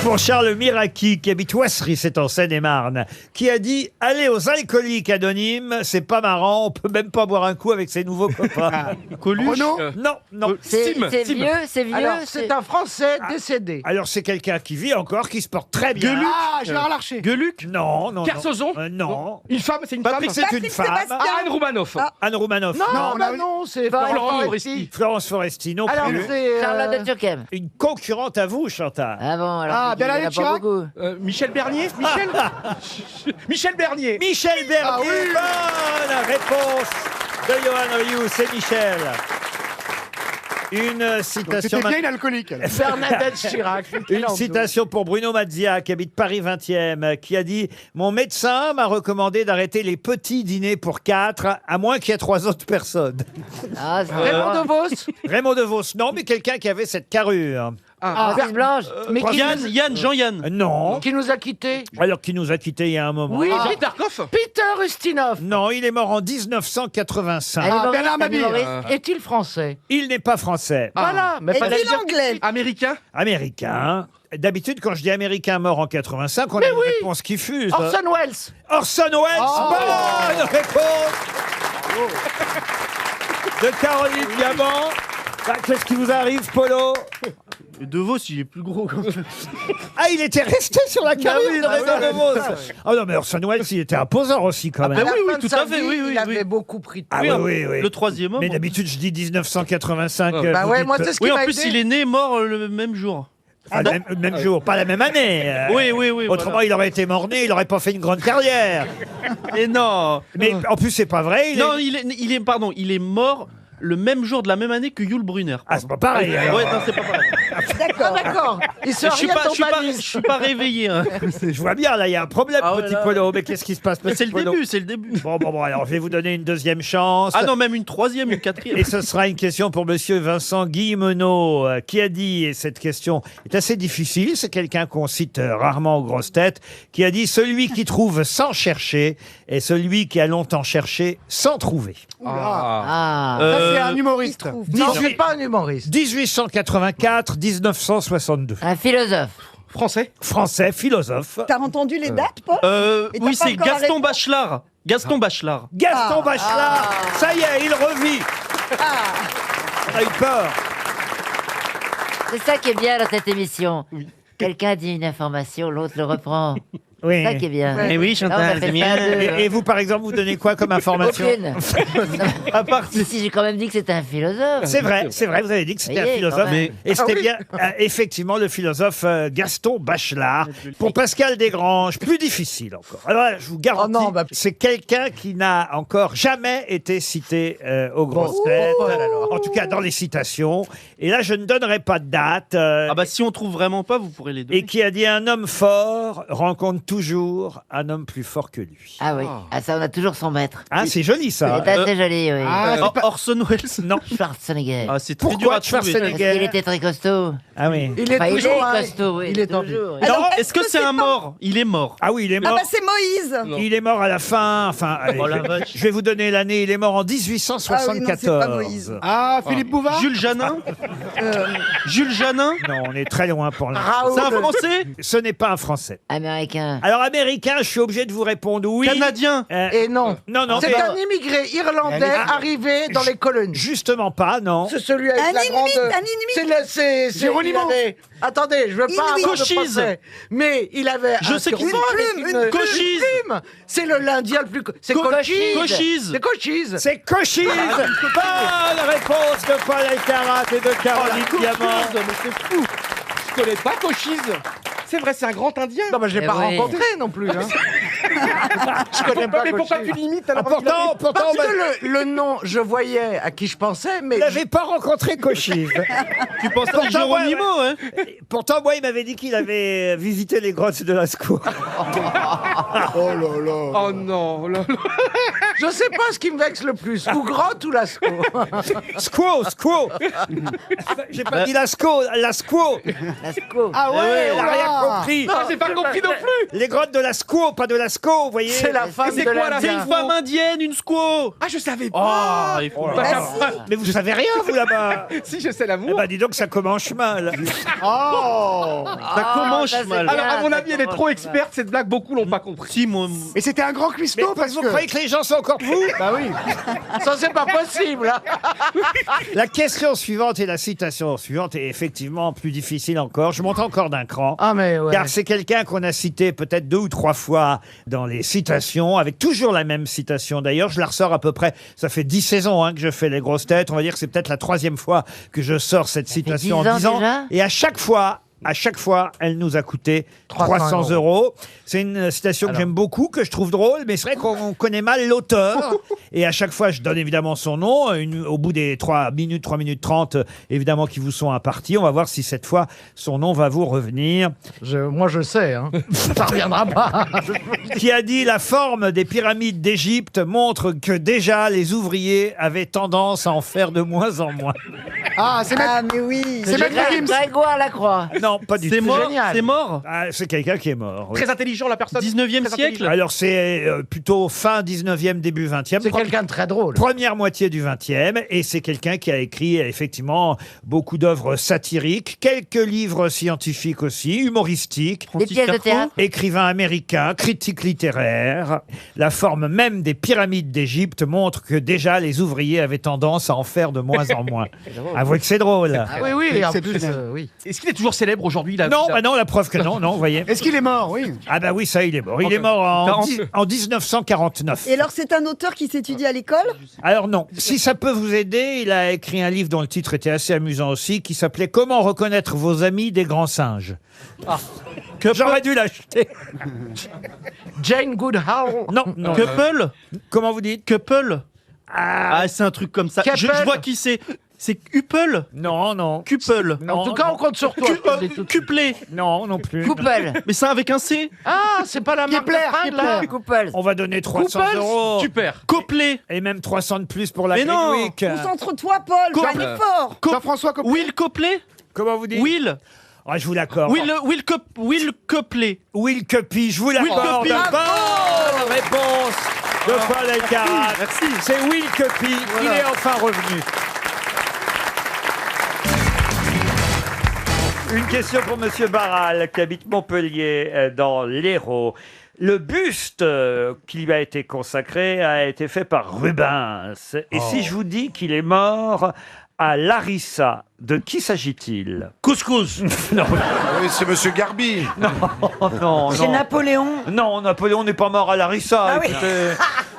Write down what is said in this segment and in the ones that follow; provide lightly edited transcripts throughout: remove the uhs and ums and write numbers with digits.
pour Charles Miraki, qui habite Ouassery, c'est en Seine-et-Marne, qui a dit « Aller aux alcooliques anonymes, c'est pas marrant, on peut même pas boire un coup avec ses nouveaux copains. » Coluche. Non, non. C'est Sim. vieux, c'est vieux. Alors, c'est un Français décédé. Alors c'est quelqu'un qui vit encore, qui se porte très bien. Gueuluc. Ah, Gérard Larcher. Gueuluc. Non, non, Kersozon. non. Une femme, c'est une Patrick femme. C'est une femme. Anne Roumanoff. Anne Roumanoff. Non, non, c'est Florence Foresti. Florence Foresti, non Alors, plus. c'est. Charlotte de Turckheim. Une concurrente à vous, Chantal. Ah bon, alors Ah, il y en a Bernadette pas Chirac. beaucoup. Michel Bernier. Michel Bernier. Michel Bernier, bonne réponse de Johan Rioux, c'est Michel. Une citation, C'était bien une alcoolique. alors. Bernadette Chirac. une citation pour Bruno Mazzia, qui habite Paris 20e, qui a dit « Mon médecin m'a recommandé d'arrêter les petits dîners pour 4, à moins qu'il y ait 3 autres personnes. Ah, c'est Raymond DeVos. » Raymond DeVos, non, mais quelqu'un qui avait cette carrure. Francis Blanche. Mais qui, Jean-Yann. Non, qui nous a quittés. alors qu'il nous a quittés il y a un moment. Oui, Philippe Darcoff. Peter Ustinov. Non, il est mort en 1985. Un humoriste, Bernard un Mabille. humoriste. Est-il français? Il n'est pas français, Voilà, mais pas Est-il anglais? Américain. américain. D'habitude, quand je dis américain mort en 85, on a une réponse qui fuse. Orson Welles. Orson Welles, bonne réponse de Caroline Diamant. Bah, qu'est-ce qui vous arrive, Polo? De Vos, il est plus gros. Ah, il était resté sur la carrière de Raymond DeVos. Ah non, mais Orson Welles, il était imposant aussi, quand même. À la oui, fin de tout sa à fait, vie, oui, il oui, avait oui. beaucoup pris de Ah poids. oui, oui. Le troisième homme. Mais d'habitude, je dis 1985. Bah vous ouais, dites, moi, c'est ce qui Oui, en m'a plus, aidé. il est né mort le même jour. le même jour, pas la même année. Oui. Autrement, voilà. il aurait été mort-né, il n'aurait pas fait une grande carrière. Et non. Mais en plus, c'est pas vrai. Non, il est mort le même jour de la même année que Yul Brunner. Ah, c'est pas pareil. alors. Ouais, non, c'est pas pareil. Ah, d'accord. Il se Je suis rien pas, dans je suis ma pas, liste. je suis pas réveillé. Hein. Je vois bien, là, il y a un problème, Ah ouais, petit là, Polo. Mais qu'est-ce qui se passe, Mais petit c'est le Polo? début, c'est le début. Bon, alors je vais vous donner une deuxième chance. Ah non, même une troisième, une quatrième. Et ce sera une question pour monsieur Vincent Guillemenot, qui a dit, et cette question est assez difficile, c'est quelqu'un qu'on cite rarement aux grosses têtes, qui a dit « Celui qui trouve sans chercher est celui qui a longtemps cherché sans trouver Ah. Euh, Ça, c'est un humoriste. Non, c'est pas un humoriste. ». 1884-1962. Un philosophe. Français. Français, philosophe. T'as entendu les dates, Paul? Et t'as oui, pas c'est encore la Gaston réponse Bachelard. Gaston Bachelard. Gaston Bachelard, ça y est, il revit. On a eu peur. C'est ça qui est bien dans cette émission. Quelqu'un dit une information, l'autre le reprend. Oui. C'est ça qui est bien. Eh oui, Là, on a Chantal, fait c'est ça bien. à deux, hein. Et vous, par exemple, vous donnez quoi comme information? Aucune. À part Si, j'ai quand même dit que c'était un philosophe. C'est vrai, vous avez dit que c'était un Voyez, philosophe. quand même. Et c'était Ah oui. bien, effectivement, le philosophe Gaston Bachelard. Pour Pascal Desgranges, plus difficile encore. Alors là, je vous garantis, Oh non, bah- c'est quelqu'un qui n'a encore jamais été cité aux grosses têtes. En tout cas, dans les citations. Et là, je ne donnerai pas de date. Ah bah si on trouve vraiment pas, vous pourrez les donner. Et qui a dit un homme fort rencontre toujours un homme plus fort que lui. Ah oui. Ah, ça, on a toujours son maître. Ah, c'est joli ça. C'est assez joli, oui. Orson Welles. Non. Schwarzenegger. Ah, c'est très dur Pourquoi à trouver. Parce Schwarzenegger qu'il était très costaud. Ah oui. Il est Enfin, toujours un- costaud, oui. Il est en vie. toujours. oui. Non, Alors, Est-ce que c'est un mort? Il est mort. Ah oui, il est Ah mort. bah c'est Moïse. Il est mort à la fin. Enfin, allez, Oh la vache. je vais vous donner l'année. Il est mort en Ah oui, non, c'est 1874. pas Moïse. Ah, Philippe Bouvard. Jules Janin. Jules Janin. Non, on est très loin pour l'instant. Raoul. C'est un Français. Ce n'est pas un Français. Américain. Alors, américain, je suis obligé de vous répondre oui. Canadien. Et non. Non, non, C'est mais un immigré irlandais arrivé dans les colonies. justement pas, non. C'est celui avec Un la grande... inuit, un inuit. C'est le... c'est- Geronimo. il avait- Attendez, je veux pas Inuit. avoir de Cochise. procès. Mais il avait Je un sais qui surnom c'est. avec Une Cochise. plume. C'est le l'Indien le plus... C'est Cochise. Cochise. C'est Cochise. C'est Cochise. Bonne réponse de Paul Alcarat et de Caroline Diamant. Mais c'est fou. Je connais pas Cochise. C'est vrai, c'est un grand Indien. Non, mais je l'ai Eh pas oui. rencontré non plus. Hein. Je connais pas Mais pourquoi Cochise. tu limites Ah, pourtant, Parce bah, que le nom, je voyais à qui je pensais, mais... vous n'avez pas rencontré Cochise. Tu penses à Pourtant, Geronimo, hein? Pourtant, moi, il m'avait dit qu'il avait visité les grottes de Lascaux. Oh non, là, là. Je sais pas ce qui me vexe le plus, ou grotte ou Lascaux. Squaw. J'ai pas dit Lascaux, Lascaux. Ah Il a rien compris. Ah, j'ai pas compris non plus. Les grottes de Lascaux, pas de Lascaux. squaw, vous voyez. C'est la femme c'est de quoi, l'Indien. C'est une femme indienne, une squaw. Ah, je savais Oh, pas. il faut Oh là pas là. faire- Mais vous savez rien, vous, là-bas. Si, je sais Eh l'amour. ben, dis donc, ça commence mal. Oh. Ça commence ça, c'est mal. bien. Alors, à mon ça avis, elle est commence trop mal. experte, cette blague, beaucoup l'ont pas compris. Si, moi. Et c'était un grand Mais cuistot parce vous que... croyez que les gens sont encore fous? Bah oui. Ça, c'est pas possible. Hein. La question suivante et la citation suivante est effectivement plus difficile encore. Je monte encore d'un cran. Ah, mais ouais. Car c'est quelqu'un qu'on a cité peut-être 2 ou 3 fois dans les citations, avec toujours la même citation. D'ailleurs, je la ressors à peu près, ça fait 10 saisons que je fais les grosses têtes. On va dire que c'est peut-être la 3e fois que je sors cette citation 10 en ans 10 ans. déjà Et à chaque fois, elle nous a coûté 300 euros. C'est une citation que j'aime beaucoup, que je trouve drôle, mais c'est vrai qu'on connaît mal l'auteur. Et à chaque fois, je donne évidemment son nom. Au bout des 3 minutes 30, évidemment, qui vous sont impartis. On va voir si cette fois, son nom va vous revenir. Moi, je sais. Hein. Ça reviendra pas. Qui a dit: la forme des pyramides d'Égypte montre que déjà les ouvriers avaient tendance à en faire de moins en moins. Ah, c'est Ah, mais oui. C'est Maître Gims. Grégoire Lacroix. Non, pas du C'est tout. mort. génial. C'est mort. Ah, c'est quelqu'un qui est mort. oui. Très intelligent, la personne. 19e Très siècle. Alors c'est plutôt fin 19e, début 20e. C'est quelqu'un de très drôle. Première moitié du 20e, et c'est quelqu'un qui a écrit effectivement beaucoup d'œuvres satiriques, quelques livres scientifiques aussi, humoristiques. Des pièces de théâtre. Écrivain américain, critique littéraire. La forme même des pyramides d'Égypte montre que déjà les ouvriers avaient tendance à en faire de moins en moins. Avouez que c'est drôle. Oui, oui, et en plus, Exceptionnel. oui. Est-ce qu'il est toujours célèbre aujourd'hui là Non, bah non, la preuve que non, non, vous voyez. Est-ce qu'il est mort? Oui. Ah bah oui, ça, il est mort. Il est mort en 1949. Et alors, c'est un auteur qui s'étudie à l'école? Alors non, si ça peut vous aider, il a écrit un livre dont le titre était assez amusant aussi, qui s'appelait « Comment reconnaître vos amis des grands singes ». Que j'aurais dû l'acheter. Jane Goodall. Non, non. Couple. Comment vous dites? Couple. Ah, c'est un truc comme ça. Je Couple. vois qui c'est. C'est Couple. Non, non. Couple. Non, En tout cas, non. on compte sur toi. je te le dis tout de suite. Couplé. Non, non plus. Couple. Mais ça avec un C. Ah, c'est pas la marque de fringues, là. Couple. On va donner 300 Couples. euros. Super. Couplé. Et même 300 de plus pour la Mais non. Greenwich. Concentre-toi, Paul. Couple. Fais un effort. Jean-François Coppola. Will Couplé. Comment vous dites? Will. Ah, je vous l'accorde. Will Couplé. Will Cuppy, je vous l'accorde. Cuppy. Bonne réponse de Paul Elkarat. Merci. C'est Will Cuppy. Il est enfin revenu. Une question pour Monsieur Barral, qui habite Montpellier, dans l'Hérault. Le buste qui lui a été consacré a été fait par Rubens. Et si je vous dis qu'il est mort à Larissa, de qui s'agit-il? Couscous. Non, Oui, c'est Monsieur Garbi. non, C'est non. Napoléon. Non, Napoléon n'est pas mort à Larissa. Ah oui. écoutez.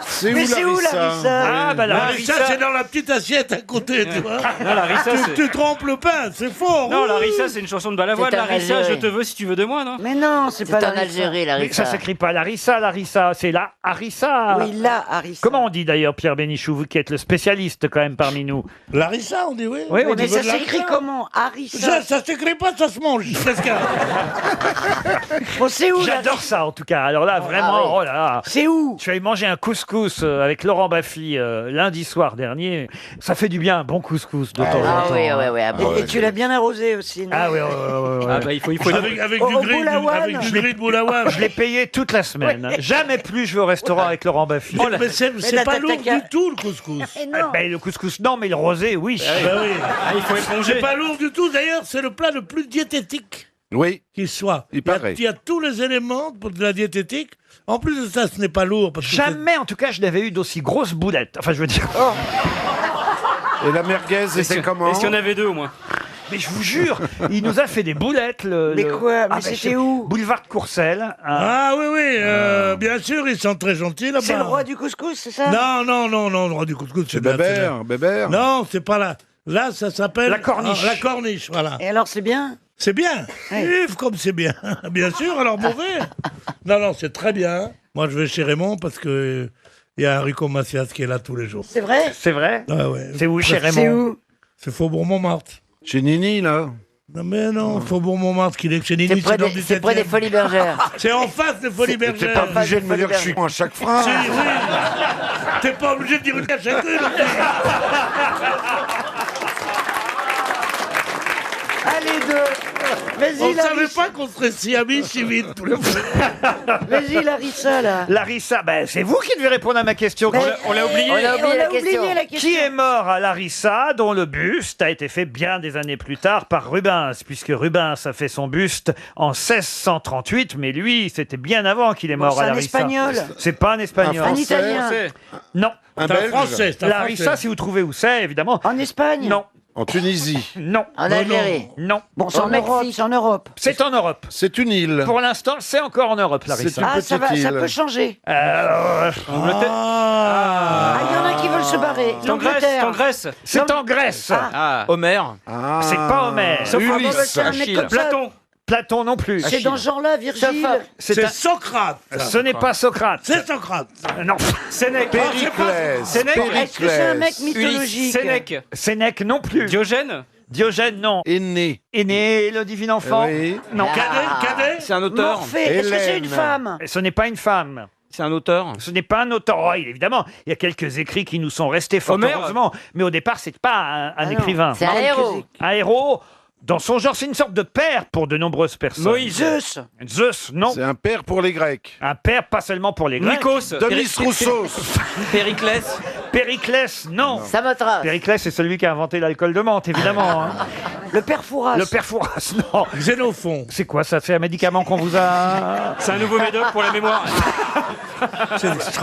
C'est Mais c'est où, Larissa? Ah, bah Larissa, Larissa. c'est dans la petite assiette à côté, tu vois. Non, Larissa, Tu trempes le pain, c'est fort. non, ouh. Larissa, c'est une chanson de Balavoine. C'est un Larissa, je Algérien. te veux si tu veux de moi, non? Mais non, c'est C'est pas en Larissa. Algérie, la Mais ça s'écrit pas Larissa, Larissa. C'est la Harissa. Oui, là, Harissa. Comment on dit d'ailleurs, Pierre Bénichou, vous qui êtes le spécialiste quand même parmi nous? Larissa, on dit oui. Oui, on Mais dit ça de Larissa. s'écrit comment? Harissa. Ça s'écrit pas, ça se mange. Presque. Bon, c'est où, là? J'adore ça en tout cas. Alors là, vraiment, ah oui. oh là là. C'est où? Je suis allé manger un couscous avec Laurent Baffy lundi soir dernier. Ça fait du bien, un bon couscous de temps en Ah temps. oui, oui, oui. ah bon. Et tu l'as bien arrosé aussi, non? Ah oui, ouais, ouais, ouais. Ah bah, il faut Avec Au- du au gris, boulawan. avec du gris de boulawan. Je l'ai payé toute la semaine. Jamais plus je vais au restaurant avec Laurent Baffy. Mais c'est là, pas t'as lourd qu'à- du tout, le couscous. Eh non. Ben, le couscous, non, mais le rosé, oui. Bah oui. Ah, il faut éponger. C'est pas lourd du tout. D'ailleurs, c'est le plat le plus diététique Oui. qui soit. Il paraît. Il y a tous les éléments pour de la diététique. En plus de ça, ce n'est pas lourd. Parce que Jamais, en tout cas, je n'avais eu d'aussi grosses boulettes. Enfin, je veux dire. Et la merguez, c'était comment? Est-ce qu'il y en avait deux au moins? Mais je vous jure, il nous a fait des boulettes. Mais quoi? Mais ben, c'était c'est où? Boulevard de Courcelles. hein. Ah oui, oui, bien sûr, ils sont très gentils là-bas. C'est le roi du couscous, c'est ça? Non, non, non, non, le roi du couscous, C'est bien, Bébert, Bébert. Non, c'est pas là. Là, ça s'appelle... La corniche. La corniche, voilà. Et alors, c'est bien? C'est bien. Ouais. Vif comme c'est bien. Bien sûr, alors mauvais. Non, non, c'est très bien. Moi, je vais chez Raymond parce que il y a Enrico Macias qui est là tous les jours. C'est vrai? C'est vrai? Ah ouais. C'est où chez Raymond? C'est où? C'est Faubourg Montmartre. Chez Nini, là. Non, mais non, Faubourg Montmartre, qui est chez Nini, C'est près, dans le c'est près des 17e. Folies Bergères. C'est en face de Folie T'es Bergère. pas obligé de me dire que je suis con à chaque phrase. Si, oui. T'es pas obligé de dire une à chacune. Ah, les deux. On Vas-y, ne savait Larissa. pas qu'on serait si amis si vite. tous les deux. Vas-y, Larissa, là. Larissa, ben, c'est vous qui devez répondre à ma question. On l'a oublié. On a oublié la question. oublié la question. Qui est mort à Larissa, dont le buste a été fait bien des années plus tard par Rubens, puisque Rubens a fait son buste en 1638, mais lui, c'était bien avant qu'il est mort c'est à un Larissa. Espagnol. C'est pas un Espagnol. Un Français. Italien. Non. Un C'est un Belge. Français. c'est un Larissa, Français. si vous trouvez où c'est, évidemment. En Espagne. Non. En Tunisie. Non. En Algérie. Non. Bon, c'est Au en Europe. Mexique. C'est en Europe. C'est en Europe. C'est une île. Pour l'instant, c'est encore en Europe, C'est Larissa. une Ah, ça petite va, ça île. peut changer. Angleterre. Ah, il y en a qui veulent se barrer. C'est en Grèce. C'est en Grèce. C'est en Grèce. Ah. Homer. Ah. C'est pas Homère. Sauf Ah, Ulysse. bah, c'est un mec Achille. comme ça. Platon. Platon non plus. C'est dans ce genre-là, Virgile. C'est un- Socrate. Ce n'est pas Socrate. C'est Socrate. Non. Sénèque. Périclès. Sénèque. Est-ce que c'est un mec Ulysse. mythologique? Sénèque. Sénèque non plus. Diogène. Diogène non. Aîné. Aîné, le divin enfant. Oui. Non. Cadet. C'est un auteur. Morphée. Est-ce que c'est une Hélène. femme? Ce n'est pas une femme. C'est un auteur. Ce n'est pas un auteur. Oh, évidemment, il y a quelques écrits qui nous sont restés fort Homère. heureusement. Mais au départ, c'est pas un non. écrivain. C'est un héros. Un héros. Dans son genre, c'est une sorte de père pour de nombreuses personnes. Moïse. Zeus. Zeus, non. C'est un père pour les Grecs. Un père, pas seulement pour les Grecs. Nikos. Denis Rousseau. Périclès. Périclès, non. Samothrace. Périclès, c'est celui qui a inventé l'alcool de menthe, évidemment. hein. Le père Fouras. Le père Fouras, non. Xénophon. C'est quoi ça? C'est un médicament qu'on vous a... C'est un nouveau médoc pour la mémoire.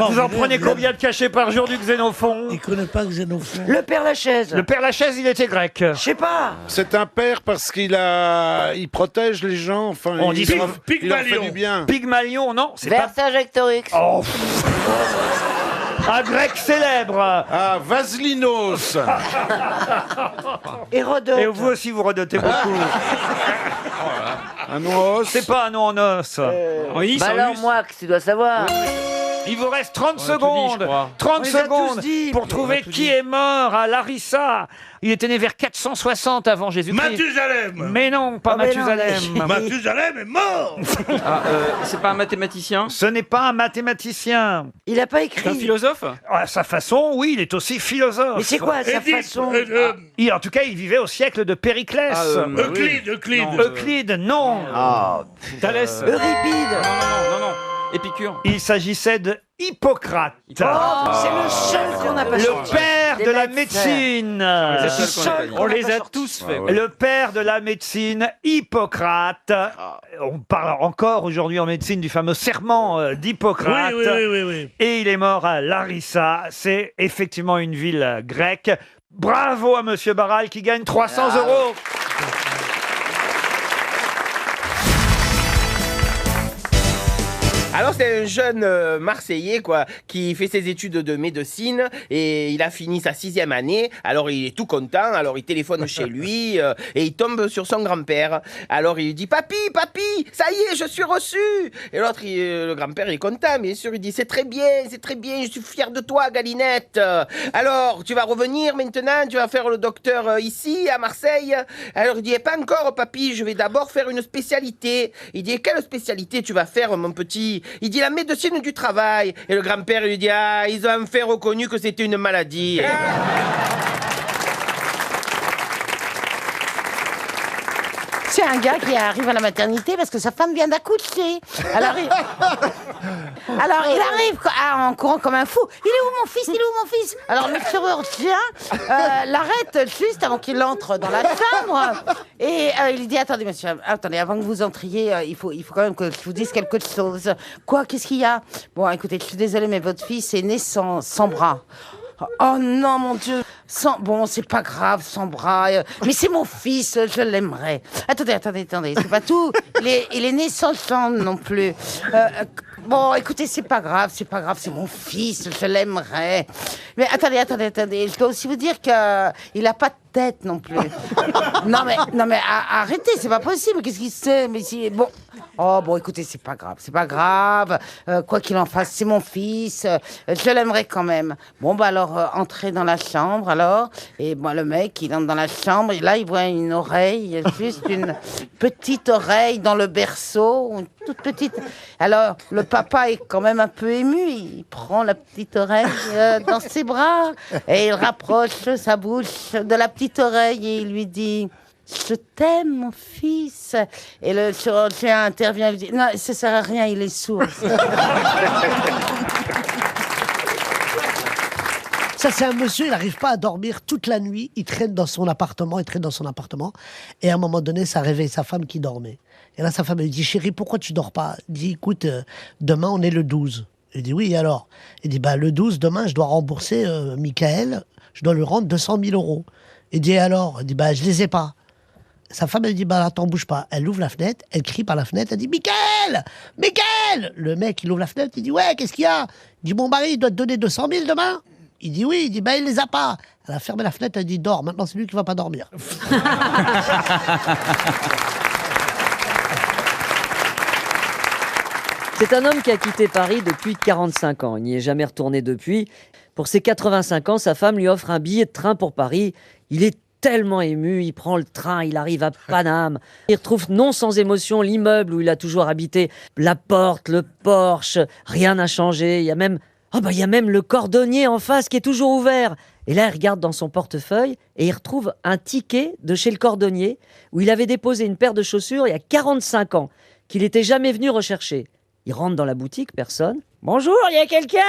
Vous en prenez combien de cachets par jour du Xénophon? Il connaît pas Xénophon. Le père Lachaise. Le père Lachaise, il était grec. Je sais pas. C'est un père parce il protège les gens. Enfin, On dit il leur Pygmalion. fait du bien. Pygmalion, non, c'est pas... Vercingétorix. Oh. Un grec célèbre. Ah, Vaslinos. Hérodote. Et vous aussi, vous redotez beaucoup. Un os. C'est pas un nom en os. Oui, Bah alors, moi, que tu dois savoir. Il vous reste 30 On a tout dit, secondes. je crois. 30 On les a secondes tous dit. pour trouver qui est mort à Larissa. Il était né vers 460 avant Jésus-Christ. Mathusalem. Mais non, pas Ah, mais non, Mathusalem. Mathusalem est mort. c'est pas un mathématicien. Ce n'est pas un mathématicien. Il a pas C'est un écrit. philosophe. À sa façon, oui, il est aussi philosophe. Mais c'est quoi sa Édip, façon? En tout cas, il vivait au siècle de Périclès. Euclide. Euclide, non. Thalès. Euripide. Non. Épicure. Il s'agissait de Hippocrate. C'est le seul qu'on n'a pas Le sorti. père Des de la médecins. médecine. Les seuls qu'on a pas dit. On On l'a les pas a sorti. tous fait. Le père de la médecine, Hippocrate. On parle encore aujourd'hui en médecine du fameux serment Oui, d'Hippocrate. oui. Et il est mort à Larissa. C'est effectivement une ville grecque. Bravo à Monsieur Barral qui gagne 300 euros. Alors c'est un jeune Marseillais quoi qui fait ses études de médecine et il a fini sa 6e année. Alors il est tout content. Alors il téléphone chez lui et il tombe sur son grand-père. Alors il lui dit papy, ça y est, je suis reçu. Et l'autre, le grand-père, il est content, bien sûr. Il dit c'est très bien, je suis fier de toi, Galinette. Alors tu vas revenir maintenant, tu vas faire le docteur ici à Marseille. Alors il dit pas encore, papy, je vais d'abord faire une spécialité. Il dit quelle spécialité tu vas faire, mon petit? Il dit la médecine du travail. Et le grand-père lui dit ah, ils ont enfin reconnu que c'était une maladie. C'est un gars qui arrive à la maternité parce que sa femme vient d'accoucher. Alors il arrive en courant comme un fou. Il est où mon fils? Il est où mon fils? Alors le chirurgien l'arrête juste avant qu'il entre dans la chambre et il lui dit attendez monsieur, attendez, avant que vous entriez, il faut quand même que je vous dise quelque chose. Quoi? Qu'est-ce qu'il y a? Bon, écoutez, je suis désolée, mais votre fils est né sans bras. Oh non, mon Dieu. Bon, c'est pas grave, sans bras. Mais c'est mon fils, je l'aimerais. Attendez, c'est pas tout. Il est né sans jambes non plus. Bon, écoutez, c'est pas grave, c'est mon fils, je l'aimerais. Mais attendez. Je dois aussi vous dire qu'il a pas de tête non plus. Non mais arrêtez, c'est pas possible. Qu'est-ce qu'il sait? Mais si, bon. Oh bon, écoutez, c'est pas grave. Quoi qu'il en fasse, c'est mon fils. Je l'aimerais quand même. Bon bah alors, entrez dans la chambre alors. Et bon, le mec, il entre dans la chambre et là, il voit une oreille, juste une petite oreille dans le berceau, une toute petite. Alors, le papa est quand même un peu ému. Il prend la petite oreille dans ses bras et il rapproche sa bouche de la petite oreille et il lui dit je t'aime, mon fils. Et le chirurgien intervient et lui dit, non, ça sert à rien, il est sourd. Ça, c'est un monsieur, il n'arrive pas à dormir toute la nuit. Il traîne dans son appartement. Et à un moment donné, ça réveille sa femme qui dormait. Et là, sa femme lui dit, chérie, pourquoi tu dors pas? Il dit, écoute, demain, on est le 12. Il dit, oui, alors? Il dit, le 12, demain, je dois rembourser Michael. Je dois lui rendre 200 000 euros. Il dit, alors? Il dit, je les ai pas. Sa femme, elle dit, attends, bouge pas. Elle ouvre la fenêtre, elle crie par la fenêtre, elle dit, Michael! Michael! Le mec, il ouvre la fenêtre, il dit, ouais, qu'est-ce qu'il y a? Il dit, mon mari, il doit te donner 200 000 demain? Il dit oui, il dit il les a pas. Elle a fermé la fenêtre, elle dit dors. Maintenant c'est lui qui va pas dormir. C'est un homme qui a quitté Paris depuis 45 ans. Il n'y est jamais retourné depuis. Pour ses 85 ans, sa femme lui offre un billet de train pour Paris. Il est tellement ému, il prend le train, il arrive à Paname. Il retrouve non sans émotion l'immeuble où il a toujours habité. La porte, le Porsche, rien n'a changé. Il y a même le cordonnier en face qui est toujours ouvert. Et là, il regarde dans son portefeuille et il retrouve un ticket de chez le cordonnier où il avait déposé une paire de chaussures il y a 45 ans, qu'il n'était jamais venu rechercher. Il rentre dans la boutique, personne. « Bonjour, il y a quelqu'un ?»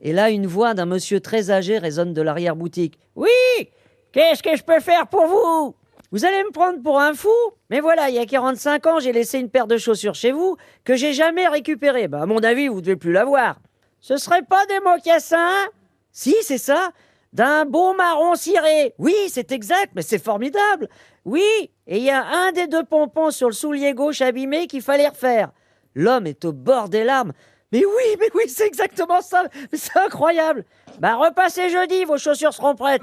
Et là, une voix d'un monsieur très âgé résonne de l'arrière-boutique. « Oui, qu'est-ce que je peux faire pour vous ? Vous allez me prendre pour un fou ? Mais voilà, il y a 45 ans, j'ai laissé une paire de chaussures chez vous que j'ai jamais récupérée. À mon avis, vous devez plus l'avoir. Ce serait pas des mocassins ? Si, c'est ça. D'un beau marron ciré. Oui, c'est exact, mais c'est formidable. Oui, et il y a un des deux pompons sur le soulier gauche abîmé qu'il fallait refaire. L'homme est au bord des larmes. Mais oui, c'est exactement ça. Mais c'est incroyable. Repassez jeudi, vos chaussures seront prêtes.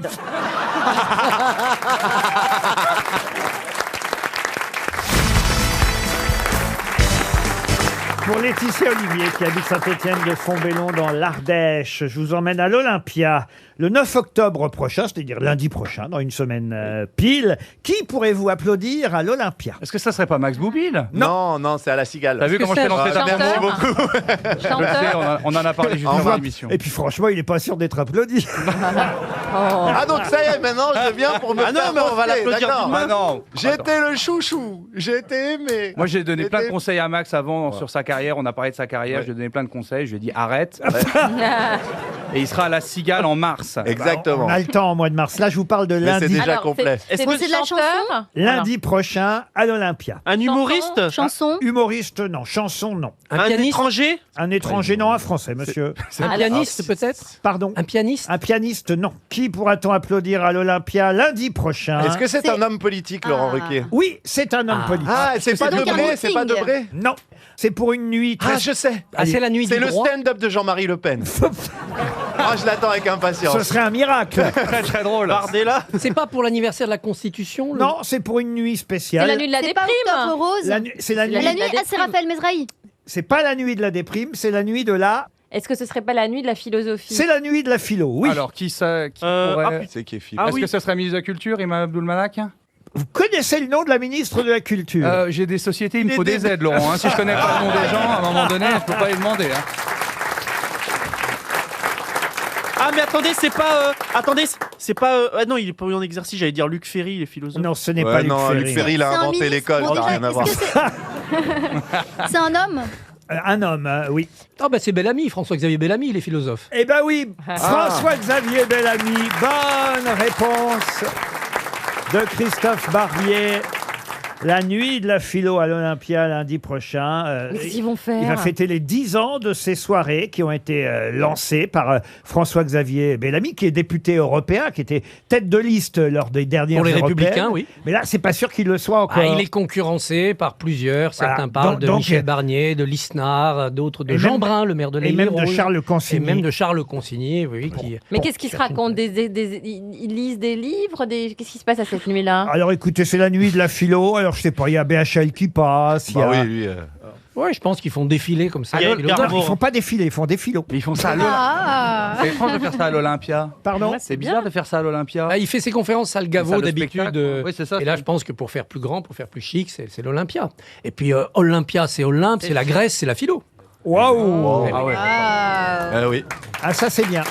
Pour Laetitia Olivier, qui habite Saint-Étienne de Fontbellon dans l'Ardèche, je vous emmène à l'Olympia le 9 octobre prochain, c'est-à-dire lundi prochain, dans une semaine pile. Qui pourrez-vous applaudir à l'Olympia? Est-ce que ça serait pas Max Boublil? Non, c'est à la Cigale. T'as vu comment je t'ai lancé ta Merci beaucoup. on en a parlé juste avant l'émission. Et puis franchement, il n'est pas sûr d'être applaudi. Ah donc ça y est, maintenant je viens pour me faire mais on va montrer, l'applaudir d'accord. d'une main. non. J'étais le chouchou, j'étais aimé. Moi, j'ai donné plein de conseils à Max avant sur sa carrière. On a parlé de sa carrière. Je lui ai donné plein de conseils. Je lui ai dit arrête. Et il sera à la Cigale en mars. Exactement. On a le temps en mois de mars. Là, je vous parle de Mais lundi. c'est déjà complet. C'est de la chanson? Lundi prochain à l'Olympia. Un humoriste? Chanson? Humoriste, non. Chanson, non. Un étranger? Un étranger, non. Un français, monsieur. Un pianiste, peut-être? Pardon? Un pianiste? Un pianiste, non. Qui pourra-t-on applaudir à l'Olympia lundi prochain? Est-ce que c'est un homme politique, Laurent Ruquier? Oui, c'est un homme politique. Ah, c'est pas donc un Debré, c'est pas meeting. Debré? Non, c'est pour une nuit très... Ah, je sais. Ah, c'est la nuit C'est du le droit. stand-up de Jean-Marie Le Pen. Ah, je l'attends avec impatience. Ce serait un miracle. Très très drôle. Bardella? C'est pas pour l'anniversaire de la Constitution le- Non, c'est pour une nuit spéciale. C'est la nuit de la C'est pas déprime. Octobre Rose. C'est la nuit... La nuit, c'est Raphaël Mesrahi. C'est pas la nuit de la déprime, c'est la nuit de la... Est-ce que ce serait pas la nuit de la philosophie? C'est la nuit de la philo, oui. Alors, qui pourrait... C'est qui est Philippe? Ah Est-ce oui. que ce serait ministre de la Culture, Imam Abdul Malak? Vous connaissez le nom de la ministre de la Culture? J'ai des sociétés, il me faut des aides, Laurent. Si je connais pas le nom des gens, à un moment donné, je peux pas les demander. Ah mais attendez, c'est pas... Ah non, il est pas en exercice, j'allais dire Luc Ferry, il est philosophe. Non, ce n'est Ouais, pas Luc non, Ferry. Luc Ferry, il a C'est un inventé ministre. l'école, Bon, ça n'a rien à voir. C'est un homme? Un homme, oui. Ah c'est Bellamy, François-Xavier Bellamy, il est philosophe. Eh ben oui, François-Xavier Bellamy. Bonne réponse de Christophe Barbier. La nuit de la philo à l'Olympia lundi prochain. Qu'est-ce qu'ils vont faire? Il va fêter les 10 ans de ces soirées qui ont été lancées par François-Xavier Bellamy, qui est député européen, qui était tête de liste lors des dernières Pour les européennes. Républicains, oui. Mais là, c'est pas sûr qu'il le soit encore. Il est concurrencé par plusieurs. Certains Voilà. parlent de Donc, Michel Barnier, de Lisnard, d'autres de Et Jean même- Brun, le maire de et même de l'Île-et-Rose. Charles Et Consigny. même de Charles Consigny, oui. Qui... Mais qu'est-ce qui se raconte? Ils lisent des livres? Qu'est-ce qui se passe à cette nuit-là? Alors écoutez, c'est la nuit de la philo. Alors je sais pas, il y a BHL qui passe. il y a... Bah oui, lui. Ouais, je pense qu'ils font défiler comme ça. Ah, il y a les le philosophes. Non, ils font pas défiler, ils font des philos. Mais ils font ça à l'Olympia. Ah! C'est étrange de faire ça à l'Olympia. Pardon? C'est bizarre de faire ça à l'Olympia. Ah, il fait ses conférences salle Gaveau Salle de d'habitude. spectacle. Oui, c'est ça, Et là, c'est- je pense que pour faire plus grand, pour faire plus chic, c'est l'Olympia. Et puis Olympia, c'est Olympe, c'est la Grèce, c'est la philo. Waouh! Ah ouais. Ah oui. Ah ça c'est bien.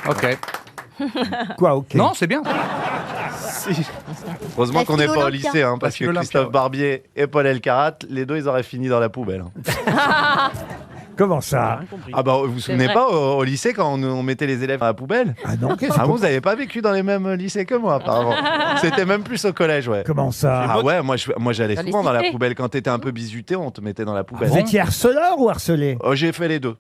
Ok. Quoi, ok? Non, c'est bien. Heureusement qu'on n'est pas au l'Olympia. lycée, hein, parce que Christophe Barbier et Paul Elkarat, les deux, ils auraient fini dans la poubelle. Comment ça? Ah bah vous vous souvenez vrai. pas au lycée quand on mettait les élèves dans la poubelle? Ah non, qu'est-ce Ah que- vous n'avez pas vécu dans les mêmes lycées que moi apparemment. C'était même plus au collège, ouais. Comment ça? Ah ouais, moi j'allais Dans les souvent dans la cités. poubelle. Quand t'étais un peu bizuté, on te mettait dans la poubelle. Vous étiez harceleur ou harcelé? Oh, j'ai fait les deux.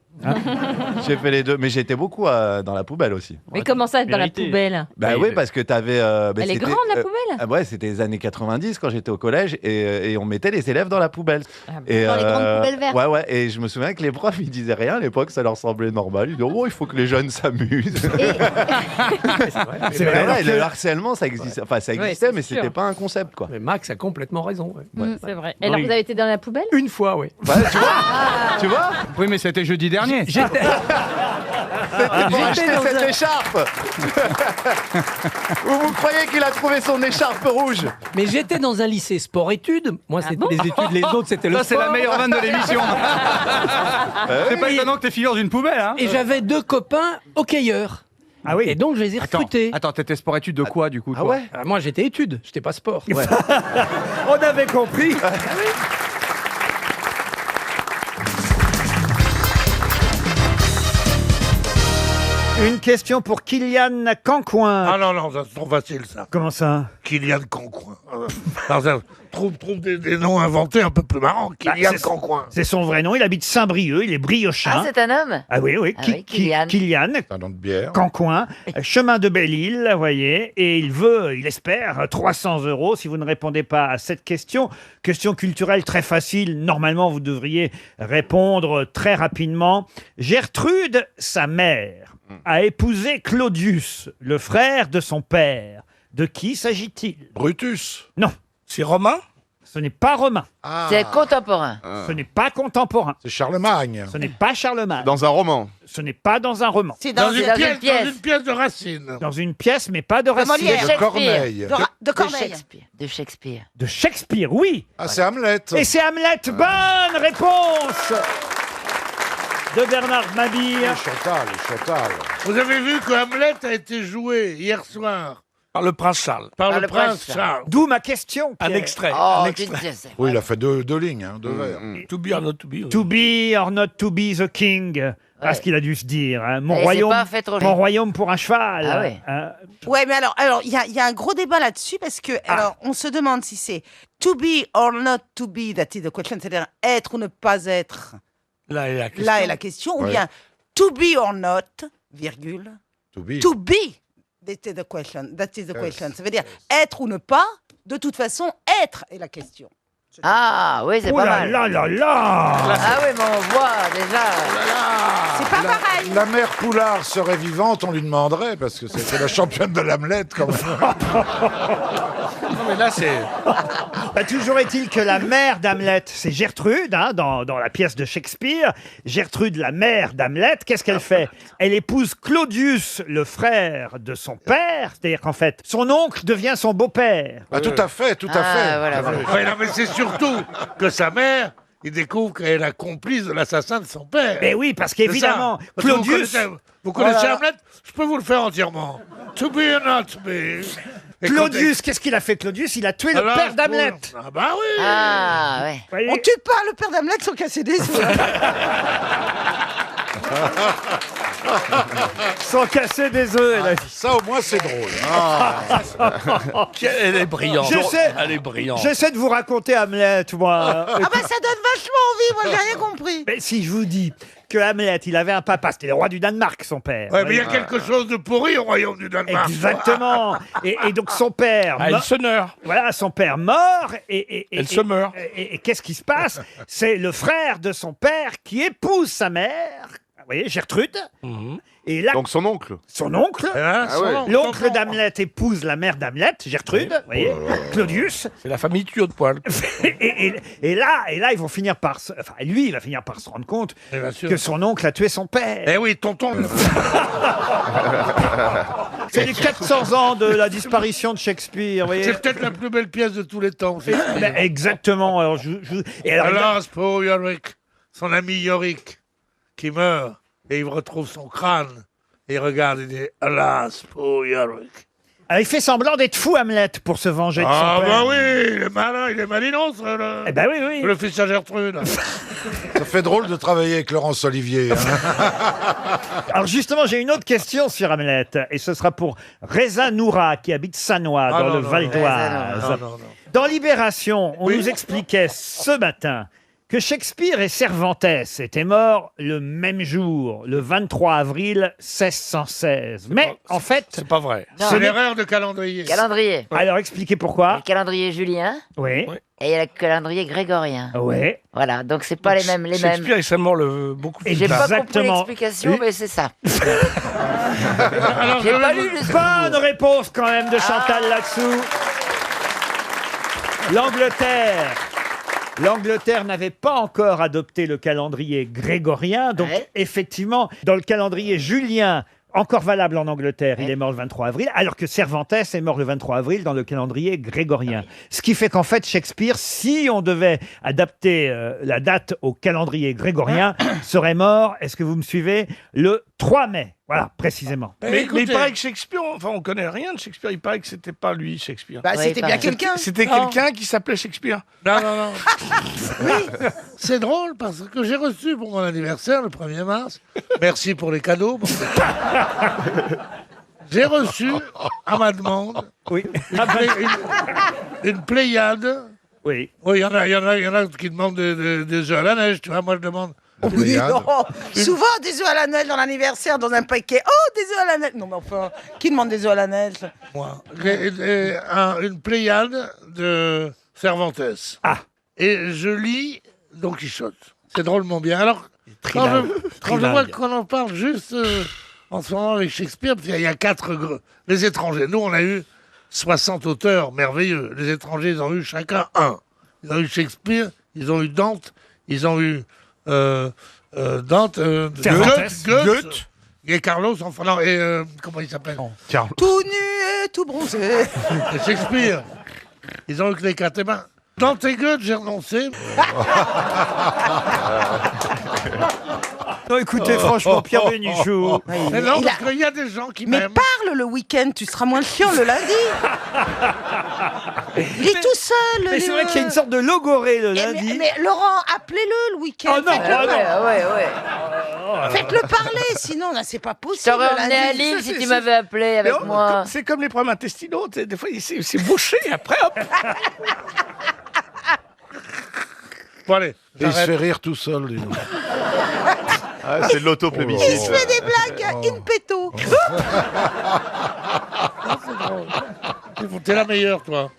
J'ai fait les deux, mais j'étais beaucoup dans la poubelle aussi. Mais comment ça, dans la Vérité. poubelle? Bah oui, parce que t'avais. Elle est grande, la poubelle? Ouais, c'était les années 90 quand j'étais au collège et on mettait les élèves dans la poubelle. Et, Dans les grandes poubelles vertes. Ouais, et je me souviens que les profs ils disaient rien à l'époque, ça leur semblait normal. Ils disaient oh, il faut que les jeunes s'amusent. C'est vrai. Ouais, le harcèlement, ça existait, c'est mais sûr. c'était pas un concept quoi. Mais Max a complètement raison. ouais. C'est vrai. Et alors, vous avez été dans la poubelle? Une fois, oui. Ouais, tu vois Oui, mais c'était jeudi dernier. C'était pour acheter dans cette un- écharpe. Ou vous croyez qu'il a trouvé son écharpe rouge? Mais j'étais dans un lycée sport-études. Moi, c'était bon les études, les autres, c'était le Ça, c'est sport. la meilleure vanne de l'émission. C'est pas étonnant que t'es figure d'une poubelle, hein. Et j'avais deux copains hockeyeurs. Ah oui. Et donc, je les ai recrutés. Attends, t'étais sport-études de quoi, du coup, Ah toi ouais. Ah, moi, j'étais études, j'étais pas sport. On avait compris. Une question pour Kylian Cancoin. Ah non, non, c'est trop facile ça. Comment ça? Kylian Cancoin. Alors, ça, trouve des noms inventés un peu plus marrants. Kylian c'est- Cancoin. C'est son vrai nom, il habite Saint-Brieuc, il est briochin. Ah, c'est un homme? Ah oui, oui, Ah oui, Kylian. Kylian Un nom de bière. Cancoin, chemin de Belle-Île, vous voyez, et il espère 300 €. Si vous ne répondez pas à cette question culturelle très facile, normalement vous devriez répondre très rapidement. Gertrude, sa mère, a épousé Claudius, le frère de son père. De qui s'agit-il? Brutus. Non, C'est romain? ce n'est pas romain, Ah. C'est contemporain. ce n'est pas contemporain, C'est Charlemagne. ce n'est pas Charlemagne, Dans un roman. ce n'est pas dans un roman. C'est Dans, dans, une, dans pièce, une pièce. dans une pièce de Racine. Dans une pièce, mais pas de Racine. Molière. De Shakespeare. Corneille. de Corneille. Shakespeare. De Shakespeare. De Shakespeare, oui. Ah, c'est Hamlet. Et c'est Hamlet. Bonne réponse de Bernard Mabille. Chantal. Vous avez vu que Hamlet a été joué hier soir Par le prince Charles. par le prince Charles. D'où ma question. Un Pierre. extrait. Oh, un tu extrait. ne sais. Oui, il a fait deux lignes, hein, deux vers. To be or not to be. To be or not to be the king. Ah, ce qu'il a dû se dire. Hein. Mon Eh, c'est royaume, pas fait trop mon long. royaume pour un cheval. Ah ouais. Hein. Ouais, mais alors, il y a un gros débat là-dessus parce que, alors, on se demande si c'est to be or not to be that is the question, c'est-à-dire être ou ne pas être. Là est la question. Là est la question, ou Ouais. bien to be or not, virgule, To be. to be that is the question. That is the question. Ça veut dire être ou ne pas. De toute façon, être est la question. Ah, oui, c'est Oh pas là mal. là là là. Ah oui, mais on voit déjà. C'est pas pareil. La mère Poulard serait vivante, on lui demanderait, parce que c'est la championne de l'Hamlet, quand même. Non, mais là, c'est. Bah, toujours est-il que la mère d'Hamlet, c'est Gertrude, hein, dans la pièce de Shakespeare. Gertrude, la mère d'Hamlet, qu'est-ce qu'elle fait? Elle épouse Claudius, le frère de son père. C'est-à-dire qu'en fait, son oncle devient son beau-père. Ah, tout à fait, tout à fait. Voilà, voilà. Ouais, non, mais c'est surtout que sa mère, il découvre qu'elle est la complice de l'assassin de son père. Mais oui, parce C'est qu'évidemment, ça. Parce que Claudius... Vous connaissez Voilà. Hamlet? Je peux vous le faire entièrement. To be or not to be. Et Claudius, qu'est-ce qu'il a fait, Claudius? Il a tué le Alors, père d'Hamlet. Ah bah oui. Ah, ouais. Voyez. On tue pas le père d'Hamlet sans casser des œufs. Sans casser des œufs, elle a dit. Ça, au moins, c'est drôle. Elle est brillante. J'essaie- Elle est brillante. J'essaie de vous raconter Hamlet, moi. Ah bah ça donne vachement envie, moi j'ai rien compris. Mais si je vous dis que Hamlet, il avait un papa, c'était le roi du Danemark, son père. Ouais, mais il y a quelque chose de pourri au royaume du Danemark. Exactement. Et donc son père, Ah, elle se meurt. voilà, son père mort. Elle se meurt. Et qu'est-ce qui se passe? C'est le frère de son père qui épouse sa mère. Vous voyez, Gertrude. Et là, Donc son oncle. son oncle, Hein, Ah ouais. l'oncle d'Hamlet épouse la mère d'Hamlet, Gertrude. Vous voyez, Claudius. C'est la famille tuyau de poil. Et là, ils vont finir par, enfin, lui, il va finir par se rendre compte Eh bien sûr. que son oncle a tué son père. Eh oui, tonton. C'est les 400 ans de la disparition de Shakespeare, vous voyez. C'est peut-être la plus belle pièce de tous les temps. Ben, exactement. Alors, et alors, Alas, pour Yorick, son ami Yorick, qui meurt, et il retrouve son crâne. Et il regarde, il dit, alas, pour Yorick. Alors, il fait semblant d'être fou, Hamlet, pour se venger de son Ah père. bah oui, il est malin, il est malinos, le... Eh ben oui, oui. Le fils à Gertrude. Ça fait drôle de travailler avec Laurence Olivier. hein. Alors justement, j'ai une autre question sur Hamlet, et ce sera pour Reza Noura, qui habite Sannois, Ah dans non, le non, Val non. d'Oise. Non, non, non. Dans Libération, on nous expliquait ce matin que Shakespeare et Cervantes étaient morts le même jour, le 23 avril 1616. Mais en fait... C'est pas vrai. Non. C'est l'erreur de calendrier. Calendrier. Alors expliquez pourquoi. Le calendrier julien. Oui. Et il y a le calendrier grégorien. Oui. Voilà, donc c'est pas les mêmes. Shakespeare, il s'est mort beaucoup plus J'ai pas compris Exactement. l'explication, mais c'est ça. Alors, J'ai pas lu le Bonne réponse quand même de Chantal là-dessous. L'Angleterre n'avait pas encore adopté le calendrier grégorien, donc effectivement, dans le calendrier julien, encore valable en Angleterre, il est mort le 23 avril, alors que Cervantes est mort le 23 avril dans le calendrier grégorien. Ce qui fait qu'en fait, Shakespeare, si on devait adapter la date au calendrier grégorien, serait mort, est-ce que vous me suivez, le 3 mai. Voilà, précisément. Mais il paraît que Shakespeare, enfin on connaît rien de Shakespeare, il paraît que c'était pas lui Shakespeare. Bah, c'était bien quelqu'un. C'était Non. quelqu'un qui s'appelait Shakespeare. Non, non, non. Oui, c'est drôle parce que j'ai reçu pour mon anniversaire le 1er mars, merci pour les cadeaux. J'ai reçu à ma demande une pléiade. Oui. Oui, il y en a qui demandent des œufs à la neige, tu vois, moi je demande. Oui, non. Souvent des œufs à la neige dans l'anniversaire, dans un paquet. Oh, des œufs à la neige. Non, mais enfin, qui demande des œufs à la neige? Moi. Une pléiade de Cervantes. Ah. Et je lis Don Quichotte. C'est drôlement bien. Alors, quand je vois trilingue. qu'on en parle juste en ce moment avec Shakespeare, parce qu'il y a 4 les étrangers. Nous, on a eu 60 auteurs merveilleux. Les étrangers, ils ont eu chacun un. Ils ont eu Shakespeare, ils ont eu Dante, ils ont eu Dante, Goethe, et Carlos, enfin non, et comment il s'appelle? Tout nu et tout bronzé. Et Shakespeare. Ils ont eu que les 4. Eh ben, Dante et Goethe, j'ai renoncé. Non, écoutez, franchement, Pierre Bénichou. Mais non, parce qu'il y a des gens qui Mais m'aiment. parle le week-end, tu seras moins chiant le lundi. Il est tout seul. Mais c'est vrai qu'il y a une sorte de logorée le lundi. Mais Laurent, appelez-le le week-end. Oh non, Faites-le parler, sinon là, c'est pas Je possible. t'aurais le emmené à lundi. Lille si tu m'avais appelé avec moi. C'est comme les problèmes intestinaux. Des fois, c'est bouché. Après, hop. Bon, allez. Et il se fait rire tout seul, dis donc. Ah, c'est de l'auto-plébiscite. Il se fait des blagues in petto. T'es la meilleure, toi.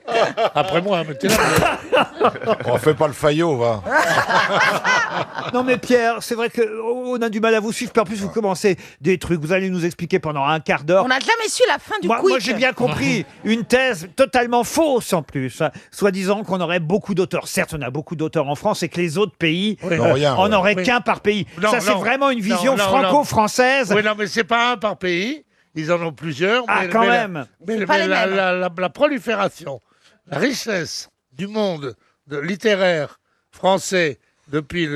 Après moi, mais t'es la meilleure. On fait pas le faillot, va. Non mais Pierre, c'est vrai qu'on a du mal à vous suivre. Puis en plus, vous commencez des trucs, vous allez nous expliquer pendant un quart d'heure. On n'a jamais su la fin du quiz. Moi j'ai bien compris une thèse totalement fausse en plus, soi-disant qu'on aurait beaucoup d'auteurs. Certes, on a beaucoup d'auteurs en France et que les autres pays Non, rien, en ouais. auraient Oui. qu'un par pays. Non, Ça, c'est non. vraiment une vision Non, non, franco-française. Oui, non, mais c'est pas un par pays. Ils en ont plusieurs. Ah, mais, quand mais même. Mais, pas les mêmes. la prolifération, la richesse du monde littéraire français depuis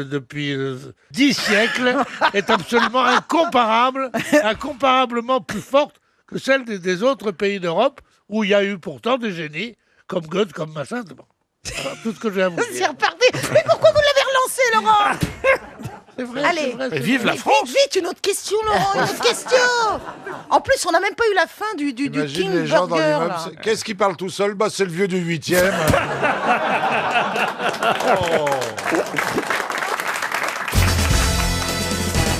10 siècles est absolument incomparablement plus forte que celle des autres pays d'Europe où il y a eu pourtant des génies comme Goethe, comme machin. C'est bon. Voilà, tout ce que j'ai à vous C'est dire. reparti. Mais pourquoi vous l'avez relancé, Laurent? C'est vrai, Allez, c'est vrai, c'est vive vrai. la France. Vite, une autre question, Laurent, une autre question. En plus, on n'a même pas eu la fin du Imagine King les gens dans Burger. l'immeuble. là. Qu'est-ce qui parle tout seul? Bah, c'est le vieux du 8e.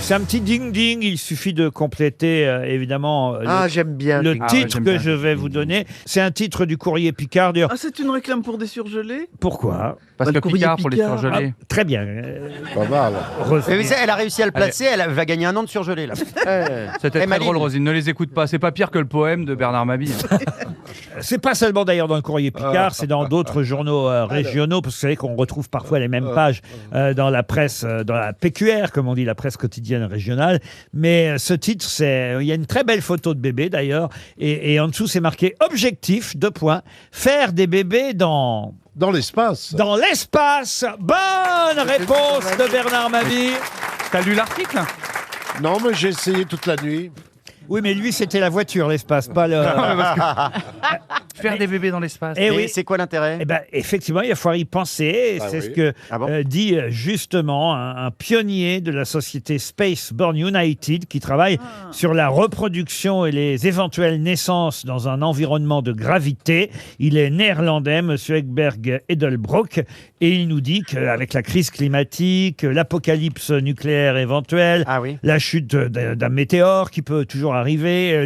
C'est un petit ding-ding, il suffit de compléter évidemment j'aime bien. le Ah, titre j'aime que bien. je vais vous donner. C'est un titre du Courrier Picard. D'ailleurs, Ah, c'est une réclame pour des surgelés? pourquoi Parce Bah, que le courrier Picard pour les Picard. surgelés. Très bien. Pas mal. Roselyne. elle a réussi à le placer, elle va gagner un an de surgelé là. C'était très Maline. drôle, Rosine. Ne les écoute pas. C'est pas pire que le poème de Bernard Mabille. C'est pas seulement d'ailleurs dans le Courrier Picard, c'est dans d'autres journaux régionaux, parce que vous savez qu'on retrouve parfois les mêmes pages dans la presse, dans la PQR, comme on dit, la presse quotidienne régionale. Mais ce titre, il y a une très belle photo de bébé d'ailleurs, et en dessous c'est marqué objectif, : faire des bébés dans l'espace. Dans l'espace. Bonne réponse de Bernard Mabille. T'as lu l'article? Non, mais j'ai essayé toute la nuit. Oui, mais lui, c'était la voiture, l'espace, pas le... Faire des bébés dans l'espace. Eh oui. C'est quoi l'intérêt? Eh ben, effectivement, il va falloir y penser. Et Ah c'est oui. ce que Ah bon dit justement un pionnier de la société Spaceborne United qui travaille sur la reproduction et les éventuelles naissances dans un environnement de gravité. Il est néerlandais, monsieur Ekberg Edelbrock, et il nous dit qu'avec la crise climatique, l'apocalypse nucléaire éventuelle, la chute d'un météore qui peut toujours arriver,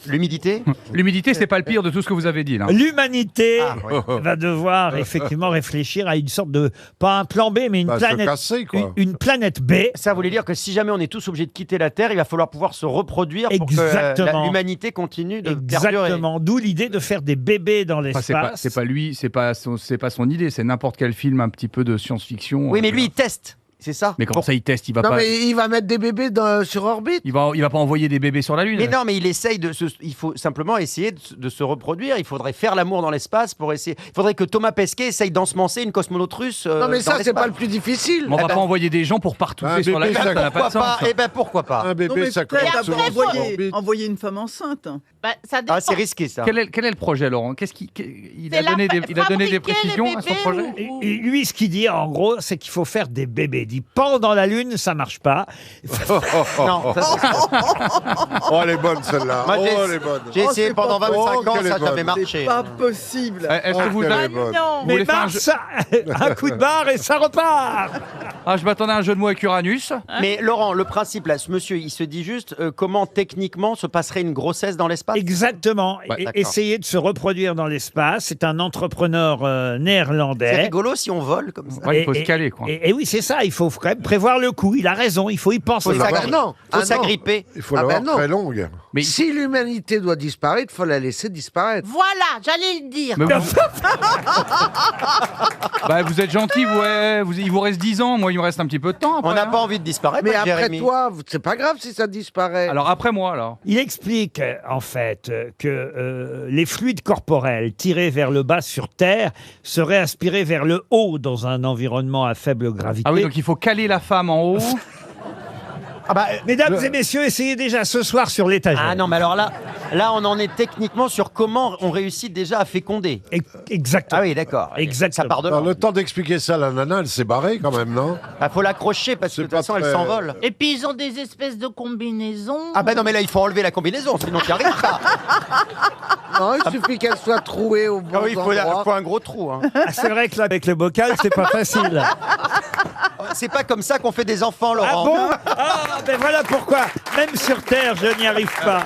L'humidité L'humidité, c'est pas le pire de tout ce que vous avez dit, là. L'humanité oui. va devoir effectivement réfléchir à une sorte de, pas un plan B, mais une Bah, se planète, casser, quoi. une planète B. Ça voulait dire que si jamais on est tous obligés de quitter la Terre, il va falloir pouvoir se reproduire pour que Exactement. l'humanité continue de perdurer. Exactement. D'où l'idée de faire des bébés dans Enfin, l'espace. c'est pas lui, c'est pas son idée, c'est n'importe quel film un petit peu de science-fiction. Oui, mais lui, il teste. C'est ça. Mais comment ça, il teste? Il va Non, pas. mais il va mettre des bébés sur orbite. Il va pas envoyer des bébés sur la Lune. Mais non, mais il essaye il faut simplement essayer de se reproduire. Il faudrait faire l'amour dans l'espace pour essayer. Il faudrait que Thomas Pesquet essaye d'ensemencer une cosmonaute russe. Non, mais dans ça, c'est l'espace. pas le plus difficile. Mais on va pas envoyer des gens pour partouffer sur la Lune, ça n'a pas de sens. Eh ben pourquoi pas? Un bébé, ça coûte après, souvent faut sur orbite. Envoyer une femme enceinte. Bah, ça dépend. Ah, c'est risqué ça. Quel est le projet, Laurent? Il C'est a donné des fabriquer les précisions à son bébés projet? Et lui, ce qu'il dit, en gros, c'est qu'il faut faire des bébés. Il dit, pendant la Lune, ça marche pas. Non, ça, Oh, elle est bonne celle-là. Moi, Oh, elle est bonne. j'ai essayé pendant 25 ans, qu'elle est ça n'a jamais bonne. marché. Pas possible. Est-ce que vous qu'elle avez- est bonne. vous Mais voulez faire un Mars, jeu- un coup de barre et ça repart. Ah, je m'attendais à un jeu de mots avec Uranus. Mais Laurent, le principe là, ce monsieur, il se dit juste comment techniquement se passerait une grossesse dans l'espace. Exactement. Ouais, Et d'accord. essayer de se reproduire dans l'espace. C'est un entrepreneur C'est néerlandais. rigolo si on vole comme ça. Ouais, il faut se caler, quoi. Et oui, c'est ça. Il faut quand même prévoir le coup. Il a raison. Il faut y penser. Faut s'agripper. non. Faut Ah, s'agripper. Il faut Ah, l'avoir ben non. très longue. Mais- Si l'humanité doit disparaître, il faut la laisser disparaître. Voilà, j'allais le dire. Mais vous... Bah, vous êtes gentil, il vous reste 10 ans, moi il me reste un petit peu de temps. Après, On n'a hein. pas envie de disparaître. Mais moi, après Jérémy. toi, c'est pas grave si ça disparaît. Alors après moi, alors. Il explique en fait que les fluides corporels tirés vers le bas sur Terre seraient aspirés vers le haut dans un environnement à faible gravité. Ah oui, donc il faut caler la femme en haut. Ah bah, Mesdames et messieurs, essayez déjà ce soir sur l'étagère. ah non, mais alors là, on en est techniquement sur comment on réussit déjà à féconder. Exactement. Ah oui, d'accord. Exactement. Ça part de Alors, là. le temps d'expliquer ça, la nana, elle s'est barrée quand même, non? Ah, faut l'accrocher parce que de toute façon, elle s'envole. Et puis ils ont des espèces de combinaisons. Ah bah non, mais là, il faut enlever la combinaison, sinon tu n'y arrives pas. Non, il suffit qu'elle soit trouée au bon Ah oui, il endroit. faut un gros trou. Hein. Ah, c'est vrai que là, avec le bocal, c'est pas facile. C'est pas comme ça qu'on fait des enfants, Ah Laurent. bon? Ah, ben voilà pourquoi. Même sur Terre, je n'y arrive pas.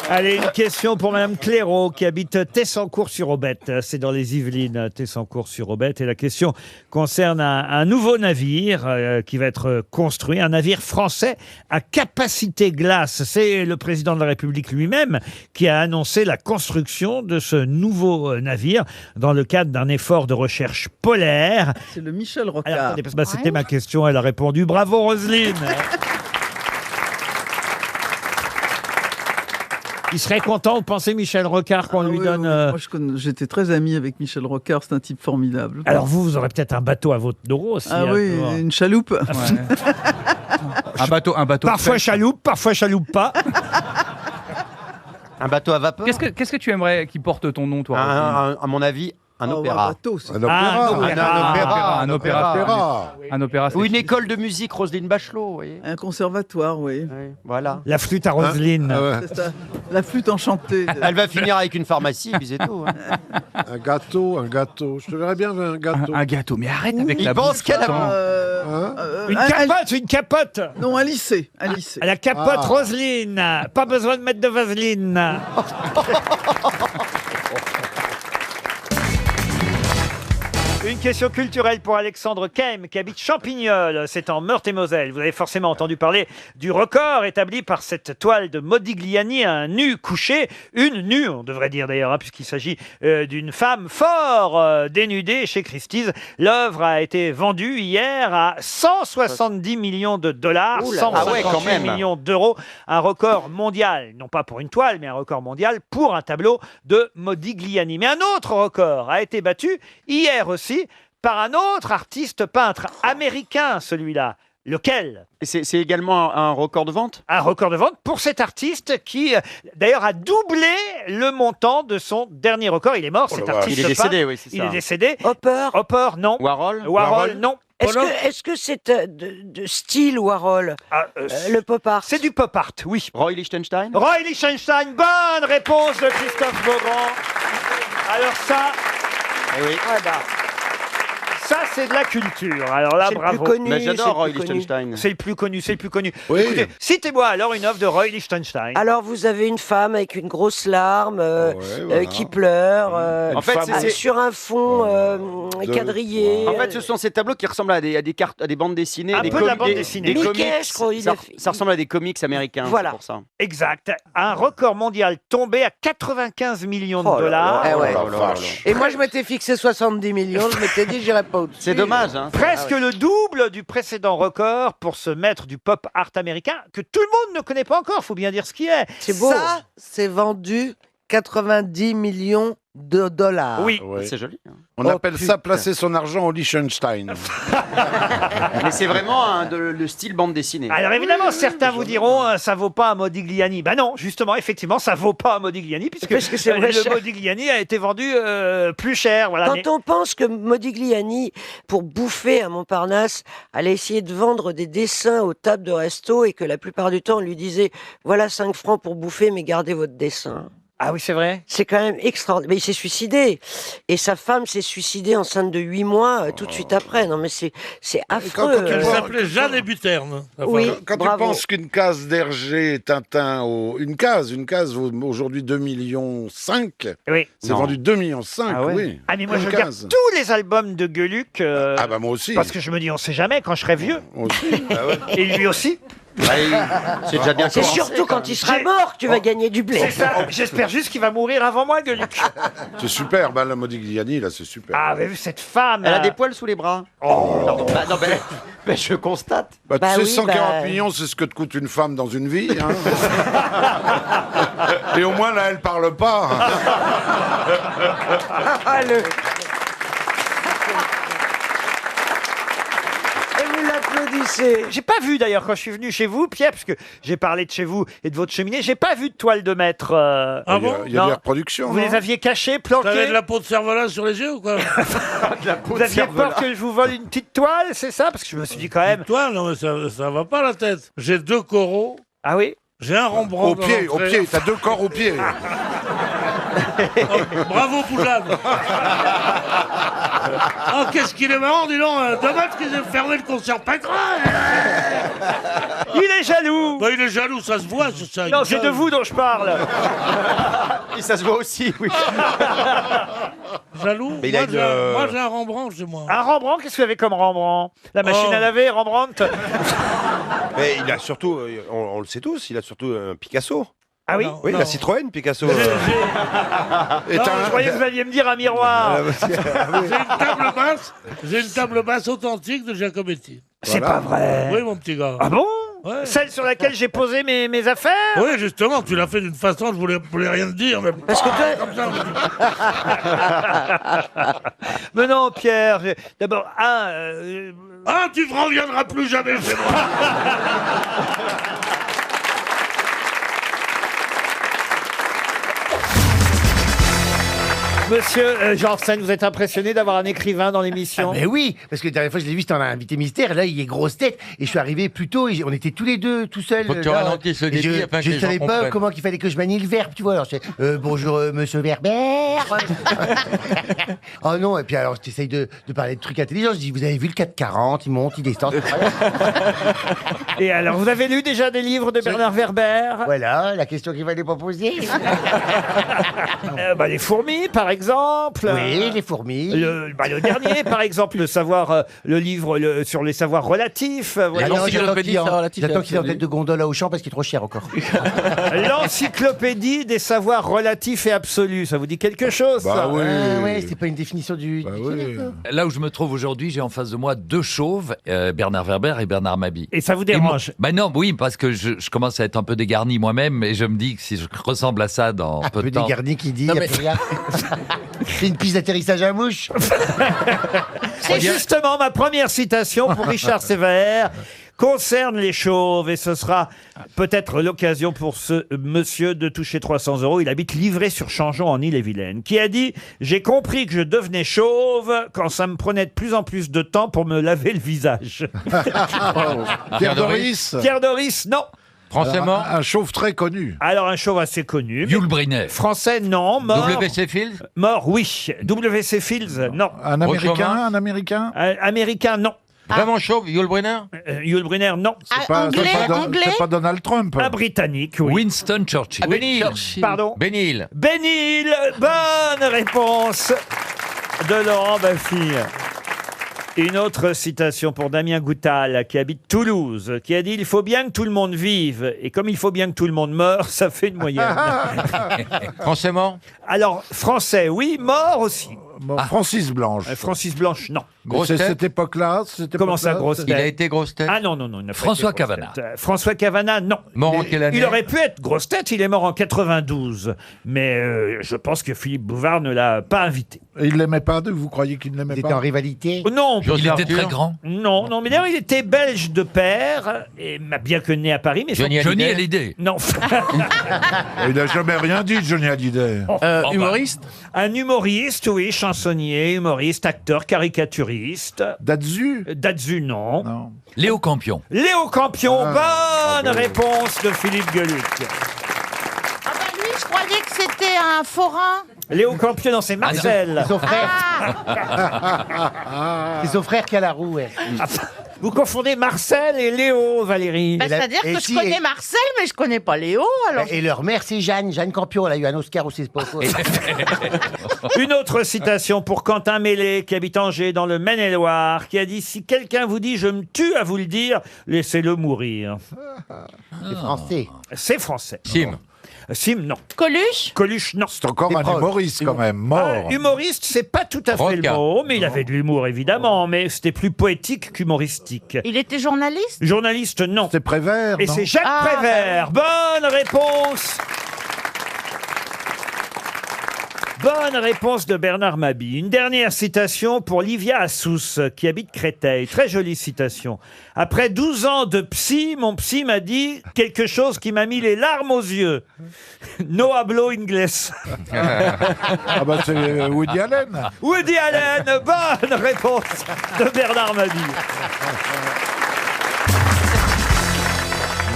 Allez, une question pour Madame Clairaut qui habite Tessancourt-sur-Aubette. C'est dans les Yvelines, Tessancourt-sur-Aubette. Et la question concerne un nouveau navire qui va être construit, un navire français à capacité glace. C'est le président de la République lui-même qui a annoncé la construction de ce nouveau navire dans le cadre d'un effort de recherche polaire. C'est le Michel Alors, Rocard. attendez, parce que c'était ma question, elle a répondu. Bravo Roselyne. Il serait content, vous pensez, Michel Rocard, qu'on lui donne... Moi, j'étais très ami avec Michel Rocard, c'est un type formidable. Alors vous aurez peut-être un bateau à votre dos aussi. Ah oui, une chaloupe. Un bateau. Parfois chaloupe, parfois chaloupe pas. Un bateau à vapeur. Qu'est-ce que tu aimerais qui porte ton nom, toi? À mon avis, un opéra. Un opéra. Un opéra. Un opéra. Ou une école de musique, Roselyne Bachelot, vous voyez. Un conservatoire, oui. Voilà. La flûte à Roselyne. C'est ça. La flûte enchantée. Elle va finir avec une pharmacie, puis c'est tout. hein. Un gâteau. Je te verrais bien avec un gâteau. Un gâteau, mais arrête avec Il la pense bouffe, qu'elle a- attends. Une capote. Non, un lycée. Un lycée. La capote Roselyne. Pas besoin de mettre de vaseline. Une question culturelle pour Alexandre Keim, qui habite Champignol, c'est en Meurthe-et-Moselle. Vous avez forcément entendu parler du record établi par cette toile de Modigliani, un nu couché, une nue, on devrait dire d'ailleurs, hein, puisqu'il s'agit d'une femme fort dénudée chez Christie's. L'œuvre a été vendue hier à 170 millions de dollars, Ouh là là. 158 Ah ouais, quand même. millions d'euros, un record mondial, non pas pour une toile, mais un record mondial pour un tableau de Modigliani. Mais un autre record a été battu hier aussi par un autre artiste peintre américain, celui-là, Lequel? Et c'est également un record de vente? Un record de vente pour cet artiste qui, d'ailleurs, a doublé le montant de son dernier record. Il est mort, cet artiste. Il est décédé, oui, c'est ça. Il est décédé. Hopper. Hopper, non. Warhol? Warhol, non. Est-ce que c'est de style Warhol le pop art? C'est du pop art, oui. Roy Lichtenstein? Roy Lichtenstein, bonne réponse de Christophe Beaugrand. Alors ça... Eh oui. Ça, c'est de la culture. Alors là, C'est le bravo. plus connu, Mais c'est j'adore le Roy plus connu. Lichtenstein. C'est le plus connu, c'est le plus connu. Oui. Écoutez, citez-moi alors une œuvre de Roy Lichtenstein. Alors, vous avez une femme avec une grosse larme voilà. qui pleure En fait, c'est- sur un fond quadrillé. En fait, ce sont ces tableaux qui ressemblent à des cartes, à des bandes dessinées, Un des peu de la bande des dessinée. Mickey, comics. je crois, il ça, a fait- ça ressemble à des comics américains. Voilà. C'est pour ça. Exact. Un record mondial tombé à 95 millions de Oh là dollars. là. Eh ouais. Oh la vache. Et moi, je m'étais fixé 70 millions. Je m'étais dit, j'irais pas au-dessus. C'est dommage, hein. Presque le double du précédent record pour ce maître du pop art américain que tout le monde ne connaît pas encore, faut bien dire ce qui est. C'est beau. Ça, c'est vendu 90 millions de dollars. Oui. Ouais. C'est joli. hein. On Oh, appelle ça placer son argent au Liechtenstein. Mais c'est vraiment le style bande dessinée. Alors évidemment, certains vous diront ça vaut pas un Modigliani. Ben non, justement, effectivement, ça vaut pas un Modigliani puisque Parce que c'est vrai le cher. Modigliani a été vendu plus cher. Voilà. Mais- Quand on pense que Modigliani, pour bouffer à Montparnasse, allait essayer de vendre des dessins aux tables de resto et que la plupart du temps on lui disait voilà 5 francs pour bouffer mais gardez votre dessin. Ah oui, c'est vrai. C'est quand même extraordinaire. Mais il s'est suicidé. Et sa femme s'est suicidée enceinte de 8 mois tout de suite après. Non mais c'est affreux. Elle s'appelait Jeanne et Buterne. Oui, Quand tu bravo. penses qu'une case d'Hergé Tintin, une case vaut aujourd'hui 2,5 millions, c'est Oui. vendu 2,5 millions, Ah ouais. oui. Ah mais moi Une je regarde case. tous les albums de Gueluc Ah bah moi aussi. parce que je me dis on sait jamais quand je serai vieux. Moi aussi. Ah ouais. Et lui aussi. C'est déjà bien C'est commencé, surtout quand quand il sera mort que tu Oh. vas gagner du blé. C'est ça. J'espère juste qu'il va mourir avant moi, Gueluc. C'est super, bah, la Modigliani, là, c'est super. Ah, vous avez vu cette femme. Elle a des poils sous les bras. Oh. Pardon. Bah, non, mais je constate. Bah, Bah tu sais, oui, 140 millions, c'est ce que te coûte une femme dans une vie. Hein. Et au moins, là, elle parle pas. Ah, le- Et vous l'applaudissez. J'ai pas vu d'ailleurs quand je suis venu chez vous, Pierre, parce que j'ai parlé de chez vous et de votre cheminée, j'ai pas vu de toile de maître. Ah bon Il y a Non. des reproductions. Vous non les aviez cachées, T'avais planquées. de la peau de cerf-volant sur les yeux ou quoi? Vous aviez peur que je vous vole une petite toile, c'est ça? Parce que je me suis dit quand même. Toi, non mais ça va pas la tête. J'ai 2 coraux, Ah oui? j'ai un Rembrandt. Au pied, t'as 2 corps au pied. Bravo Poujade. Oh, qu'est-ce qu'il est marrant, dis donc. Dommage qu'ils aient fermé le concert Petra. Il est jaloux. Bah, il est jaloux, ça se voit. Ça, Non, c'est de vous dont je parle. Et ça se voit aussi, oui. Jaloux. Mais il a Moi, j'ai un Rembrandt chez moi. Un Rembrandt, qu'est-ce que vous avez comme Rembrandt? La machine Oh. à laver, Rembrandt? Mais il a surtout, on le sait tous, il a surtout un Picasso. Ah oui? Non. Oui, la Citroën, Picasso. Et je croyais que vous alliez me dire un miroir. J'ai une table basse authentique de Giacometti. C'est pas vrai. Oui, mon petit gars. Ah bon? Ouais. Celle sur laquelle j'ai posé mes affaires? Oui, justement, tu l'as fait d'une façon, je voulais rien te dire. Mais... Parce que toi... Comme ça, Mais non, Pierre. D'abord, Ah, tu ne reviendras plus jamais chez moi. Monsieur Janssen, vous êtes impressionné d'avoir un écrivain dans l'émission? Mais oui, parce que la dernière fois je l'ai vu, c'était un invité mystère, et là il est grosse tête, et je suis arrivé plus tôt, et on était tous les deux tout seuls. Faut que tu là, ralentisses le et débit afin que je les ne gens savais pas comprennent. comment il fallait que je manie le verbe, tu vois. Alors je fais bonjour monsieur Verber. Oh non, et puis alors tu essayes de parler de trucs intelligents, je dis vous avez vu le 440, il monte, il descend. Et alors, vous avez lu déjà des livres de Bernard Werber? Voilà, la question qu'il fallait pas poser. Les fourmis, par exemple. Oui, les fourmis. Le dernier, par exemple, le livre sur les savoirs relatifs. Voilà. J'attends qu'il est en tête de gondole à Auchan parce qu'il est trop cher encore. L'encyclopédie des savoirs relatifs et absolus. Ça vous dit quelque chose, ça? Ouais, c'est pas une définition du dictionnaire. Là où je me trouve aujourd'hui, j'ai en face de moi deux chauves, Bernard Werber et Bernard Mabie. Et ça vous dérange? Ben non, oui, parce que je commence à être un peu dégarni moi-même et je me dis que si je ressemble à ça dans peu de temps... Un peu dégarni qui dit, Non, y a mais- plus rien. C'est une piste d'atterrissage à mouche. C'est justement ma première citation pour Richard Sévère. concerne les chauves. Et ce sera peut-être l'occasion pour ce monsieur de toucher 300 €. Il habite Livray-sur-Changeant en Ille-et-Vilaine. Qui a dit « J'ai compris que je devenais chauve quand ça me prenait de plus en plus de temps pour me laver le visage. » Pierre Doris. Pierre Doris, non. Français mort. Un chauve très connu. Alors, un chauve assez connu. Yul Brynner. Français, non. Mort. W.C. Fields. Mort, oui. W.C. Fields, non. Un Américain, un Américain. Américain, non. Vraiment chauve, Yul Brynner. Yul Brynner, non. C'est pas Donald Trump. Un Britannique, oui. Winston Churchill. Ah, Benny Hill. Pardon. Benny Hill. Benny Hill. Bonne réponse de Laurent Baffy. Une autre citation pour Damien Goutal, qui habite Toulouse, qui a dit « Il faut bien que tout le monde vive, et comme il faut bien que tout le monde meure, ça fait une moyenne. » Français mort. Alors, français, oui, mort aussi. Francis Blanche. Francis Blanche, non. Grosse C'est tête. cette époque-là. Comment ça, grosse tête? Il a été grosse tête. Ah non, non, non. il n'a pas François été grosse Cavana. tête. François Cavana, non. Mort en quelle année? Il aurait pu être grosse tête, il est mort en 92. Mais je pense que Philippe Bouvard ne l'a pas invité. Et il l'aimait pas, vous croyez qu'il ne l'aimait Il pas? était en rivalité. Non. Il était très grand. Non, non, mais d'ailleurs, il était belge de père, et bien que né à Paris. Mais Johnny Hallyday. Non. Il n'a jamais rien dit, Johnny Hallyday. Humoriste. Un humoriste, oui, chansonnier, humoriste, acteur, caricaturiste. Dazu. Dazu, non. Léo Campion. Léo Campion, bonne réponse de Philippe Gueluc. Ah bah lui, je croyais que c'était un forain. Léo Campion, non, c'est Marcel. C'est son frère. C'est son frère qui a la roue. Ouais. Vous confondez Marcel et Léo, Valérie. Bah, c'est-à-dire que je connais Marcel, mais je connais pas Léo. Alors... Et leur mère, c'est Jeanne Campion. Elle a eu un Oscar aussi, c'est pas faux. Une autre citation pour Quentin Mélé, qui habite Angers, dans le Maine-et-Loire, qui a dit « Si quelqu'un vous dit « Je me tue à vous le dire », laissez-le mourir. » C'est français. C'est français. Sim. Sim, non. Coluche. Coluche, non. C'est encore un humoriste, quand même, mort. Humoriste, c'est pas tout à fait le mot, mais il avait de l'humour, évidemment, mais c'était plus poétique qu'humoristique. Il était journaliste. Journaliste, non. C'est Prévert, Et non c'est Jacques Prévert. Bonne réponse. Bonne réponse de Bernard Mabie. Une dernière citation pour Livia Assous, qui habite Créteil. Très jolie citation. Après 12 ans de psy, mon psy m'a dit quelque chose qui m'a mis les larmes aux yeux. No hablo inglés. Ah bah c'est Woody Allen. Woody Allen, bonne réponse de Bernard Mabie.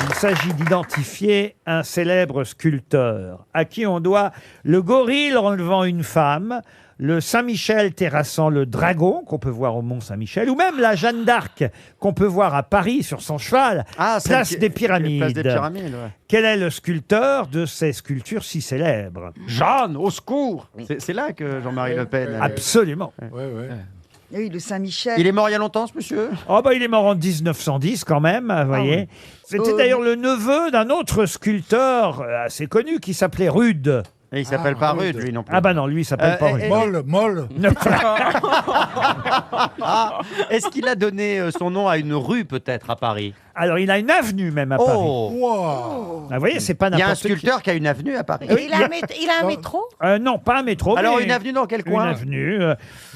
Il s'agit d'identifier un célèbre sculpteur à qui on doit le gorille enlevant une femme, le Saint-Michel terrassant le dragon qu'on peut voir au Mont-Saint-Michel, ou même la Jeanne d'Arc qu'on peut voir à Paris sur son cheval, place des Pyramides. Place des Pyramides, ouais. Quel est le sculpteur de ces sculptures si célèbres? Jeanne, au secours. C'est là que Jean-Marie Le Pen... Absolument. Oui, le Saint-Michel. Il est mort il y a longtemps, ce monsieur? Oh bah il est mort en 1910 quand même, vous voyez. oui. C'était d'ailleurs le neveu d'un autre sculpteur assez connu qui s'appelait Rude. Et il s'appelle pas Rude, lui non plus. Ah bah non, lui il s'appelle pas Rude. Molle. Est-ce qu'il a donné son nom à une rue peut-être à Paris? Alors il a une avenue même à Paris. Wow. Ah, vous voyez, c'est pas Il y a un n'importe qui. sculpteur qui a une avenue à Paris. Et il a un métro. Non, pas un métro. Alors mais une avenue dans quel coin? Une avenue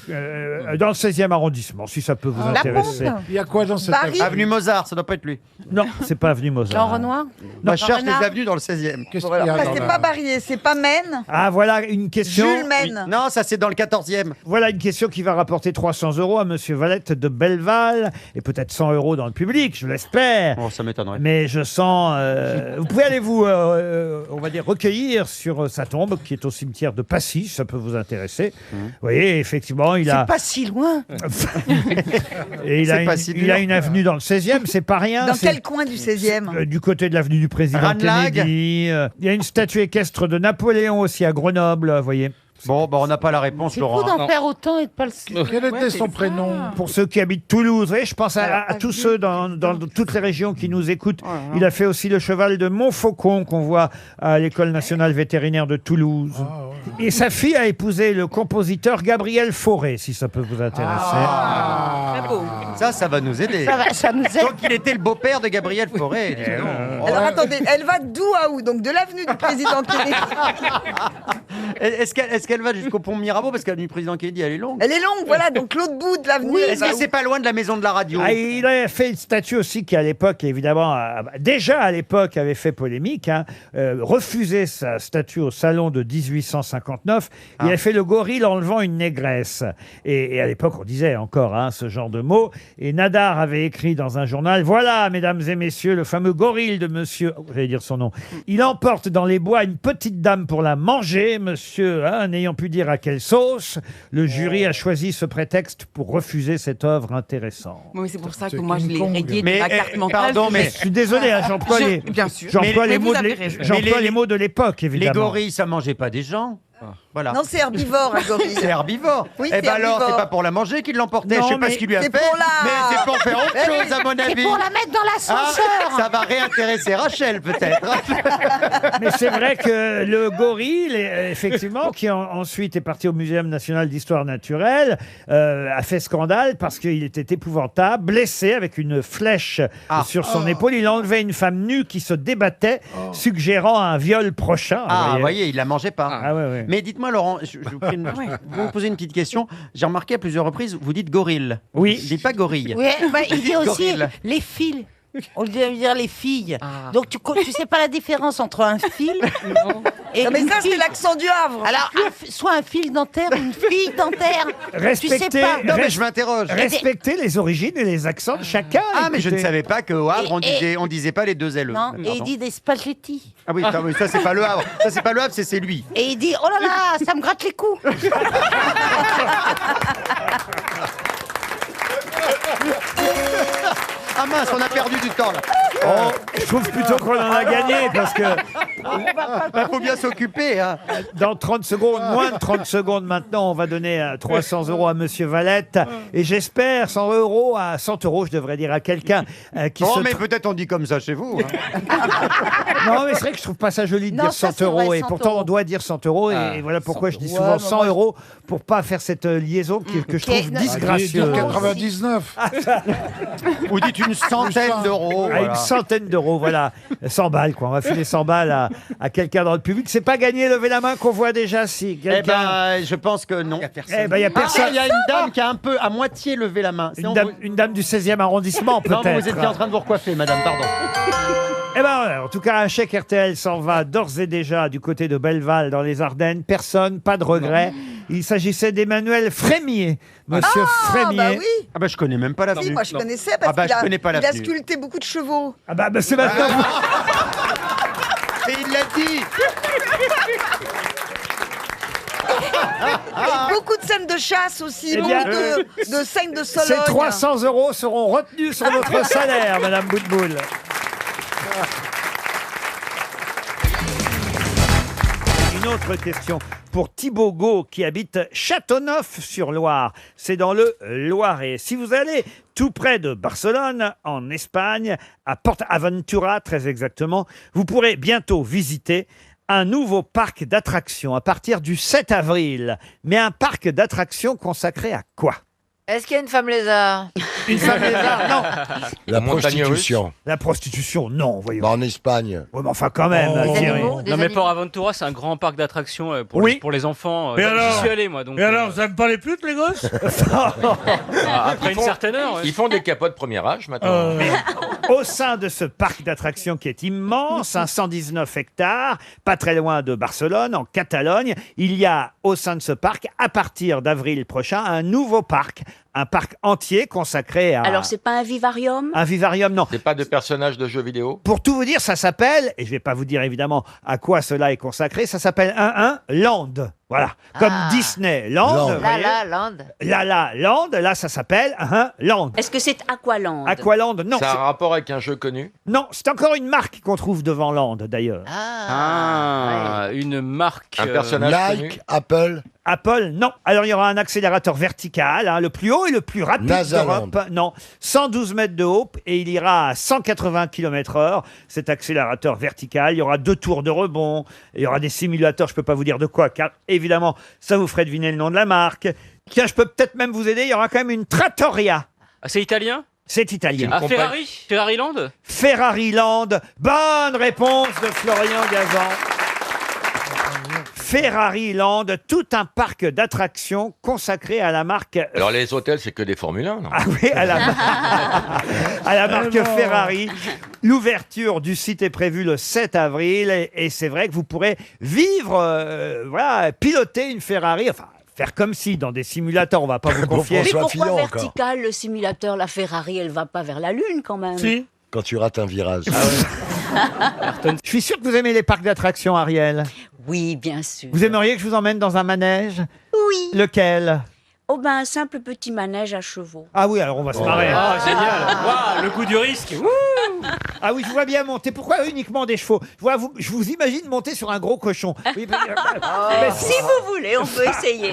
dans le 16e arrondissement, si ça peut vous La intéresser. Pompe. Il y a quoi dans cette Paris. Avenue Mozart, ça doit pas être lui. Non, c'est pas avenue Mozart. Jean Renoir. Moi, je cherche Renard. les avenues dans le 16e. Qu'est-ce qu'il y a Bah, dans c'est la- pas Barrier, c'est pas Maine. Ah voilà une question. Jules Maine. Non, ça c'est dans le 14e. Voilà une question qui va rapporter 300 € à Monsieur Valette de Belleval et peut-être 100 € dans le public, je l'espère. Oh, ça m'étonnerait. Mais je sens. Vous pouvez aller vous, on va dire, recueillir sur sa tombe qui est au cimetière de Passy, si ça peut vous intéresser. Vous voyez, effectivement, il a. C'est pas si loin. Et il a, C'est une, pas si il dur. a une avenue dans le 16e, c'est pas rien. Dans c'est- quel coin du 16e? Du côté de l'avenue du président Ranelagh. Kennedy. Il y a une statue équestre de Napoléon aussi à Grenoble, vous voyez. Bon, bah on n'a pas la réponse, C'est fou Laurent. d'en faire autant et de pas le. Quel était son prénom? Pour ceux qui habitent Toulouse, vous voyez, je pense à tous ceux dans toutes les régions qui nous écoutent. Il a fait aussi le cheval de Montfaucon qu'on voit à l'École nationale vétérinaire de Toulouse. Et sa fille a épousé le compositeur Gabriel Fauré, si ça peut vous intéresser. Ça va nous aider. Ça nous aide. Donc il était le beau-père de Gabriel Fauré. dis donc. Alors attendez, elle va d'où à où? Donc de l'avenue du président Kennedy. Est-ce qu'elle va jusqu'au pont Mirabeau? Parce que l'avenue Président Kennedy, elle est longue. Elle est longue, voilà, donc l'autre bout de l'avenue. Oui, est-ce que c'est pas loin de la maison de la radio? Ah, il a fait une statue aussi qui, à l'époque, évidemment, déjà à l'époque, avait fait polémique. Refusé sa statue au salon de 1859. Il a fait le gorille enlevant une négresse. Et à l'époque, on disait encore ce genre de mots. Et Nadar avait écrit dans un journal, voilà, mesdames et messieurs, le fameux gorille de monsieur, j'allais dire son nom. Il emporte dans les bois une petite dame pour la manger, monsieur, n'ayant pu dire à quelle sauce. Le jury a choisi ce prétexte pour refuser cette œuvre intéressante. Oui, c'est pour ça que moi je l'ai rayé de ma carte mentale. Pardon, mais je suis désolé, j'emploie les, bien sûr. j'emploie les Mais mots vous de avez raison. les mots de l'époque, évidemment. Les gorilles, ça mangeait pas des gens. Voilà. Non, c'est herbivore, un gorille. C'est herbivore. Oui, Eh c'est ben alors, herbivore. c'est pas pour la manger qu'il l'emportait. Je sais pas ce qu'il lui a fait, c'est pour la- mais c'est pour faire autre chose, à mon avis. C'est pour la mettre dans l'ascenseur. Ça va réintéresser Rachel, peut-être. Mais c'est vrai que le gorille, effectivement, qui ensuite est parti au Muséum national d'histoire naturelle, a fait scandale parce qu'il était épouvantable, blessé avec une flèche sur son épaule. Il enlevait une femme nue qui se débattait, suggérant un viol prochain. Vous voyez, il la mangeait pas. Ah, ouais. Mais dites-moi, Laurent, je vous poser une petite question. J'ai remarqué à plusieurs reprises, vous dites gorille. Oui. Vous dites pas gorille. Oui, il dit aussi Gorille. les fils. On lui dit dire les filles. Donc tu sais pas la différence entre un fil et Non, mais une ça, c'est fille. l'accent du Havre. Alors, soit un fil dentaire, une fille dentaire. Tu sais pas. Non, mais je m'interroge. Respectez les origines et les accents de chacun. Ah, mais je ne écoutez. savais pas qu'au Havre, Et- on disait pas les deux LE. Non, et il dit des spaghettis. Ah oui, ça c'est pas le Havre. Ça c'est pas le Havre, c'est lui. Et il dit oh là là, ça me gratte les coups. Ah mince, on a perdu du temps là. Je trouve plutôt qu'on en a gagné parce que Il faut bien s'occuper. Hein. dans 30 secondes, moins de 30 secondes maintenant, on va donner 300 € à Monsieur Valette et j'espère 100 € à 100 €, je devrais dire, à quelqu'un qui Oh, se... mais peut-être on dit comme ça chez vous. Hein. Non, mais c'est vrai que je trouve pas ça joli de Non, dire ça, 100 c'est vrai, € et 100 pourtant on €. doit dire 100 € et voilà pourquoi je dis souvent 100 € pour pas faire cette liaison que je trouve disgracieuse. 99. Vous dites une centaine d'euros. À Voilà. une centaine d'euros, voilà. 100 balles, quoi. On va filer 100 balles à quelqu'un dans le public. C'est pas gagné, levez la main qu'on voit déjà si Eh quelqu'un... ben, je pense que non. Eh ben, y a personne. Il y a une dame qui a un peu, à moitié levé la main. Une dame du 16e arrondissement, Non, peut-être. mais vous étiez en train de vous recoiffer, madame, pardon. Eh ben, en tout cas, un chèque RTL s'en va d'ores et déjà du côté de Belleval, dans les Ardennes. Personne, pas de regret. Il s'agissait d'Emmanuel Frémier. Monsieur Frémier. bah oui. Ah bah je connais même pas Si, l'avenue. moi je connaissais parce Ah bah, qu'il je connais pas il a l'avenue. sculpté beaucoup de chevaux. Ah bah, c'est maintenant... Mais il l'a dit. Et beaucoup de scènes de chasse aussi, Eh bien, beaucoup de scènes de Sologne. Ces 300 € seront retenus sur votre salaire, Madame Boutboul. Une autre question pour Thibaut Gau qui habite Châteauneuf-sur-Loire. C'est dans le Loiret. Si vous allez tout près de Barcelone, en Espagne, à Portaventura très exactement, vous pourrez bientôt visiter un nouveau parc d'attractions à partir du 7 avril. Mais un parc d'attractions consacré à quoi? Est-ce qu'il y a une femme lézard? Une femme lézard? Non. La prostitution. La prostitution, non, voyons. En Espagne. Ouais, mais enfin, quand même, Des Thierry. animaux, des Non mais animaux. Port Aventura c'est un grand parc d'attractions Oui. pour les enfants. Et J'y alors suis allé moi donc. Et alors, vous n'aiment pas les putes, les gosses Après une certaine heure. ouais. Ils font des capotes premier âge maintenant. Au sein de ce parc d'attractions qui est immense, 119 hectares, pas très loin de Barcelone, en Catalogne, il y a au sein de ce parc, à partir d'avril prochain, un nouveau parc. Un parc entier consacré à... Alors, c'est pas un vivarium? Un vivarium, non. C'est pas de personnages de jeux vidéo. Pour tout vous dire, ça s'appelle, et je vais pas vous dire évidemment à quoi cela est consacré, ça s'appelle un Land. Voilà. Comme Disney Land. vous voyez. Land. La Land, là ça s'appelle un Land. Est-ce que c'est Aqualand? Aqualand, non. Ça a c'est- un rapport avec un jeu connu. Non, c'est encore une marque qu'on trouve devant Land d'ailleurs. Ah, une marque. Un personnage connu. Nike, Apple. Apple, non. Alors, il y aura un accélérateur vertical, le plus haut et le plus rapide Nasaland. d'Europe. Non, 112 mètres de haut et il ira à 180 km/h, cet accélérateur vertical. Il y aura 2 tours de rebond, il y aura des simulateurs, je ne peux pas vous dire de quoi, car évidemment, ça vous ferait deviner le nom de la marque. Tiens, je peux peut-être même vous aider, il y aura quand même une trattoria. Ah, c'est italien? C'est italien. Ah, Ferrari? Ferrari Land? Ferrari Land. Bonne réponse de Florian Gazan. Ferrari Land, tout un parc d'attractions consacré à la marque. Alors les hôtels, c'est que des Formule 1, non? Ah oui, à la marque Ferrari. L'ouverture du site est prévue le 7 avril et c'est vrai que vous pourrez vivre, voilà, piloter une Ferrari, enfin faire comme si dans des simulateurs, on va pas vous confier. Mais pourquoi vertical, le simulateur, la Ferrari, elle va pas vers la Lune quand même? Si. Quand tu rates un virage. Je suis sûr que vous aimez les parcs d'attractions, Ariel. Oui, bien sûr. Vous aimeriez que je vous emmène dans un manège? Oui. Lequel? Oh ben un simple petit manège à chevaux. Ah oui, alors on va se marrer. Ah, génial. Waouh, le goût du risque. Ah oui, je vois bien monter. Pourquoi uniquement des chevaux? Je vous imagine monter sur un gros cochon. Oui, mais Si vous voulez, on peut essayer.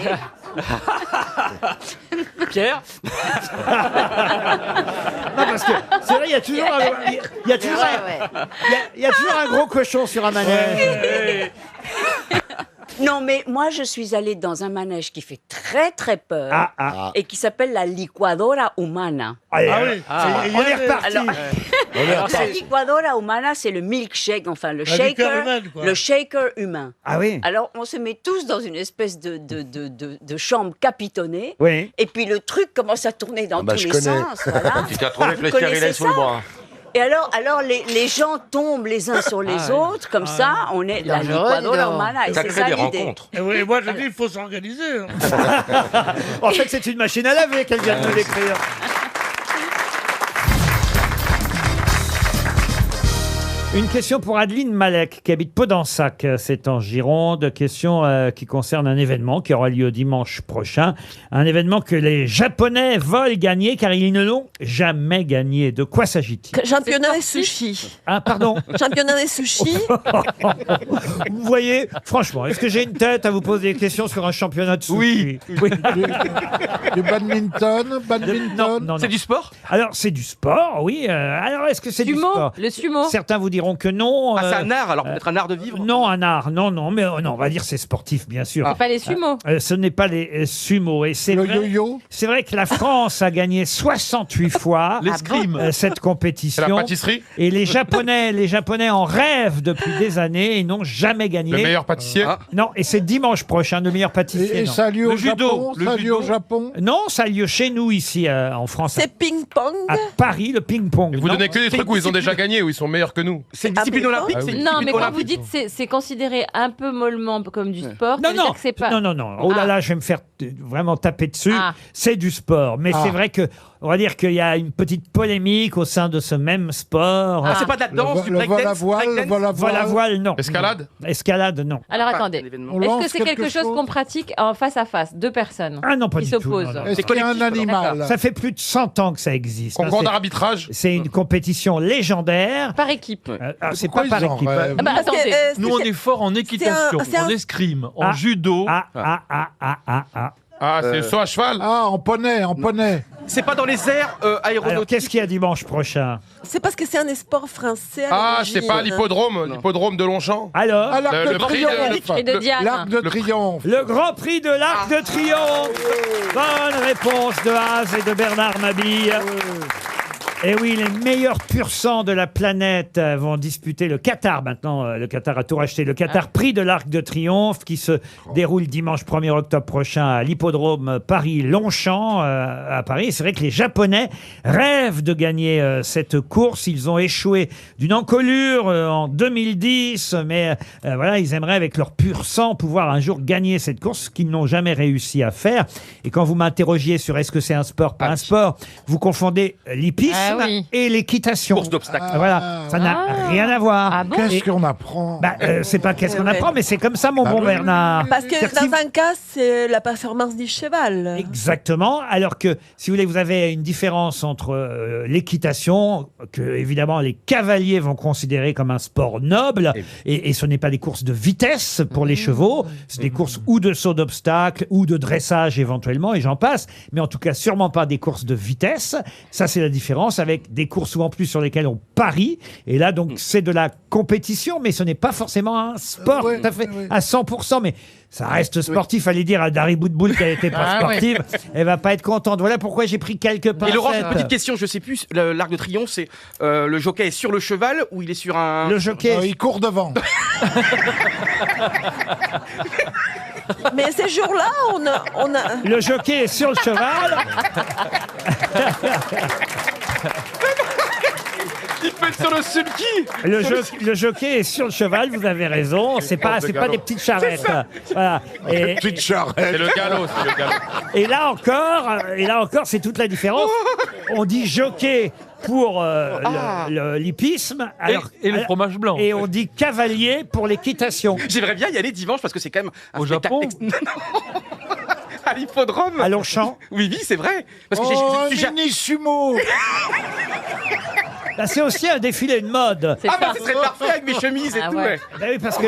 Pierre. Non, parce que c'est vrai, il y a toujours un gros cochon sur un manège. Non, mais moi, je suis allée dans un manège qui fait très, très peur et qui s'appelle la licuadora humana. On est reparti. La licuadora humana, c'est le milkshake, enfin le shaker humain. Ah oui. Alors, on se met tous dans une espèce de chambre capitonnée. Oui. Et puis, le truc commence à tourner dans tous je les connais. sens. Voilà. Tu t'as trouvé avec le Vous connaissez stérilet sous le ça bras. Et alors les gens tombent les uns sur les autres, comme ça, on est la licuadora humana. Et Ça c'est crée ça des l'idée. rencontres. Et oui, moi je dis, il faut s'organiser. En fait, c'est une machine à laver qu'elle vient de nous décrire. Une question pour Adeline Malek, qui habite Podensac, c'est en Gironde. Question qui concerne un événement qui aura lieu dimanche prochain. Un événement que les Japonais veulent gagner, car ils ne l'ont jamais gagné. De quoi s'agit-il? Championnat des sushis. Ah, pardon. Championnat des sushis. Vous voyez, franchement, est-ce que j'ai une tête à vous poser des questions sur un championnat de sushi? Oui. Du badminton, Non. C'est du sport? Alors, c'est du sport, oui. Alors, est-ce que c'est du sport? Le sumo. Certains vous diront que non. Ah, c'est un art, alors peut-être un art de vivre? Non, un art, non, mais non, on va dire c'est sportif, bien sûr. C'est pas les sumos. Ce n'est pas les sumos. Et c'est vrai, yo-yo. c'est vrai que la France a gagné 68 fois L'escrime. cette compétition. C'est la pâtisserie? Et les Japonais en rêvent depuis des années et n'ont jamais gagné. Le meilleur pâtissier? Non, et c'est dimanche prochain, le meilleur pâtissier. Et non. ça a lieu Le au judo, Japon? Ça a lieu au Japon? Non, ça a lieu chez nous ici en France. C'est ping-pong. À Paris, le ping-pong. Et vous Non. donnez que des trucs où ils ont déjà gagné, où ils sont meilleurs que nous. C'est une discipline olympique? C'est une Non, mais discipline quand olympique. vous dites c'est considéré un peu mollement comme du sport, ça veut dire que c'est pas. Non. Oh là là, je vais me faire vraiment taper dessus. Ah. C'est du sport. Mais c'est vrai que, on va dire qu'il y a une petite polémique au sein de ce même sport. Ah, c'est pas de la danse, du breakdance? Vol-à-voile, non. Escalade? Escalade, non. Alors attendez, l'événement. est-ce que c'est quelque chose qu'on pratique en face à face, deux personnes Ah non, pas qui du tout. s'opposent? non. Est-ce qu'il y a un animal? Ça fait plus de 100 ans que ça existe. Concours C'est- d'arbitrage? C'est une compétition légendaire. Par équipe. C'est Pourquoi pas par ils en équipe. rêvent? Ah bah attendez. Nous, on est fort en équitation, c'est un- en escrime, en Ah. judo. Ah, c'est le saut à cheval? Ah, en poney. C'est pas dans les airs Alors, aéronautiques? qu'est-ce qu'il y a dimanche prochain? C'est parce que c'est un des sports français. à Ah, l'origine. c'est pas l'hippodrome de Longchamp? Alors, Ah, l'Arc de Le prix Triomphe. Et de Diane. L'Arc de Triomphe. le Grand Prix de l'Arc de Triomphe. Bonne réponse de Haas et de Bernard Mabille. Et oui, les meilleurs pur sang de la planète vont disputer le Qatar. Maintenant, le Qatar a tout racheté. Le Qatar Prix de l'Arc de Triomphe qui se déroule dimanche 1er octobre prochain à l'hippodrome Paris-Longchamp à Paris. Et c'est vrai que les Japonais rêvent de gagner cette course. Ils ont échoué d'une encolure en 2010. Mais voilà, ils aimeraient avec leur pur sang pouvoir un jour gagner cette course, ce qu'ils n'ont jamais réussi à faire. Et quand vous m'interrogiez sur est-ce que c'est un sport, pas un sport, vous confondez l'hippisme oui. et l'équitation. Course d'obstacles. Voilà, ça n'a rien à voir. Ah bon Qu'est-ce qu'on apprend? C'est pas qu'est-ce qu'on Ouais. apprend, mais c'est comme ça, mon bon oui. Bernard. Parce que C'est-à-dire que dans un cas, c'est la performance du cheval. Exactement. Alors que, si vous voulez, vous avez une différence entre l'équitation, que évidemment les cavaliers vont considérer comme un sport noble, et ce n'est pas des courses de vitesse pour les chevaux, c'est des courses ou de saut d'obstacle, ou de dressage éventuellement, et j'en passe, mais en tout cas sûrement pas des courses de vitesse. Ça, c'est la différence avec des courses souvent plus sur lesquelles on parie, et là, donc, c'est de la compétition, mais ce n'est pas forcément un sport tout à fait à 100%, mais ça reste sportif. Allez dire à Dari Boudboul qu'elle n'était pas sportive, elle va pas être contente. Voilà pourquoi j'ai pris quelques pincettes. Et Laurent, j'ai une petite question, je sais plus, l'Arc de Triomphe, c'est le jockey est sur le cheval ou il est sur un... Le jockey, Il court devant. Mais ces jours-là, on a... Le jockey est sur le cheval. Il peut être sur le sulky. Le jockey est sur le cheval, vous avez raison. C'est pas des petites charrettes. Voilà. Des petites charrettes. C'est le galop, c'est le galop. Et là encore, c'est toute la différence. On dit jockey pour l'hippisme. Et le fromage blanc. Et on dit cavalier pour l'équitation. J'aimerais bien y aller dimanche parce que c'est quand même un Au Japon à l'hippodrome. À Longchamp. Oui, c'est vrai. Parce que mini sumo. Là, c'est aussi un défilé de mode. ce serait parfait avec mes chemises et tout. Ouais. Bah oui, parce que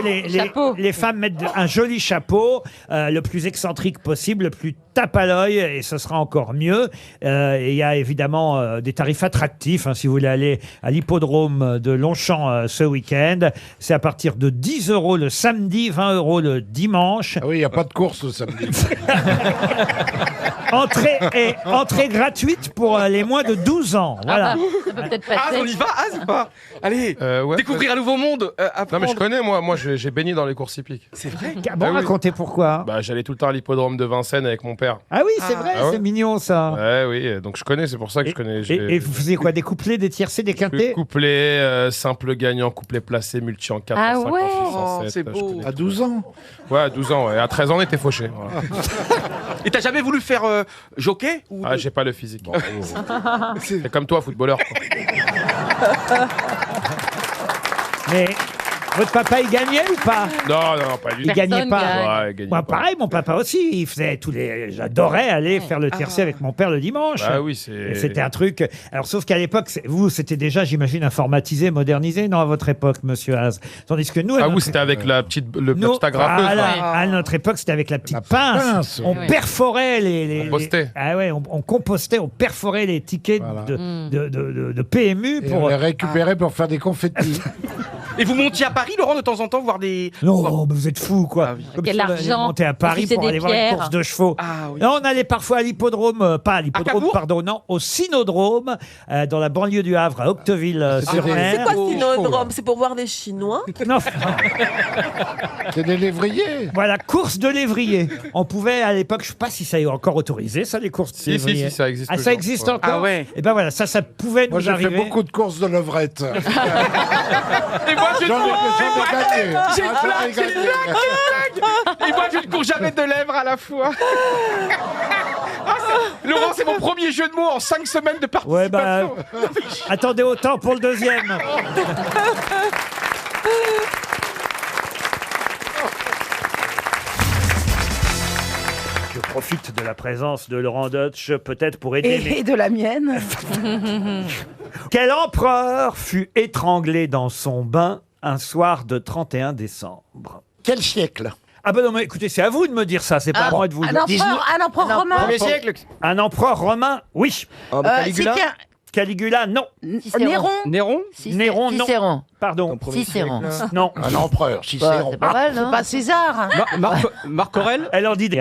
les femmes mettent un joli chapeau, le plus excentrique possible, le plus tape à l'œil, et ce sera encore mieux. Et il y a évidemment des tarifs attractifs. Si vous voulez aller à l'hippodrome de Longchamp ce week-end, c'est à partir de 10 € le samedi, 20 € le dimanche. Ah oui, il n'y a pas de course le samedi. Entrée gratuite pour les moins de 12 ans. Voilà. Ça peut peut-être passer. On y va, ou pas? Allez, Ouais, découvrir un nouveau monde. Non mais je connais, moi j'ai baigné dans les courses hippiques. C'est vrai. Bon, Ah oui. racontez pourquoi. Bah j'allais tout le temps à l'hippodrome de Vincennes avec mon père. Ah oui, c'est vrai, Ah ouais. c'est mignon ça. Ouais, oui, donc je connais, c'est pour ça que je connais. Et vous faisiez quoi? Des couplets, des tiercés, des quintés? Couplet, simple gagnant, couplet placé, multi en 4, Ah en 5, ouais. en 6, en 7. C'est beau. À 12 ans. Ouais, à 12 ans, ouais. À 13 ans, on était fauchés. Voilà. Et t'as jamais voulu faire jockey ou Ah, j'ai pas le physique. C'est comme toi, footballeur. Quoi. Mais votre papa, il gagnait ou pas? Non, pas lui. Il gagnait pas. Ouais, il gagnait Moi, pas. pareil, mon papa aussi, il faisait j'adorais aller faire le tiercé avec mon père le dimanche. Ah oui, Et c'était un truc. Alors, sauf qu'à l'époque, vous, c'était déjà, j'imagine, informatisé, modernisé, non, à votre époque, monsieur Haas. Tandis que nous, Ah oui, c'était avec la petite agrafeuse. voilà, là. à notre époque, c'était avec la petite pince. On perforait les. Compostait. Ah ouais, on compostait, on perforait les tickets de PMU Et pour. on les récupérait pour faire des confettis. Et vous montiez à Paris, Laurent, de temps en temps, voir des... Non, mais vous êtes fou, quoi. Comme Quel si on allait argent. monter à Paris Profiter pour des aller voir une pierres. course de chevaux. Ah oui. Non, on allait parfois à l'hippodrome, pas à l'hippodrome, Cabourg pardon, non, au Synodrome, dans la banlieue du Havre, à Octeville-sur-Mer. C'est quoi ce synodrome? C'est pour voir des Chinois? Non, C'est des lévriers. voilà, course de lévrier. On pouvait, à l'époque, je ne sais pas si ça est encore autorisé, ça, les courses de Si, lévrier. ça existe Ah, ça toujours. existe Ouais. encore? Ah ouais. Et ben voilà, ça pouvait Moi, nous j'ai fait arriver. beaucoup de courses de levrette. Et moi, je J'en ai gagné. J'ai une Ah, j'en ai blague, j'ai une gagné. blague. Et moi, je ne cours jamais de lèvres à la fois. Laurent, c'est mon premier jeu de mots en 5 semaines de participation. Ouais, bah, attendez autant pour le deuxième. Je profite de la présence de Laurent Deutsch, peut-être pour aider Et de la mienne. Quel empereur fut étranglé dans son bain un soir de 31 décembre? Quel siècle? Ah ben non, mais écoutez, c'est à vous de me dire ça, c'est pas à moi de vous le dire. Un empereur romain. Premier siècle. Un empereur romain, oui. Caligula. Caligula, non. Néron. Néron. Néron, non. Cicéron. Pardon. Cicéron. Non. Un empereur, Cicéron. C'est pas mal, non? Pas César. Marc Aurèle. Elle en dit des.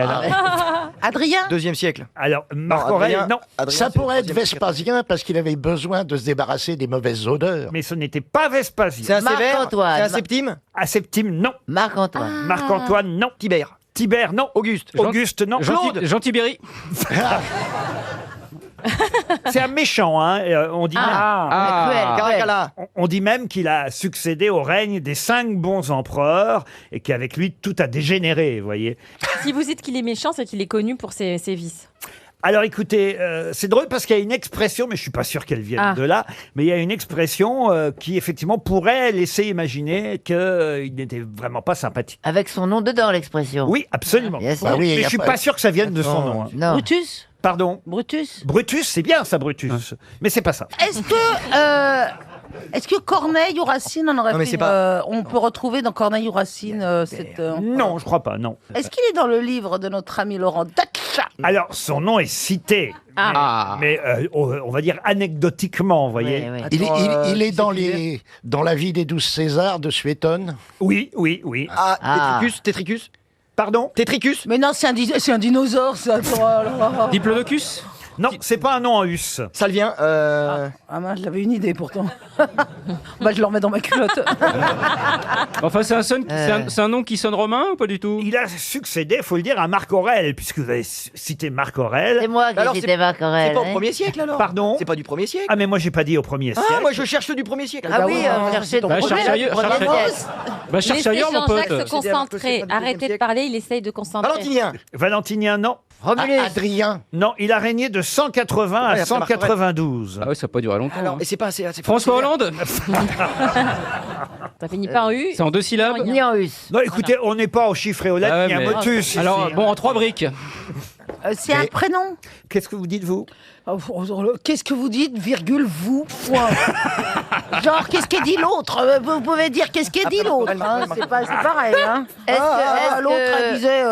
Adrien. Deuxième siècle. Alors, Marc Aurèle, non. Ça pourrait être Vespasien parce qu'il avait besoin de se débarrasser des mauvaises odeurs. Mais ce n'était pas Vespasien. C'est un sévère. Marc-Antoine. C'est un septime. À Septime, non. Marc-Antoine. Marc-Antoine, non. Tibère. Tibère, non. Auguste. Auguste, non. Jean Tibéri. C'est un méchant, hein. On dit Caracalla. on dit même qu'il a succédé au règne des 5 bons empereurs et qu'avec lui, tout a dégénéré, vous voyez. Si vous dites qu'il est méchant, c'est qu'il est connu pour ses vices. Alors écoutez, c'est drôle parce qu'il y a une expression, mais je suis pas sûr qu'elle vienne de là, mais il y a une expression qui effectivement pourrait laisser imaginer qu'il n'était vraiment pas sympathique. Avec son nom dedans, l'expression. Oui, absolument. Bien sûr. Bah oui, mais y je a suis pas- pas sûr que ça vienne de son nom. hein. Non. Brutus. Pardon. Brutus. Brutus, c'est bien ça, Brutus. Mais c'est pas ça. Est-ce que Corneille ou Racine on aurait Non, mais fait c'est pas- on peut retrouver dans Corneille ou Racine cette Non, je crois pas, non. Est-ce qu'il est dans le livre de notre ami Laurent Deutsch? Alors, son nom est cité, mais on va dire anecdotiquement, vous voyez. Ouais, ouais. Il est dans la vie des 12 Césars de Suétone. Oui, oui, oui. Tétricus. Pardon. Tétricus. Mais non, c'est un dinosaure, ça. Oh là là. Diplodocus. Non, c'est pas un nom en us. Ça le vient. Ah mince, j'avais une idée pourtant. Bah, je le remets dans ma culotte. Enfin, c'est un nom qui sonne romain ou pas du tout? Il a succédé, faut le dire, à Marc Aurèle, puisque vous avez cité Marc Aurèle. C'est moi qui ai cité Marc Aurèle. C'est pas au hein. 1er siècle alors? Pardon? C'est pas du 1er siècle? Ah, mais moi, j'ai pas dit au 1er siècle. Ah, moi je cherche ceux du 1er siècle. Ah oui, on cherchait Bah, cherche ailleurs, cherche ailleurs, mon pote. Jean-Jacques se concentrer. Arrêtez de parler, il essaye de concentrer. Valentinien. Valentinien, non. Romulus. Adrien. Non, il a régné de 180 Ouais, à après Marc Aurèle. 192. Ah ouais, ça a pas duré longtemps. Alors, hein. et c'est pas assez. François Hollande? Ça finit pas en U. C'est en 2 syllabes? Ni en us. Non, écoutez, on n'est pas au chiffre et aux lettres, Ah ouais, ni à mais- motus. ici. Alors, bon, en 3 briques. C'est un prénom. Qu'est-ce que vous dites, vous? Qu'est-ce que vous dites, virgule, vous, point. Genre, qu'est-ce qu'a dit l'autre? Vous pouvez dire qu'est-ce qu'a dit l'autre. hein, c'est pareil. Hein. L'autre, elle disait...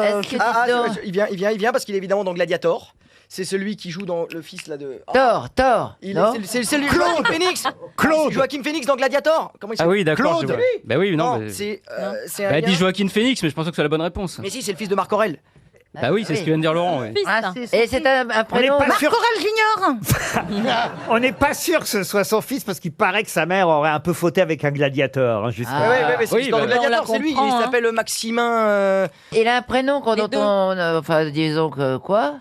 il vient parce qu'il est évidemment dans Gladiator. C'est celui qui joue dans le fils là de. Thor. Non. C'est lui. Joaquin Phoenix. Joaquin Phoenix dans Gladiator. Comment il Ah s'appelle? oui, d'accord. Claude. je vois. Bah oui, non. Non, mais- c'est un. Bah, gars- dis Joaquin Phoenix, mais je pense que c'est la bonne réponse. Mais si, c'est le fils de Marc Aurèle. Bah oui, c'est ce que vient de dire Laurent. oui. Et c'est un prénom. pas Marc sûr. Aurèle Junior. On n'est pas sûr que ce soit son fils parce qu'il paraît que sa mère aurait un peu fauté avec un gladiateur. Hein, jusqu'à- Ouais, c'est Oui, dans bah, Gladiator, on la c'est lui. comprend, Il hein. s'appelle Maximin. Il a un prénom dont Les deux. on... enfin, disons que quoi?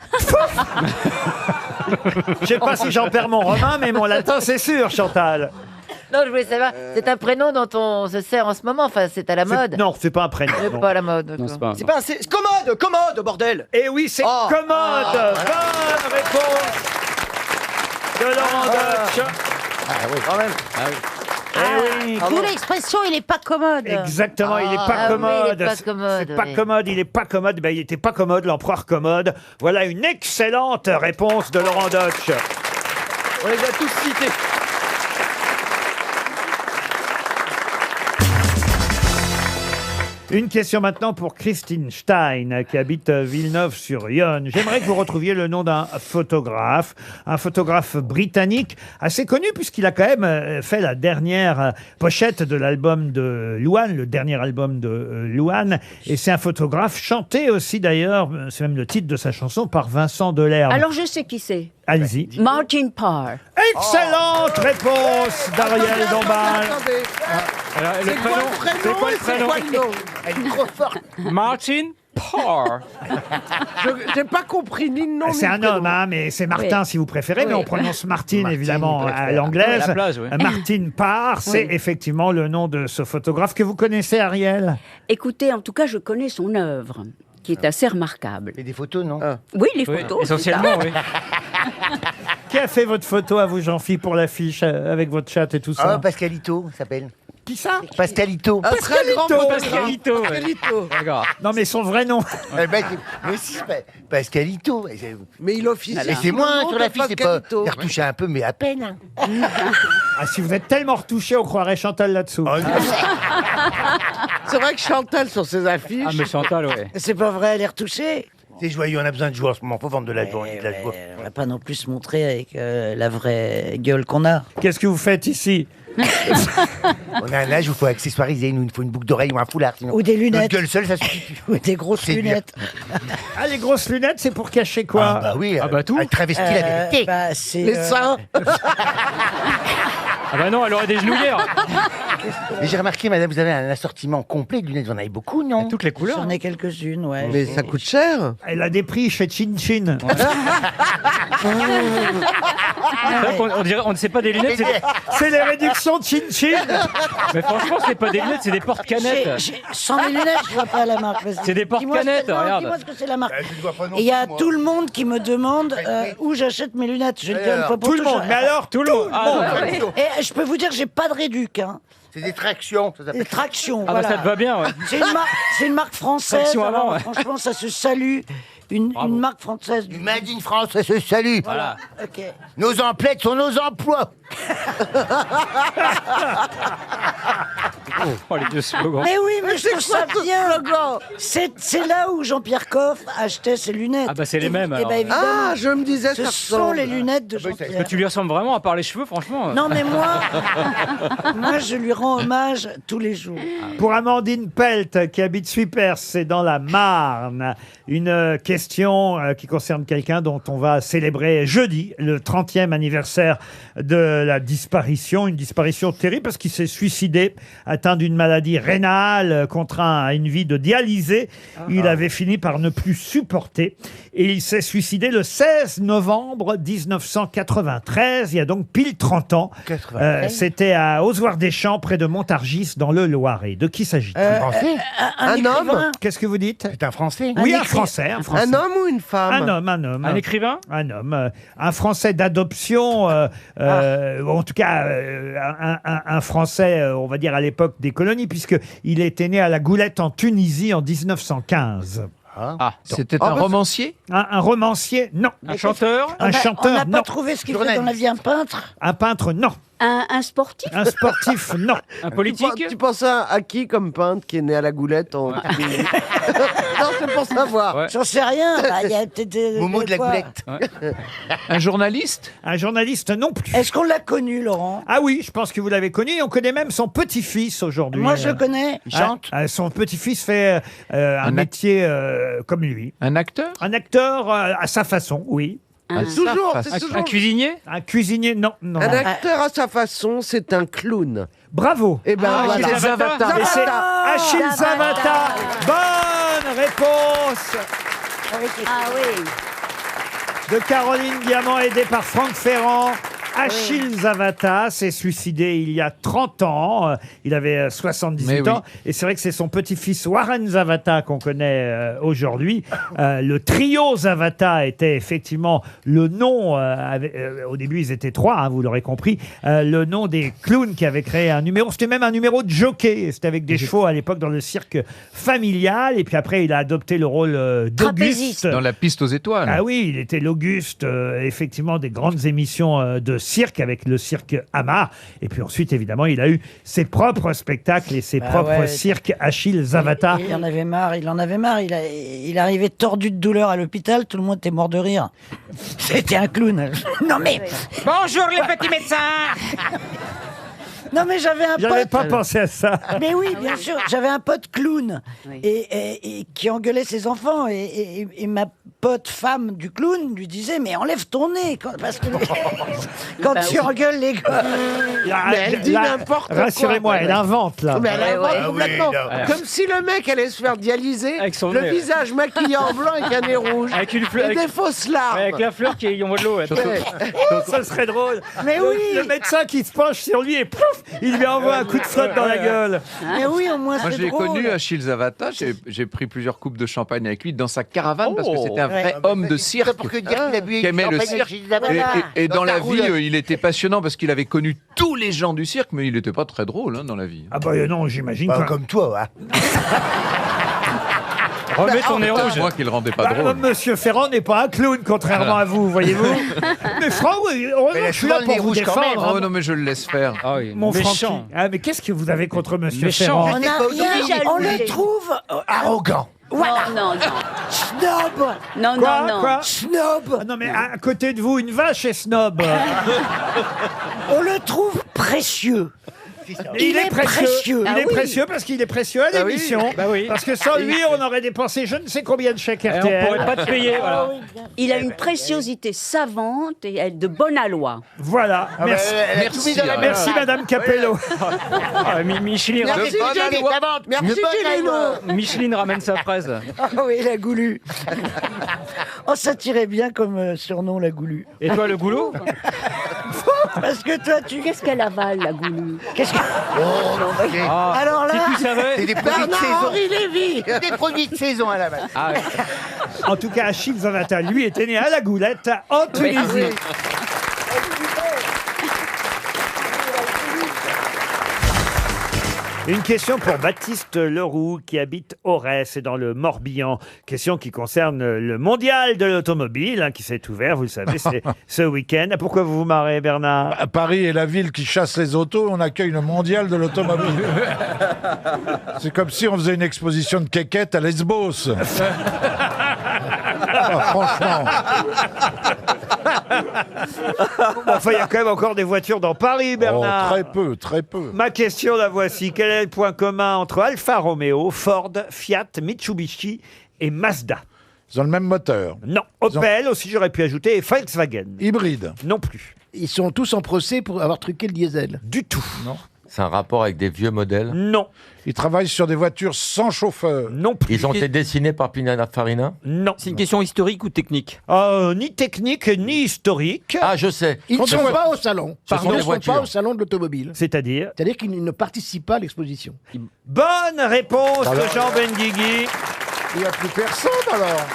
Je sais pas si j'en perds mon romain, mais mon latin, c'est sûr, Chantal. Non, je voulais savoir. C'est un prénom dont on se sert en ce moment. Enfin, c'est à la mode. Non, c'est pas un prénom. C'est non. pas à la mode. Non, c'est pas. C'est pas un. C'est commode, bordel. Et oui, c'est Oh. commode. Bonne réponse de Laurent Deutsch. Ah oui. Quand même. Eh oui. D'où l'expression, il est pas commode. Exactement, il n'est pas Ah oui, commode. il est pas commode, C'est pas oui. commode, il est pas commode. Ben, il était pas commode, l'empereur commode. Voilà une excellente réponse de Laurent Deutsch. On les a tous cités. Une question maintenant pour Christine Stein, qui habite Villeneuve-sur-Yonne. J'aimerais que vous retrouviez le nom d'un photographe, un photographe britannique assez connu, puisqu'il a quand même fait la dernière pochette de l'album de Louane, le dernier album de Louane. Et c'est un photographe chanté aussi d'ailleurs, c'est même le titre de sa chanson, par Vincent Delerme. Alors je sais qui c'est. Allez-y. Martin Parr. Excellente réponse d'Ariel Dombal. Alors, le C'est quoi le prénom C'est quoi le et c'est prénom quoi le nom? Elle est trop forte. Martin Parr. J'ai pas compris ni le nom ni C'est le un prénom. homme, hein, mais c'est Martin Oui. si vous préférez, mais Oui. on prononce Martin évidemment il à préfère. l'anglaise. À la plage, oui. Martin Parr, c'est effectivement le nom de ce photographe que vous connaissez, Ariel. Écoutez, en tout cas, je connais son œuvre, qui est assez remarquable. Et des photos, non? Oui, les Oui, photos. essentiellement, oui. Qui a fait votre photo à vous, Jean-Philippe, pour l'affiche avec votre chat et tout ça? Ah, Pascalito, ça s'appelle. Qui ça? Pascalito. Un très grand Pascalito, ouais. Pascalito. D'accord. Non, mais son vrai nom. Eh ben, mais si, Pascalito. Mais il officie. Et c'est moi hein, sur la fiche, c'est pas. Pascalito. J'ai retouché un peu, mais à peine. Hein. Ah, si vous êtes tellement retouché, on croirait Chantal là-dessous. C'est vrai que Chantal sur ses affiches. Ah, mais Chantal, ouais. C'est pas vrai, elle est retouchée. C'est joyeux, on a besoin de jouer en ce moment. Faut vendre de la joie. On va pas non plus se montrer avec la vraie gueule qu'on a. Qu'est-ce que vous faites ici? On a un âge où il faut accessoiriser. Il nous faut une boucle d'oreille ou un foulard. Sinon, Ou des lunettes. notre gueule seule, ça suffit plus. Ou des grosses C'est lunettes. Ah, les grosses lunettes, c'est pour cacher quoi? Ah bah oui, Ah bah tout. travesti la vérité. Bah, c'est, Les seins. Ah bah non, elle aurait des genouillères. Et j'ai remarqué, madame, vous avez un assortiment complet de lunettes. Vous en avez beaucoup, non? Toutes les couleurs. J'en ai quelques-unes, ouais. Mais ça coûte cher. Elle a des prix chez Chin Chin. On ne sait pas des lunettes, C'est les réductions de Chin Chin. mais franchement, c'est pas des lunettes, c'est des porte-canettes. Sans les lunettes, je vois pas la marque. Vas-y. C'est des porte-canettes, Dis-moi ce que- non, regarde. Dis-moi ce que c'est la marque. Je ne vois pas non Et il y a plus, moi. tout le monde qui me demande où j'achète mes lunettes. Je le dis une Alors, fois pour Tout le toutes, monde. Mais alors, tout le monde. Et je peux vous dire, j'ai pas de réduc. Hein. C'est des tractions. Ça Des s'appelle. tractions. Ah bah voilà. ça te va bien, ouais. C'est une marque française. Traction alors, avant, ouais. franchement, ça se salue. Une marque française. Du Made in France, ça se salue. Voilà. Ok. Nos emplettes sont nos emplois. Oh, les deux slogans. Mais oui, mais je trouve ça bien. C'est là où Jean-Pierre Coff achetait ses lunettes. Ah bah c'est les mêmes, Eh alors. ben évidemment. Ah, je me disais, Ce ça sont ressemble. les lunettes de Est-ce que Jean-Pierre. tu lui ressembles vraiment, à part les cheveux, franchement Non, mais moi, je lui rends hommage tous les jours. Pour Amandine Pelt, qui habite Suipers, c'est dans la Marne. Une question qui concerne quelqu'un dont on va célébrer jeudi le 30e anniversaire de la disparition. Une disparition terrible parce qu'il s'est suicidé, atteint d'une maladie rénale, contraint à une vie de dialysé. Il avait fini par ne plus supporter et il s'est suicidé le 16 novembre 1993, il y a donc pile 30 ans. C'était à Ozoir-des-Champs, près de Montargis, dans le Loiret. De qui s'agit-il? Un homme? Qu'est-ce que vous dites? C'est un Français. Oui, un Français. Un homme ou une femme? Un homme, un homme. Un écrivain? Un homme. Un Français d'adoption, en tout cas, un Français, on va dire, à l'époque des colonies, puisqu'il était né à la Goulette en Tunisie en 1915. Ah, c'était un romancier? Un romancier, non. Un chanteur? Un chanteur, On n'a non. pas trouvé ce qu'il fait dans la vie, un peintre. Un peintre, non. Un sportif? Un sportif, non. Un politique? Tu penses à qui comme peintre qui est né à la Goulette en... Non, c'est pour savoir. Ouais. J'en sais rien. Bah, il y a peut-être Momo de la quoi. Goulette. Un journaliste? Un journaliste, non plus. Est-ce qu'on l'a connu, Laurent? Ah oui, je pense que vous l'avez connu. Et on connaît même son petit-fils aujourd'hui. Moi, je le connais. Il chante. Son petit-fils fait un métier comme lui. Un acteur? Un acteur à sa façon, oui. C'est toujours... Un cuisinier? Un cuisinier, non. non. Un acteur à sa façon, c'est un clown. Bravo. Eh ben voilà. Achille Zavata. Et c'est Achille Zavata. Bonne réponse Ah oui. de Caroline Diamant, aidée par Franck Ferrand. Achille Zavata s'est suicidé il y a 30 ans. Il avait 78 ans. Et c'est vrai que c'est son petit-fils Warren Zavata qu'on connaît aujourd'hui. Le trio Zavata était effectivement le nom, au début ils étaient 3, hein, vous l'aurez compris, le nom des clowns qui avaient créé un numéro. C'était même un numéro de jockey. C'était avec des chevaux à l'époque dans le cirque familial. Et puis après il a adopté le rôle d'Auguste. Dans la piste aux étoiles. Ah oui, il était l'Auguste, effectivement, des grandes émissions de cirque avec le cirque Hamar. Et puis ensuite, évidemment, il a eu ses propres spectacles et ses propres cirques Achille Zavata. Il en avait marre, il en avait marre. Il arrivait tordu de douleur à l'hôpital, tout le monde était mort de rire. C'était un clown. Non mais... Bonjour les petits médecins. Non mais j'avais un pote... J'avais pas pensé à ça. Mais oui, bien sûr, j'avais un pote clown et qui engueulait ses enfants et ma pote femme du clown lui disait mais enlève ton nez parce que quand tu engueules les gars. Mais elle dit n'importe quoi. Rassurez-moi, elle invente là. Mais elle invente ouais. complètement. Ah oui, Comme si le mec allait se faire dialyser, Avec son le nez. visage maquillé en blanc avec un nez rouge. Avec une fleur. Et des fausses larmes. Avec la fleur qui envoie de l'eau. Ça serait drôle. Mais oui. Le médecin qui se penche sur lui et pouf, il lui envoie un coup de flotte dans la gueule. Mais oui, au moins Moi, c'est je l'ai drôle. connu, Achille Zavata. J'ai pris plusieurs coupes de champagne avec lui dans sa caravane parce que c'était un vrai homme de cirque Pour que dire qu'il a bu qui aimait le champagne cirque. Achille Zavata. Et dans la vie, roulotte. il était passionnant parce qu'il avait connu tous les gens du cirque, mais il n'était pas très drôle dans la vie. Ah bah non, j'imagine Bah, pas. comme toi, hein. Remets ton nez C'est rouge. moi qui le rendais pas Bah, drôle. Monsieur Ferrand n'est pas un clown, contrairement à vous, voyez-vous. Mais Franck, heureusement Mais il a que je suis là souvent le pour nez vous rouge quand défendre. même, Oh non, mais je le laisse faire. Ah oui, Mon méchant. Francky. Ah, mais qu'est-ce que vous avez contre Monsieur Méchant. Ferrand? On le trouve Arrogant. voilà. Non, non, Snob. non, Quoi, non, non. quoi Snob. Ah non, mais à côté de vous, une vache est snob. On le trouve précieux. Il est précieux. Il est précieux parce qu'il est précieux à l'émission. Bah oui. Parce que sans lui, on aurait dépensé je ne sais combien de chèques Et on RTL. pourrait pas te payer. Voilà. Il a une préciosité savante et elle est de bon aloi. Voilà. Merci. Elle a tout mis dans la Merci, Madame Capello. Ah, Micheline, Merci, Jenny. Merci, Jenny. Micheline ramène sa fraise. Ah oui, la goulue. Oh, ça tirait bien comme surnom, la goulue. Et toi, le goulot? Parce que toi, tu... Qu'est-ce qu'elle avale, la goulue? Qu'est-ce que... Ah, Alors là... Si tu savais. C'est des produits de saison. Henri Lévy. Des produits de saison à la base. Ah, ouais. En tout cas, Achille Zavata, lui, était né à la Goulette, en Tunisie. Une question pour Baptiste Leroux qui habite Auray, c'est dans le Morbihan. Question qui concerne le mondial de l'automobile qui s'est ouvert, vous le savez, c'est ce week-end. Pourquoi vous vous marrez, Bernard? Paris est la ville qui chasse les autos, on accueille le mondial de l'automobile. C'est comme si on faisait une exposition de quéquettes à Lesbos. Franchement. Enfin, il y a quand même encore des voitures dans Paris, Bernard. Très peu, très peu. Ma question, la voici. Quel est le point commun entre Alfa Romeo, Ford, Fiat, Mitsubishi et Mazda? Ils ont le même moteur. Non. Opel aussi, j'aurais pu ajouter, et Volkswagen. Hybride. Non plus. Ils sont tous en procès pour avoir truqué le diesel. Du tout. Non. C'est un rapport avec des vieux modèles? Non. Ils travaillent sur des voitures sans chauffeur. Non plus. Ils ont été dessinés par Pininfarina? Non. C'est une question historique ou technique? Ni technique, ni historique. Ah, je sais. Ils ne sont pas au salon. Ce sont Ils des ne sont voitures. pas au salon de l'automobile. C'est-à-dire C'est-à-dire qu'ils ne participent pas à l'exposition. Bonne réponse Alors. de Jean Benguigui. Il n'y a plus personne alors.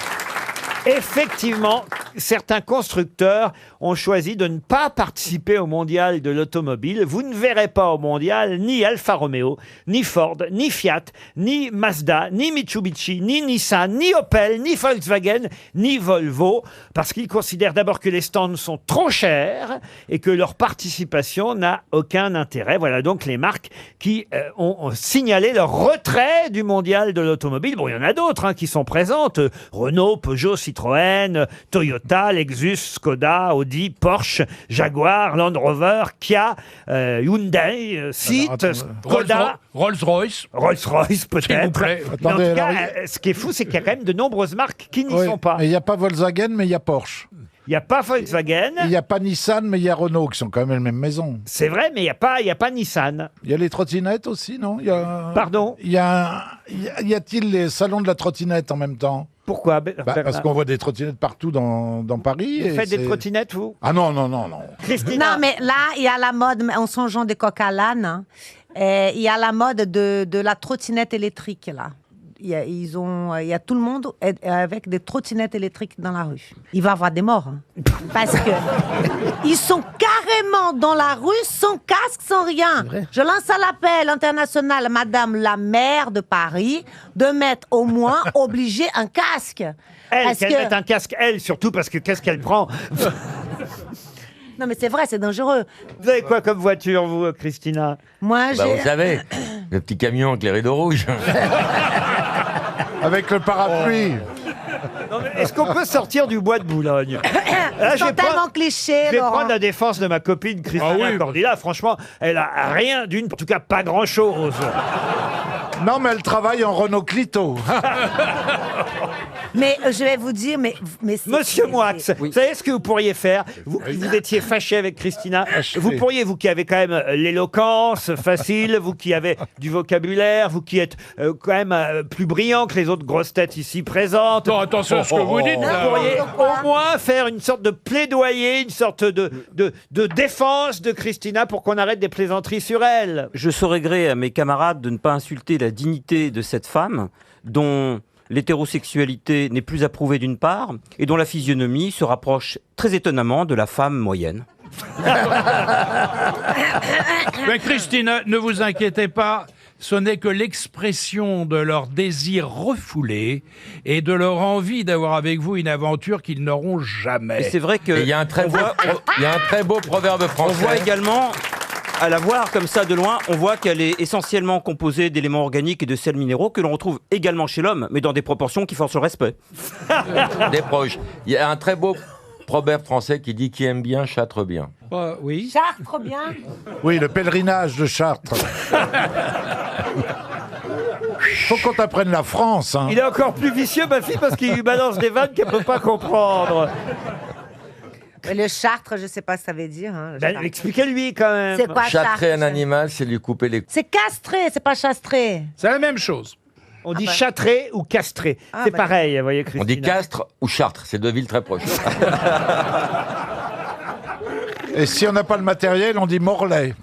Effectivement, certains constructeurs ont choisi de ne pas participer au mondial de l'automobile. Vous ne verrez pas au mondial ni Alfa Romeo, ni Ford, ni Fiat, ni Mazda, ni Mitsubishi, ni Nissan, ni Opel, ni Volkswagen, ni Volvo, parce qu'ils considèrent d'abord que les stands sont trop chers et que leur participation n'a aucun intérêt. Voilà donc les marques qui ont signalé leur retrait du mondial de l'automobile. Bon, il y en a d'autres qui sont présentes. Renault, Peugeot, Citroën, Toyota, Lexus, Skoda, Audi, Porsche, Jaguar, Land Rover, Kia, Hyundai, Seat, Skoda, Rolls-Royce. Rolls-Royce S'il vous peut-être. plaît. Mais en Attendez, tout cas, alors, ce qui est fou, c'est qu'il y a quand même de nombreuses marques qui n'y Oui, sont pas. mais il n'y a pas Volkswagen, mais il y a Porsche. Il n'y a pas Volkswagen. Il n'y a pas Nissan, mais il y a Renault, qui sont quand même la même maison. C'est vrai, mais il n'y a pas Nissan. Il y a les trottinettes aussi, non? Pardon? Y a-t-il les salons de la trottinette en même temps? Pourquoi Parce qu'on voit des trottinettes partout dans Paris. Vous et faites des c'est- trottinettes, vous? Ah non. Non, mais là, il y a la mode, en songeant des coq à l'âne, il y a la mode de la trottinette électrique, là. Il y a tout le monde avec des trottinettes électriques dans la rue. Il va y avoir des morts. Parce que ils sont carrément dans la rue sans casque, sans rien. Je lance à l'appel international, Madame la maire de Paris, de mettre au moins obligé un casque. Qu'elle mette un casque, elle, surtout, parce que qu'est-ce qu'elle prend? Non, mais c'est vrai, c'est dangereux. Vous avez quoi comme voiture, vous, Christina? Moi, Bah, vous savez, le petit camion avec les rideaux rouges. Avec le parapluie. Non, mais est-ce qu'on peut sortir du bois de Boulogne? Là, Ils sont tellement clichés, Je vais Laurent. prendre la défense de ma copine Christina Cordila. Franchement, elle a rien d'une, en tout cas pas grand-chose. Non, mais elle travaille en Renault Clito. Mais je vais vous dire, mais Monsieur Moix, vous savez ce que vous pourriez faire? Vous étiez fâché avec Christina. Vous pourriez, vous qui avez quand même l'éloquence facile, vous qui avez du vocabulaire, vous qui êtes quand même plus brillant que les autres grosses têtes ici présentes. Non, attention à ce que vous dites, Vous là. pourriez au moins faire une sorte de plaidoyer, une sorte de défense de Christina pour qu'on arrête des plaisanteries sur elle. Je saurais gré à mes camarades de ne pas insulter la dignité de cette femme dont l'hétérosexualité n'est plus approuvée d'une part et dont la physionomie se rapproche très étonnamment de la femme moyenne. Mais Christine, ne vous inquiétez pas, ce n'est que l'expression de leur désir refoulé et de leur envie d'avoir avec vous une aventure qu'ils n'auront jamais. Et c'est vrai que Il y a un très beau proverbe on français. voit également, à la voir comme ça de loin, on voit qu'elle est essentiellement composée d'éléments organiques et de sels minéraux que l'on retrouve également chez l'homme, mais dans des proportions qui forcent le respect. Des proches. Il y a un très beau proverbe français qui dit qui aime bien châtre bien. Oui. Chartres, bien. Oui, le pèlerinage de Chartres. Faut qu'on t'apprenne la France. Hein. Il est encore plus vicieux, ma fille, parce qu'il lui balance des vannes qu'elle ne peut pas comprendre. Mais le Chartres, je ne sais pas ce que ça veut dire. Hein, le Ben, Chartres. expliquez-lui quand même. C'est quoi Châtrer un Chartres? animal, c'est lui couper les... C'est castré, c'est pas chastré. C'est la même chose. On dit bah. châtré ou castré. Ah, C'est bah. pareil, vous voyez, Christina. On dit Castres ou Chartres, c'est deux villes très proches. Et si on n'a pas le matériel, on dit Morlaix.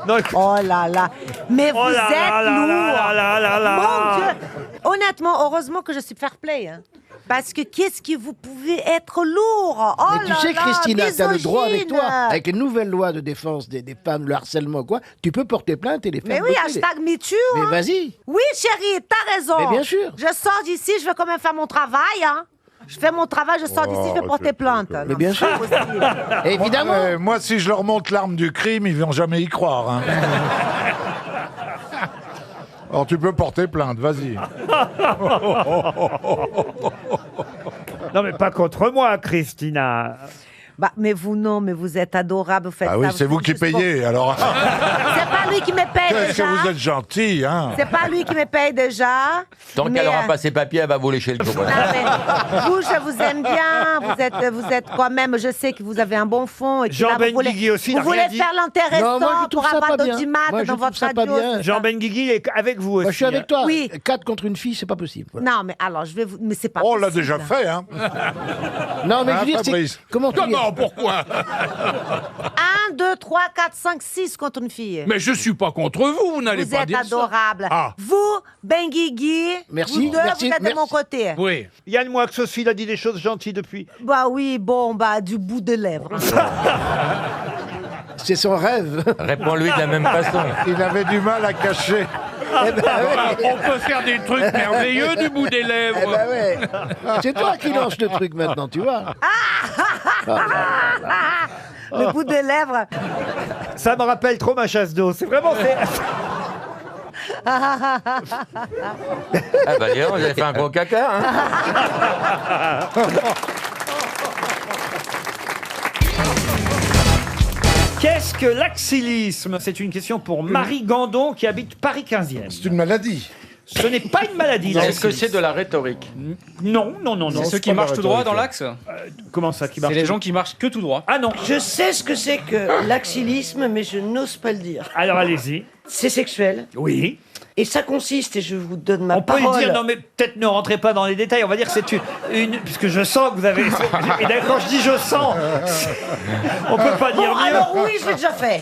Non, écoute- Oh là là. Mais Oh vous là êtes là là lourd. là là là là. Mon Dieu. Honnêtement, heureusement que je suis fair play. Hein. Parce que qu'est-ce que vous pouvez être lourd. Oh Mais tu là sais, là, Christina, t'as le droit avec toi, misogyne. avec une nouvelle loi de défense des femmes, le harcèlement, quoi, tu peux porter plainte et les faire Mais oui, bosser. hashtag MeToo. Mais hein. vas-y. Oui, chérie, t'as raison. Mais bien sûr. Je sors d'ici, je vais quand même faire mon travail. Hein. Je fais mon travail, je sors d'ici, je vais porter plainte. Mais Non, bien sûr. c'est pas possible. Évidemment. Moi, si je leur montre l'arme du crime, ils vont jamais y croire. Hein. Alors tu peux porter plainte, vas-y. Non, mais pas contre moi, Christina. Bah, mais vous, non, mais vous êtes adorable, vous faites Ah oui, ça, c'est vous faites qui juste pour- payez, alors. C'est pas lui qui me paye Qu'est-ce déjà. que vous êtes gentil, hein. C'est pas lui qui me paye déjà. Tant mais, qu'elle n'aura pas ses papiers, elle va vous lécher le chocolat. non, mais vous, je vous aime bien. Vous êtes quand même, je sais que vous avez un bon fond. Et que Jean là, vous voulez- Benguigui aussi Vous n'a voulez rien dit. faire Non, moi, l'intéressant je trouve pour ça avoir pas bien. d'audimat Moi, je dans trouve votre ça pas radio. bien. c'est Jean ça Benguigui est avec vous aussi. Moi, je suis avec toi. Oui. 4 contre une fille, c'est pas possible. Voilà. Non, mais alors, je vais vous. Mais c'est pas. On l'a possible. déjà fait, hein. Non, mais Hein, je veux dire, Fabrice c'est... Comment tu Non, pourquoi 1, 2, 3, 4, 5, 6 contre une fille. Mais je suis pas contre vous, vous n'allez Vous pas êtes dire adorable. Ah. Vous, Benguigui, Merci, vous deux, merci, vous êtes de merci. mon côté. ça. Oui. Yann Moix aussi, il a dit des choses gentilles depuis. Bah oui, bon, bah du bout des lèvres. C'est son rêve. Réponds-lui de la même façon. Il avait du mal à cacher. Eh ben, ouais. On peut faire des trucs merveilleux du bout des lèvres. Eh ben ouais. C'est toi qui lance le truc maintenant, tu vois. Le bout des lèvres. Ça me rappelle trop ma chasse d'eau. C'est vraiment... Ah bah dis donc, vous avez fait un gros caca, hein. Qu'est-ce que l'axillisme? C'est une question pour Marie Gandon qui habite Paris 15e. C'est une maladie. Ce n'est pas une maladie. Est-ce que l'axillisme. c'est de la rhétorique? Non, non, non, non. C'est ceux qui marchent tout droit dans l'axe. Comment ça qui C'est marche les gens qui marchent que tout droit. Ah non. Je sais ce que c'est que l'axillisme, mais je n'ose pas le dire. Alors allez-y. C'est sexuel. Oui. Et ça consiste, et je vous donne ma On peut parole. le dire, non mais peut-être ne rentrez pas dans les détails, on va dire que c'est une puisque je sens que vous avez... Et d'ailleurs quand je dis je sens, on peut pas dire Bon, mieux. alors oui, je l'ai déjà fait.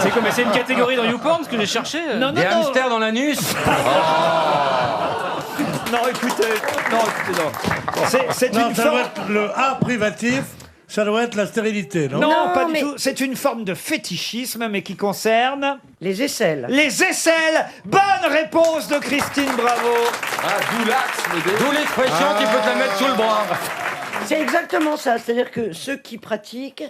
C'est comme c'est une catégorie dans YouPorn ce que j'ai cherché. Non, non, Des non. hamsters dans l'anus? Non, écoutez, non. C'est Non, une ça doit forme... être le A privatif, ça doit être la stérilité, non? Non, Non, pas du mais- tout. C'est une forme de fétichisme, mais qui concerne... Les aisselles. Les aisselles. Bonne réponse de Christine Bravo. Ah, d'où l'axe, d'où l'expression tu peux te la mettre sous le bras. C'est exactement ça. C'est-à-dire que ceux qui pratiquent...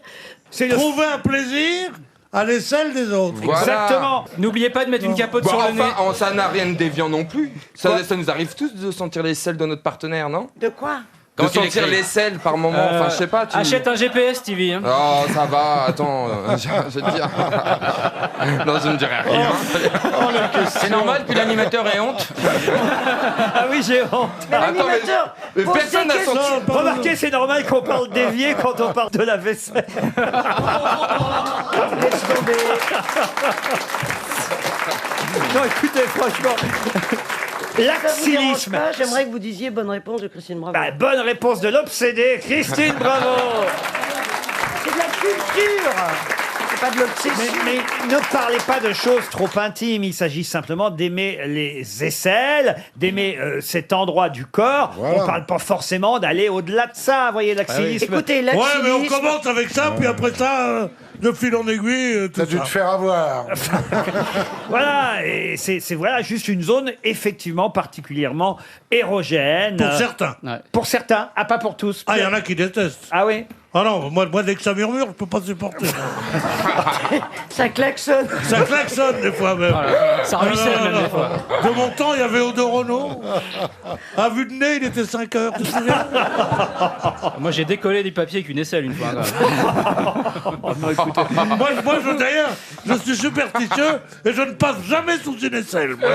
C'est le... Trouver un plaisir à l'aisselle des autres. Voilà. Exactement. N'oubliez pas de mettre une capote Bon, sur le nez. enfin, ça n'a rien de déviant non plus. Quoi Ça nous arrive tous de sentir les selles de notre partenaire, non? De quoi? De Quand il sentir écrit. les selles par moment. Enfin, je sais pas. Tu... Achète un GPS, TV. Hein. Oh, ça va, attends, je te dis. Non, je ne dirai rien. C'est normal que l'animateur ait honte. Ah oui, j'ai honte. Mais Attends, l'animateur mais pose personne des n'a questions. senti. Remarquez, c'est normal qu'on parle d'évier quand on parle de la vaisselle. Laisse tomber. Non, écoutez, franchement... Ça vous dérange L'axillisme. pas? J'aimerais que vous disiez bonne réponse de Christine Bravo. Bah, bonne réponse de l'obsédé, Christine Bravo. C'est de la culture. C'est pas de l'obsession. Mais ne parlez pas de choses trop intimes. Il s'agit simplement d'aimer les aisselles, d'aimer cet endroit du corps. Voilà. On parle pas forcément d'aller au-delà de ça. Vous voyez, l'axillisme. Écoutez, Ouais, mais on l'axillisme... commence avec ça, puis après ça, de fil en aiguille, tout T'as dû ça. te faire avoir. Voilà, et c'est voilà juste une zone effectivement particulièrement érogène. Pour certains. Ouais. Pour certains, ah pas pour tous. Ah, il y en a qui détestent. Ah oui. Ah non, moi dès que ça murmure, je peux pas supporter. Ça klaxonne. Ça klaxonne des fois même. Ça ruisselle Ah, non, même non, des fois. De mon temps, il y avait Odo Renault. À vue de nez, il était 5 heures, tu te souviens? Moi j'ai décollé des papiers avec une aisselle une fois. quand même. Moi, d'ailleurs, je suis superstitieux et je ne passe jamais sous une aisselle. moi.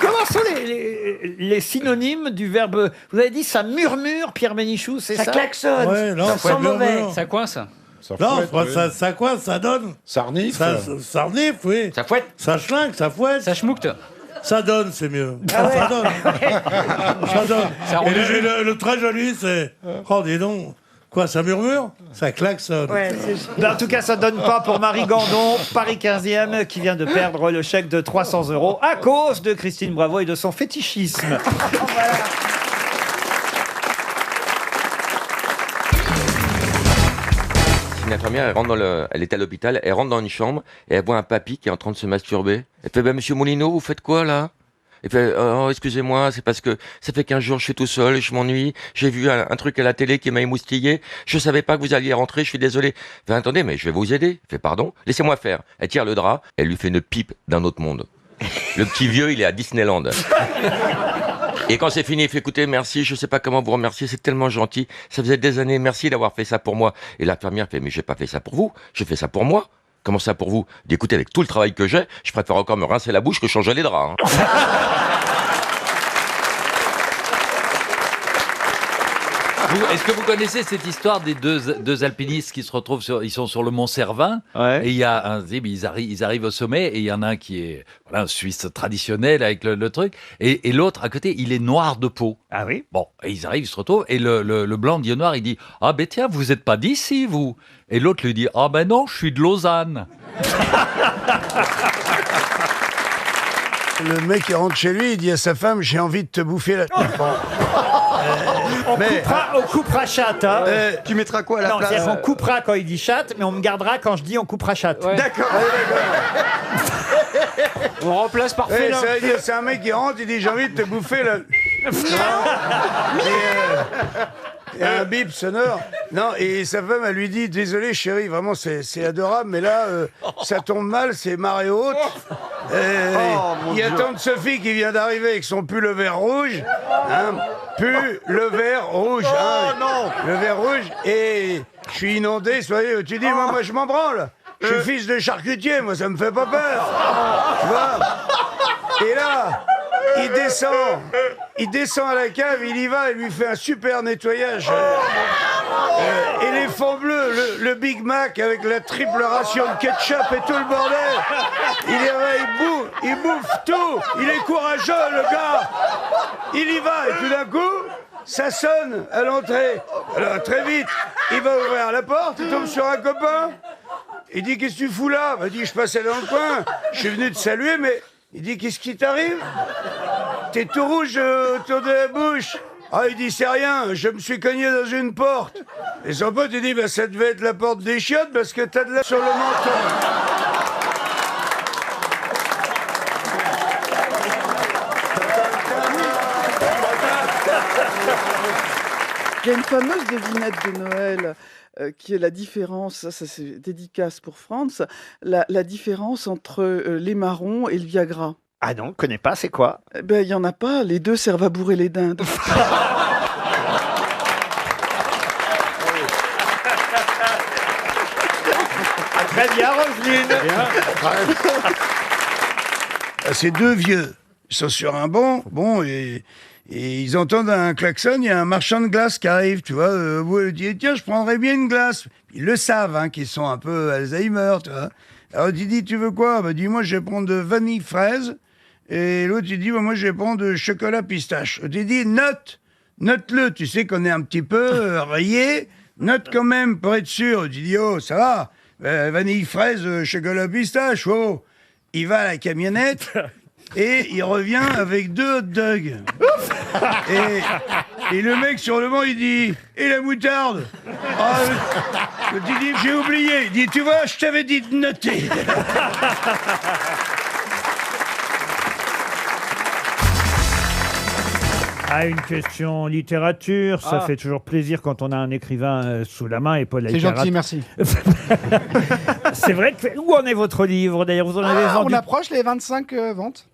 Comment sont les synonymes du verbe? Vous avez dit ça murmure, Pierre Bénichou, c'est ça? Ça klaxonne. Ouais, non, ça ça sent mauvais. murmure. Ça coince. Non, ça quoi? Ça donne. Ça renifle. Ça renifle, oui. Ça fouette. Ça schlingue, ça fouette. Ça schmoukte. Ça donne, c'est mieux. Ah ouais. Ça donne. Ça donne. Ça rend Et le jus. le très joli, c'est... Oh, dis donc. Quoi, ça murmure? Ça klaxonne. Ben, en tout cas, ça donne pas pour Marie Gandon, Paris 15e, qui vient de perdre le chèque de 300 € à cause de Christine Bravo et de son fétichisme. Une infirmière, elle était à l'hôpital, elle rentre dans une chambre et elle voit un papy qui est en train de se masturber. Elle fait, Monsieur Moulineau, vous faites quoi là? Il fait, oh, excusez-moi, c'est parce que ça fait 15 jours que je suis tout seul, je m'ennuie, j'ai vu un truc à la télé qui m'a émoustillé, je savais pas que vous alliez rentrer, je suis désolé. Il fait, attendez, mais je vais vous aider. Il fait, pardon, laissez-moi faire. Elle tire le drap, elle lui fait une pipe d'un autre monde. Le petit vieux, il est à Disneyland. Et quand c'est fini, il fait, écoutez, merci, je sais pas comment vous remercier, c'est tellement gentil, ça faisait des années, merci d'avoir fait ça pour moi. Et l'infirmière fait, mais j'ai pas fait ça pour vous, j'ai fait ça pour moi. Comment ça pour vous? D'écouter avec tout le travail que j'ai, je préfère encore me rincer la bouche que changer les draps. Hein. Est-ce que vous connaissez cette histoire des deux alpinistes qui se retrouvent ils sont sur le mont Cervin et il y a ils arrivent au sommet et il y en a un qui est un Suisse traditionnel avec le truc et l'autre à côté il est noir de peau. Ah oui. Bon, et ils arrivent, ils se retrouvent et le blanc dit au noir, il dit ah ben tiens vous êtes pas d'ici vous, et l'autre lui dit ah ben non je suis de Lausanne. Le mec il rentre chez lui, il dit à sa femme j'ai envie de te bouffer la... On coupera chatte. Hein. Tu mettras quoi à la place? On coupera quand il dit chatte, mais on me gardera quand je dis on coupera chatte. Ouais. D'accord. On remplace par félin. Ça veut dire, c'est un mec qui rentre, il dit j'ai envie de te bouffer la... Et un bip sonore. Non, et sa femme, elle lui dit désolé chérie, vraiment c'est adorable, mais là, ça tombe mal, c'est marée haute. Il y a tante Sophie qui vient d'arriver avec son pull vert rouge. Hein, pull vert rouge. Hein, non. Le vert rouge. Et je suis inondé, soyez, tu dis, moi je m'en branle. Je suis fils de charcutier, moi ça me fait pas peur. Tu vois? Et là... Il descend à la cave, il y va, il lui fait un super nettoyage. Éléphant bleu, le Big Mac avec la triple ration de ketchup et tout le bordel. Il bouffe tout. Il est courageux, le gars. Il y va, et tout d'un coup, ça sonne à l'entrée. Alors, très vite, il va ouvrir la porte, il tombe sur un copain. Il dit, qu'est-ce que tu fous là? Il dit, je passais dans le coin, je suis venu te saluer, mais... Il dit, qu'est-ce qui t'arrive? T'es tout rouge autour de la bouche. Ah, il dit, c'est rien, je me suis cogné dans une porte. Et son pote, il dit, bah, ça devait être la porte des chiottes parce que t'as de la sur le menton. Il y a une fameuse devinette de Noël qui est la différence, ça c'est dédicace pour Franz, la différence entre les marrons et le Viagra. Ah non, je ne connais pas, c'est quoi? Ben, il n'y en a pas, les deux servent à bourrer les dindes. Très bien, Roselyne. Ces deux vieux, ils sont sur un banc, et ils entendent un klaxon, il y a un marchand de glace qui arrive, tu vois, il dit, tiens, je prendrais bien une glace. Ils le savent, hein, qu'ils sont un peu Alzheimer, tu vois. Alors il dit, tu veux quoi? Bah, dis-moi, je vais prendre de vanille fraise. Et l'autre, il dit, bah, moi, je vais prendre de chocolat pistache. Il dit, note-le, tu sais qu'on est un petit peu rayé, note quand même, pour être sûr. Il dit, oh, ça va, vanille fraise, chocolat pistache, oh. Il va à la camionnette... Et il revient avec 2 hot dogs. Et le mec sur le banc, il dit, et la moutarde? Il dit, j'ai oublié. Il dit, tu vois, je t'avais dit de noter. Ah, une question littérature, ça fait toujours plaisir quand on a un écrivain sous la main et Paul C'est gentil, merci. C'est vrai que... Où en est votre livre, d'ailleurs? Vous en avez vendu... On approche les 25 ventes.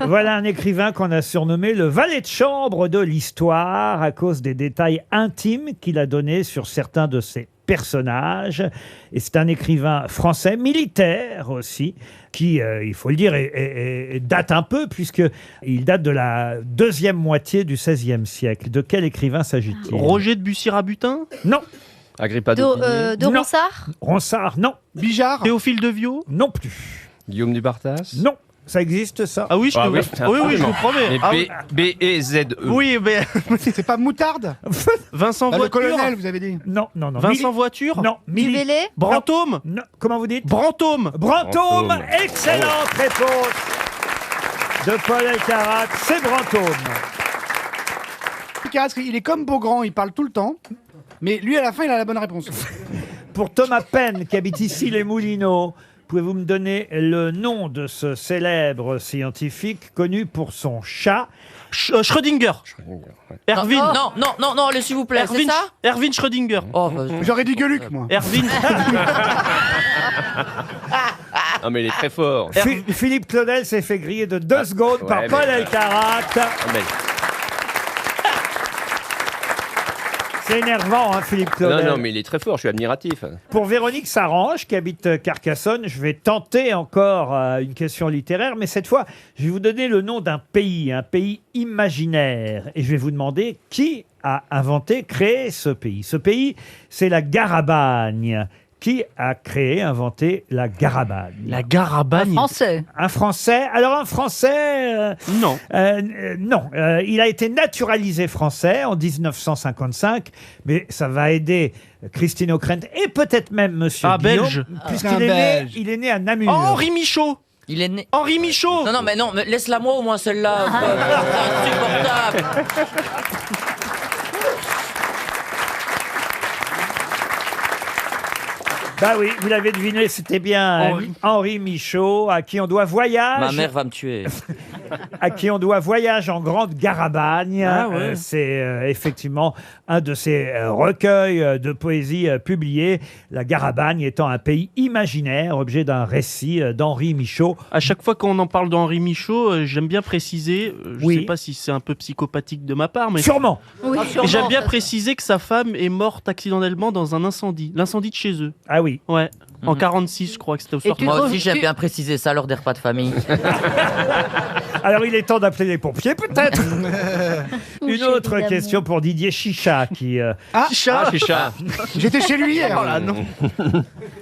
Voilà un écrivain qu'on a surnommé le valet de chambre de l'histoire à cause des détails intimes qu'il a donnés sur certains de ses personnages. Et c'est un écrivain français, militaire aussi, qui, il faut le dire, date un peu, puisqu'il date de la deuxième moitié du XVIe siècle. De quel écrivain s'agit-il? Roger de Bussy-Rabutin? Non. Agrippa d'Opinier? De Ronsard? Ronsard, non. Bijard? Théophile de Viau? Non plus. Guillaume du Bartas? Non. Ça existe, ça? Ah oui, Ah oui, je vous promets. Mais Ah oui. B-E-Z-E. Oui, mais C'est pas moutarde Vincent Le Voiture. colonel, vous avez dit. Non, non, non. Vincent Voiture. Non, Vélé Brantôme. Non, comment vous dites? Brantôme. Brantôme. Brantôme. Excellente réponse de Paul Elkarat. C'est Brantôme. Il est comme Beaugrand, il parle tout le temps. Mais lui, à la fin, il a la bonne réponse. Pour Thomas Penn, qui habite ici les Moulineaux, pouvez-vous me donner le nom de ce célèbre scientifique connu pour son chat? Schrödinger. Erwin. Non, allez, s'il vous plaît, c'est Erwin, ça? Erwin Schrödinger. Oh, J'aurais dit Gueuluc, moi. Erwin. Non, mais il est très fort. Philippe Claudel s'est fait griller de 2 secondes par ouais, Paul mais- Elkarat. C'est énervant, hein, Philippe Claudel. Non, mais il est très fort, je suis admiratif. Pour Véronique Sarange, qui habite Carcassonne, je vais tenter encore une question littéraire, mais cette fois, je vais vous donner le nom d'un pays imaginaire. Et je vais vous demander qui a inventé, créé ce pays. Ce pays, c'est la Garabagne. Qui a créé, inventé la Garabagne? La Garabagne. Français. Un Français. Alors un Français. Non. Non. Il a été naturalisé français en 1955, mais ça va aider Christine O'Krent et peut-être même Monsieur Ah, Guillaume, belge. puisqu'il est né, il est né à Namur. Oh, Henri Michaud. Il est né. Henri Michaud. Non, mais laisse-la moi au moins celle-là. C'est insupportable. Bah oui, vous l'avez deviné, c'était bien Henri Michaud, à qui on doit Voyage. Ma mère va me tuer. À qui on doit Voyage en Grande Garabagne. Ah ouais. C'est effectivement un de ces recueils de poésie publiés. La Garabagne étant un pays imaginaire, objet d'un récit d'Henri Michaud. À chaque fois qu'on en parle d'Henri Michaud, j'aime bien préciser, je Oui. sais pas si c'est un peu psychopathique de ma part, mais Sûrement. Oui. mais j'aime bien préciser que sa femme est morte accidentellement dans un incendie, l'incendie de chez eux. Ah oui. Ouais, en 46, je crois que c'était au soir. Moi aussi, j'aime bien préciser ça lors des repas de famille. Alors il est temps d'appeler les pompiers, peut-être. Une autre évidemment. question pour Didier Chicha, qui... Chicha. Chicha. J'étais chez lui hier. Oh là, non.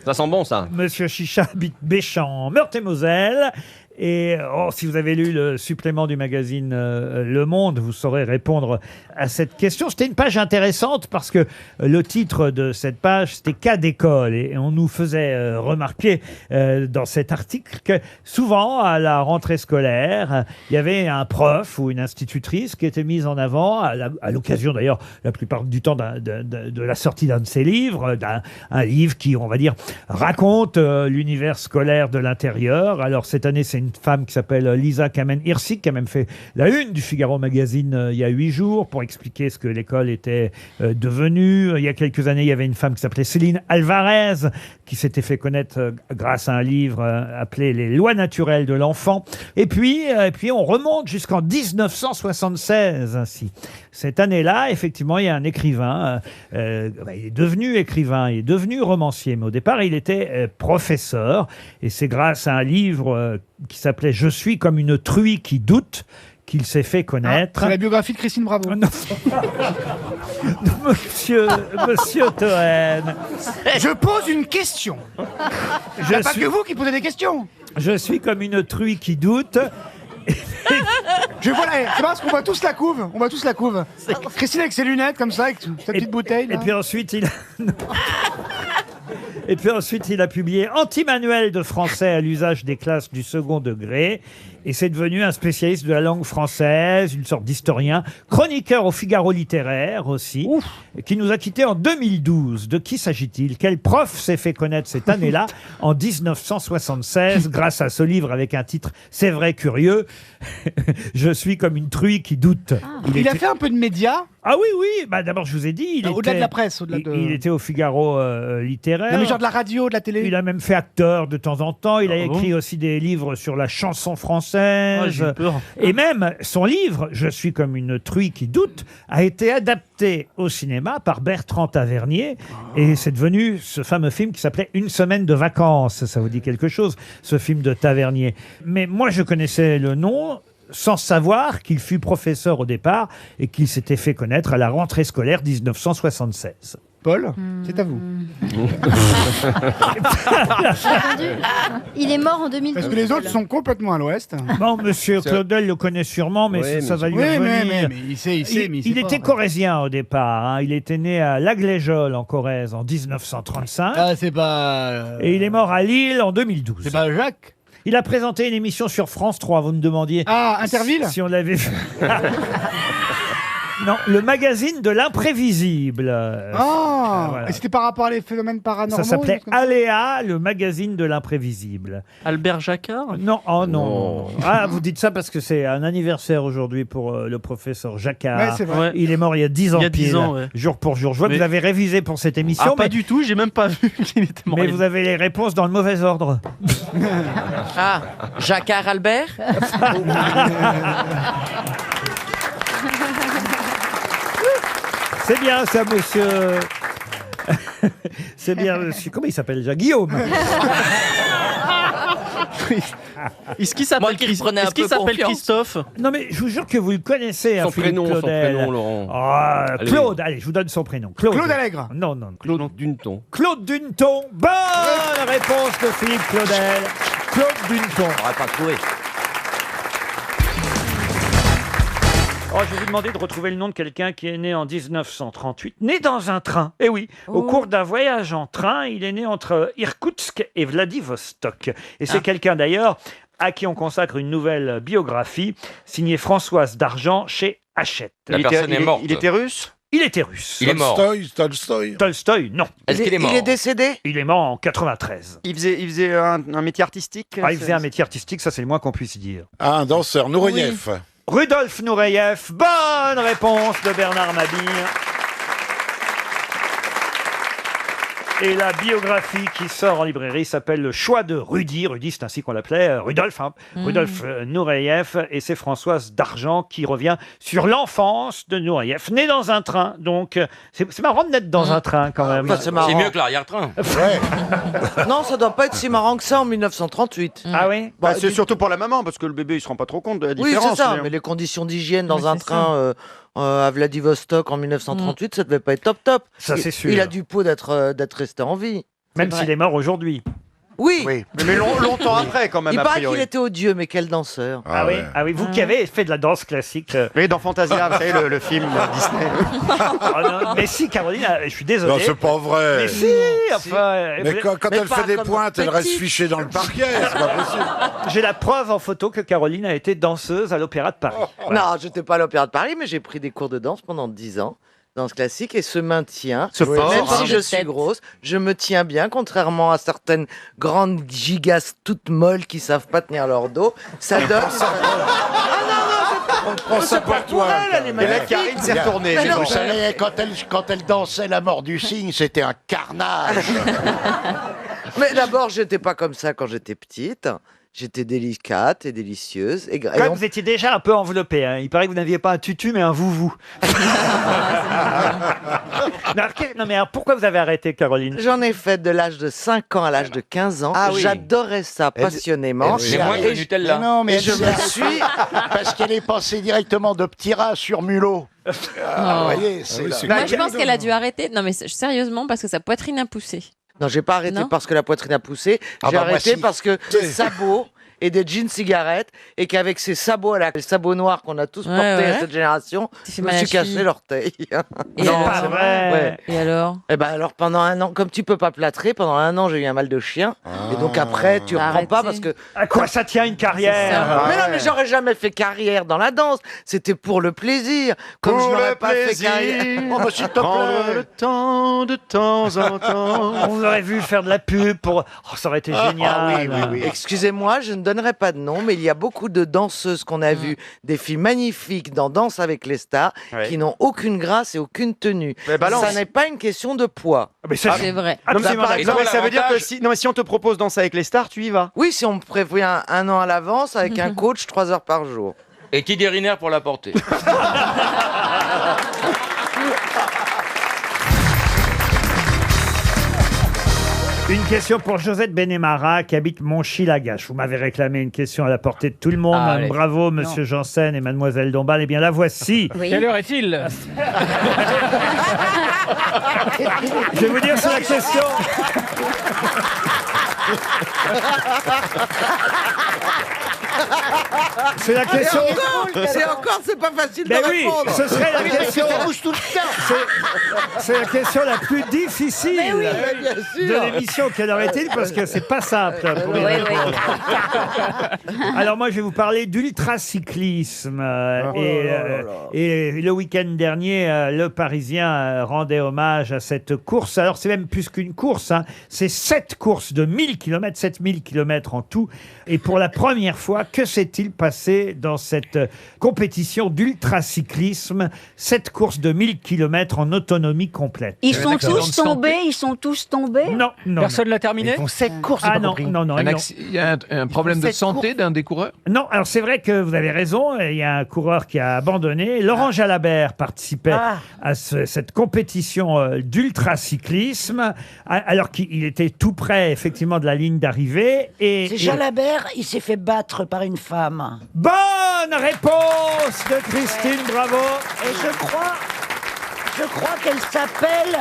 Ça sent bon, ça. Monsieur Chicha habite Béchamp, Meurthe-et-Moselle. Et si vous avez lu le supplément du magazine Le Monde, vous saurez répondre à cette question. C'était une page intéressante parce que le titre de cette page, c'était cas d'école. Et on nous faisait remarquer dans cet article que souvent, à la rentrée scolaire, il y avait un prof ou une institutrice qui était mise en avant, à l'occasion d'ailleurs, la plupart du temps, de la sortie d'un de ses livres, un livre qui, on va dire, raconte l'univers scolaire de l'intérieur. Alors cette année, c'est une femme qui s'appelle Lisa Kamen-Hirsig, qui a même fait la une du Figaro Magazine il y a 8 jours pour expliquer ce que l'école était devenue. Il y a quelques années, il y avait une femme qui s'appelait Céline Alvarez, qui s'était fait connaître grâce à un livre appelé Les lois naturelles de l'enfant. Et puis on remonte jusqu'en 1976 ainsi. Cette année-là, effectivement, il y a un écrivain, il est devenu écrivain, il est devenu romancier, mais au départ, il était professeur. Et c'est grâce à un livre qui s'appelait « Je suis comme une truie qui doute » qu'il s'est fait connaître. C'est la biographie de Christine Bravo. Monsieur Toen. Je pose une question. Il n'y a pas que vous qui posez des questions. Je suis comme une truie qui doute. C'est parce qu'on voit tous la couve. On voit tous la couve. Christine avec ses lunettes comme ça, avec sa petite bouteille. Et puis ensuite, il a publié Anti-manuel de français à l'usage des classes du second degré. Et c'est devenu un spécialiste de la langue française, une sorte d'historien, chroniqueur au Figaro littéraire aussi, qui nous a quittés en 2012. De qui s'agit-il? Quel prof s'est fait connaître cette année-là, en 1976, grâce à ce livre avec un titre « C'est vrai curieux ». Je suis comme une truie qui doute. Il a fait un peu de médias. Ah oui, oui. Bah, d'abord, je vous ai dit, Au-delà de la presse, au-delà de... il était au Figaro littéraire. Non, mais genre de la radio, de la télé. Il a même fait acteur de temps en temps. Il a écrit aussi des livres sur la chanson française. j'ai eu peur. Et même son livre, Je suis comme une truie qui doute, a été adapté au cinéma par Bertrand Tavernier. Et c'est devenu ce fameux film qui s'appelait Une semaine de vacances. Ça vous dit quelque chose, ce film de Tavernier. Mais moi, je connaissais le nom sans savoir qu'il fut professeur au départ et qu'il s'était fait connaître à la rentrée scolaire 1976. Paul, c'est à vous. Il est mort en 2012. Parce que les autres sont complètement à l'ouest. Bon, monsieur Claudel le connaît sûrement, mais Oui, ça va lui mais- revenir. mais il sait, mais il sait il pas. était corrézien au départ. Hein. Il était né à Lagléjol, en Corrèze, en 1935. Ah, c'est pas... Et il est mort à Lille en 2012. C'est pas Jacques? Il a présenté une émission sur France 3, vous me demandiez. Ah, Interville? Si on l'avait vu. Non, le magazine de l'imprévisible. Ah, voilà. et c'était par rapport à les phénomènes paranormaux? Ça s'appelait des trucs comme ça Aléa, le magazine de l'imprévisible. Albert Jacquard? Non, oh non. Ah, vous dites ça parce que c'est un anniversaire aujourd'hui pour le professeur Jacquard. Ouais, c'est vrai. Ouais. Il est mort il y a 10 ans Il y a 10 pile, ans, ouais. jour pour jour. Je vois que Mais- vous avez révisé pour cette émission. Ah, pas du tout, j'ai même pas vu qu'il était mort. Mais vous avez les réponses dans le mauvais ordre. Ah, Jacquard Albert C'est bien ça, monsieur. C'est bien, monsieur. Comment il s'appelle déjà? Guillaume. Est-ce qu'il s'appelle Christophe? Non mais je vous jure que vous le connaissez, Son Philippe prénom, Claudel. Laurent. Ah, Allez. Claude, allez, je vous donne son prénom. Claude. Claude Allègre. Non, non. Claude Duneton. Claude Duneton. Bonne réponse de Philippe Claudel. Claude Duneton. On n'aurait pas trouvé. Oh, je vais vous demander de retrouver le nom de quelqu'un qui est né en 1938, né dans un train. Eh oui, au cours d'un voyage en train, il est né entre Irkoutsk et Vladivostok. Et c'est quelqu'un d'ailleurs à qui on consacre une nouvelle biographie signée Françoise d'Argent chez Hachette. La personne est morte. Il était russe. Il est mort. Tolstoï. Tolstoï, non. Est-ce qu'il est mort? Il est décédé? Il est mort en 93. Il faisait un métier artistique? Ah, il faisait un métier artistique, ça c'est le moins qu'on puisse dire. Ah, un danseur, Nureyev. Rudolf Nureyev, bonne réponse de Bernard Mabille. Et la biographie qui sort en librairie s'appelle Le choix de Rudy. Rudy, c'est ainsi qu'on l'appelait, Rudolf. Rudolf Nureyev. Et c'est Françoise d'Argent qui revient sur l'enfance de Nureyev. Né dans un train, donc c'est marrant de naître dans un train quand même. C'est mieux que l'arrière-train. Non, ça doit pas être si marrant que ça en 1938. Ah oui? Bah, c'est surtout pour la maman, parce que le bébé, il se rend pas trop compte de la Oui, différence. c'est ça, mais les conditions d'hygiène dans un train à Vladivostok en 1938, ça devait pas être top. Ça, c'est sûr. Il a du pot d'être resté en vie. Même s'il est mort aujourd'hui. Oui. Mais longtemps après, quand même, Il a paraît priori. qu'il était odieux, mais quel danseur. Ah oui, vous qui avez fait de la danse classique. Oui, dans Fantasia, vous savez, le film Disney. Ah non, mais si, Caroline, je suis désolé. Non, c'est pas vrai. Mais si, enfin. Mais quand Mais elle pas fait des comme pointes, elle reste petite. fichée dans le parquet, c'est pas possible. J'ai la preuve en photo que Caroline a été danseuse à l'Opéra de Paris. Voilà. Non, j'étais pas à l'Opéra de Paris, mais j'ai pris des cours de danse pendant 10 ans. Danse classique et se maintient. Ce fort, Même hein. si je suis grosse, je me tiens bien, contrairement à certaines grandes gigas toutes molles qui savent pas tenir leur dos. Ça donne. On prend ça pour toi. Elle est Et là, Karine s'est retournée. Mais c'est non, bon. vous savez, Quand elle dansait la mort du cygne, c'était un carnage. Mais d'abord, j'étais pas comme ça quand j'étais petite. J'étais délicate et délicieuse. Et Quand même, vous étiez déjà un peu enveloppé. Hein. Il paraît que vous n'aviez pas un tutu, mais un vouvou. Non, mais alors, pourquoi vous avez arrêté, Caroline? J'en ai fait de l'âge de 5 ans à l'âge de 15 ans. Ah oui. J'adorais ça passionnément. C'est moins que Et le Nutella. Mais non, mais Et je me suis... parce qu'elle est passée directement de petit rat sur mulot. Vous voyez, c'est là. Moi, je pense qu'elle a dû arrêter. Non, mais sérieusement, parce que sa poitrine a poussé. Non, j'ai pas arrêté Non. parce que la poitrine a poussé. Ah J'ai bah, moi, arrêté si. parce que des sabots et des jeans cigarettes et qu'avec ces sabots là, les sabots noirs qu'on a tous Ouais, portés ouais. à cette génération, Tu je fais me mal à suis la cassé cheville. l'orteil. Et Non, alors c'est vrai. Ouais. Et alors Et ben alors pendant un an, comme tu peux pas plâtrer, pendant un an j'ai eu un mal de chien. Et donc après tu T'as reprends pas arrêté. parce que. À quoi ça tient une carrière? Mais non, mais j'aurais jamais fait carrière dans la danse. C'était pour le plaisir. Comme je n'aurais pas fait carrière. Oh, bah, s'il te Prendre plaît. le temps de temps en temps. On vous aurait vu faire de la pub pour... Oh, ça aurait été génial. Excusez-moi, je ne donnerai pas de nom, mais il y a beaucoup de danseuses qu'on a vues, des filles magnifiques dans Danse avec les stars, Ouais. qui n'ont aucune grâce et aucune tenue. Mais balance. Ça n'est pas une question de poids. Ah, mais ça, C'est vrai. Non, mais, absolument par d'accord. non, mais ça veut dire que l'avantage- si, non, mais si on te propose Danse avec les stars, tu y vas. Oui, si on me prévoit un an à l'avance avec un coach 3 heures par jour. Et Teddy Riner pour la porter. Une question pour Josette Benemara qui habite Monchy-Lagache. Vous m'avez réclamé une question à la portée de tout le monde. Allez. Bravo, monsieur Janssen et mademoiselle Dombal. Eh bien, la voici. Quelle heure est-il? Je vais vous dire sur la question. C'est la question. C'est pas facile Ben de oui, répondre. ce serait la question. Ça bouge tout le temps. C'est la question la plus difficile bien sûr. de l'émission. Quelle heure est-il? Parce que c'est pas simple pour y répondre. Alors moi, je vais vous parler d'ultracyclisme. Et le week-end dernier, le Parisien rendait hommage à cette course. Alors c'est même plus qu'une course. Hein. C'est 7 courses de 1000 km, 7000 km en tout. Et pour la première fois, que s'est-il passé dans cette compétition d'ultracyclisme? 7 courses de 1000 km en autonomie complète. Ils sont tous tombés. Non, non. Personne l'a terminé? Ils font 7 courses, Ah j'ai pas non, compris. non, non. Il y a un problème de santé d'un des coureurs? Non, alors c'est vrai que vous avez raison, il y a un coureur qui a abandonné. Laurent Jalabert participait à cette compétition d'ultracyclisme, alors qu'il était tout près, effectivement, de la ligne d'arrivée. C'est Jalabert, il s'est fait battre par une femme. Bonne réponse de Christine, bravo. Et je crois qu'elle s'appelle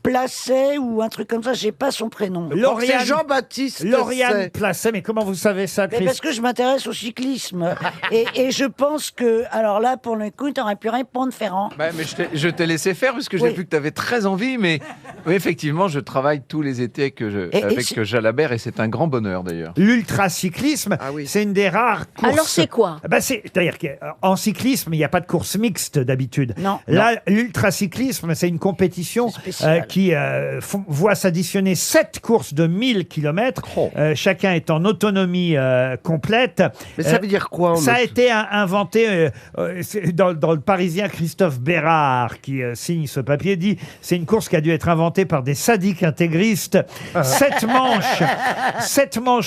Placet ou un truc comme ça, j'ai pas son prénom. C'est Jean-Baptiste Lauriane Placet, mais comment vous savez ça, Mais Christine? parce que je m'intéresse au cyclisme. et je pense que, alors là, pour le coup, t'aurais pu répondre, Ferrand. Bah, mais je t'ai laissé faire parce que j'ai vu que tu avais très envie, mais oui, effectivement, je travaille tous les étés avec Jalabert et c'est un grand bonheur d'ailleurs. L'ultracyclisme, c'est une des rares courses. Alors c'est quoi? C'est-à-dire qu'en cyclisme, il n'y a pas de course mixte d'habitude. Non. Là, l'ultracyclisme, c'est une compétition qui voit s'additionner 7 courses de 1000 km, chacun est en autonomie complète. Mais ça veut dire quoi? Ça a été inventé dans le Parisien. Christophe Bérard, qui signe ce papier, dit c'est une course qui a dû être inventée par des sadiques intégristes. 7 manches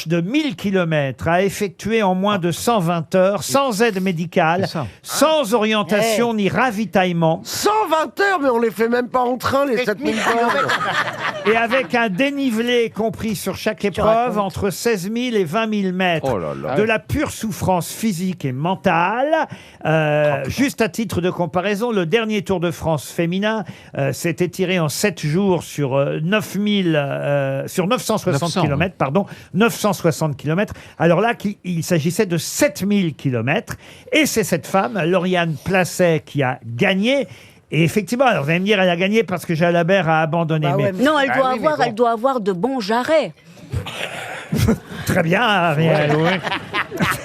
de 1000 km à effectuer en moins de 120 heures, sans aide médicale, sans orientation ni ravitaillement. 120 heures, mais on les fait même pas en train, les 7000 bornes. Et avec un dénivelé compris sur chaque épreuve entre 16 000 et 20 000 mètres. Oh là là. De la pure souffrance physique et mentale. Juste à titre de comparaison, le dernier Tour de France féminin s'était tiré en 7 jours sur 960 km, pardon, 960 km. Alors là, il s'agissait de 7000 km. Et c'est cette femme, Lauriane Placet, qui a gagné. Et effectivement, alors vous allez me dire, elle a gagné parce que Jalabert a abandonné. Non, elle doit avoir de bons jarrets. Très bien, Ariel. Oui.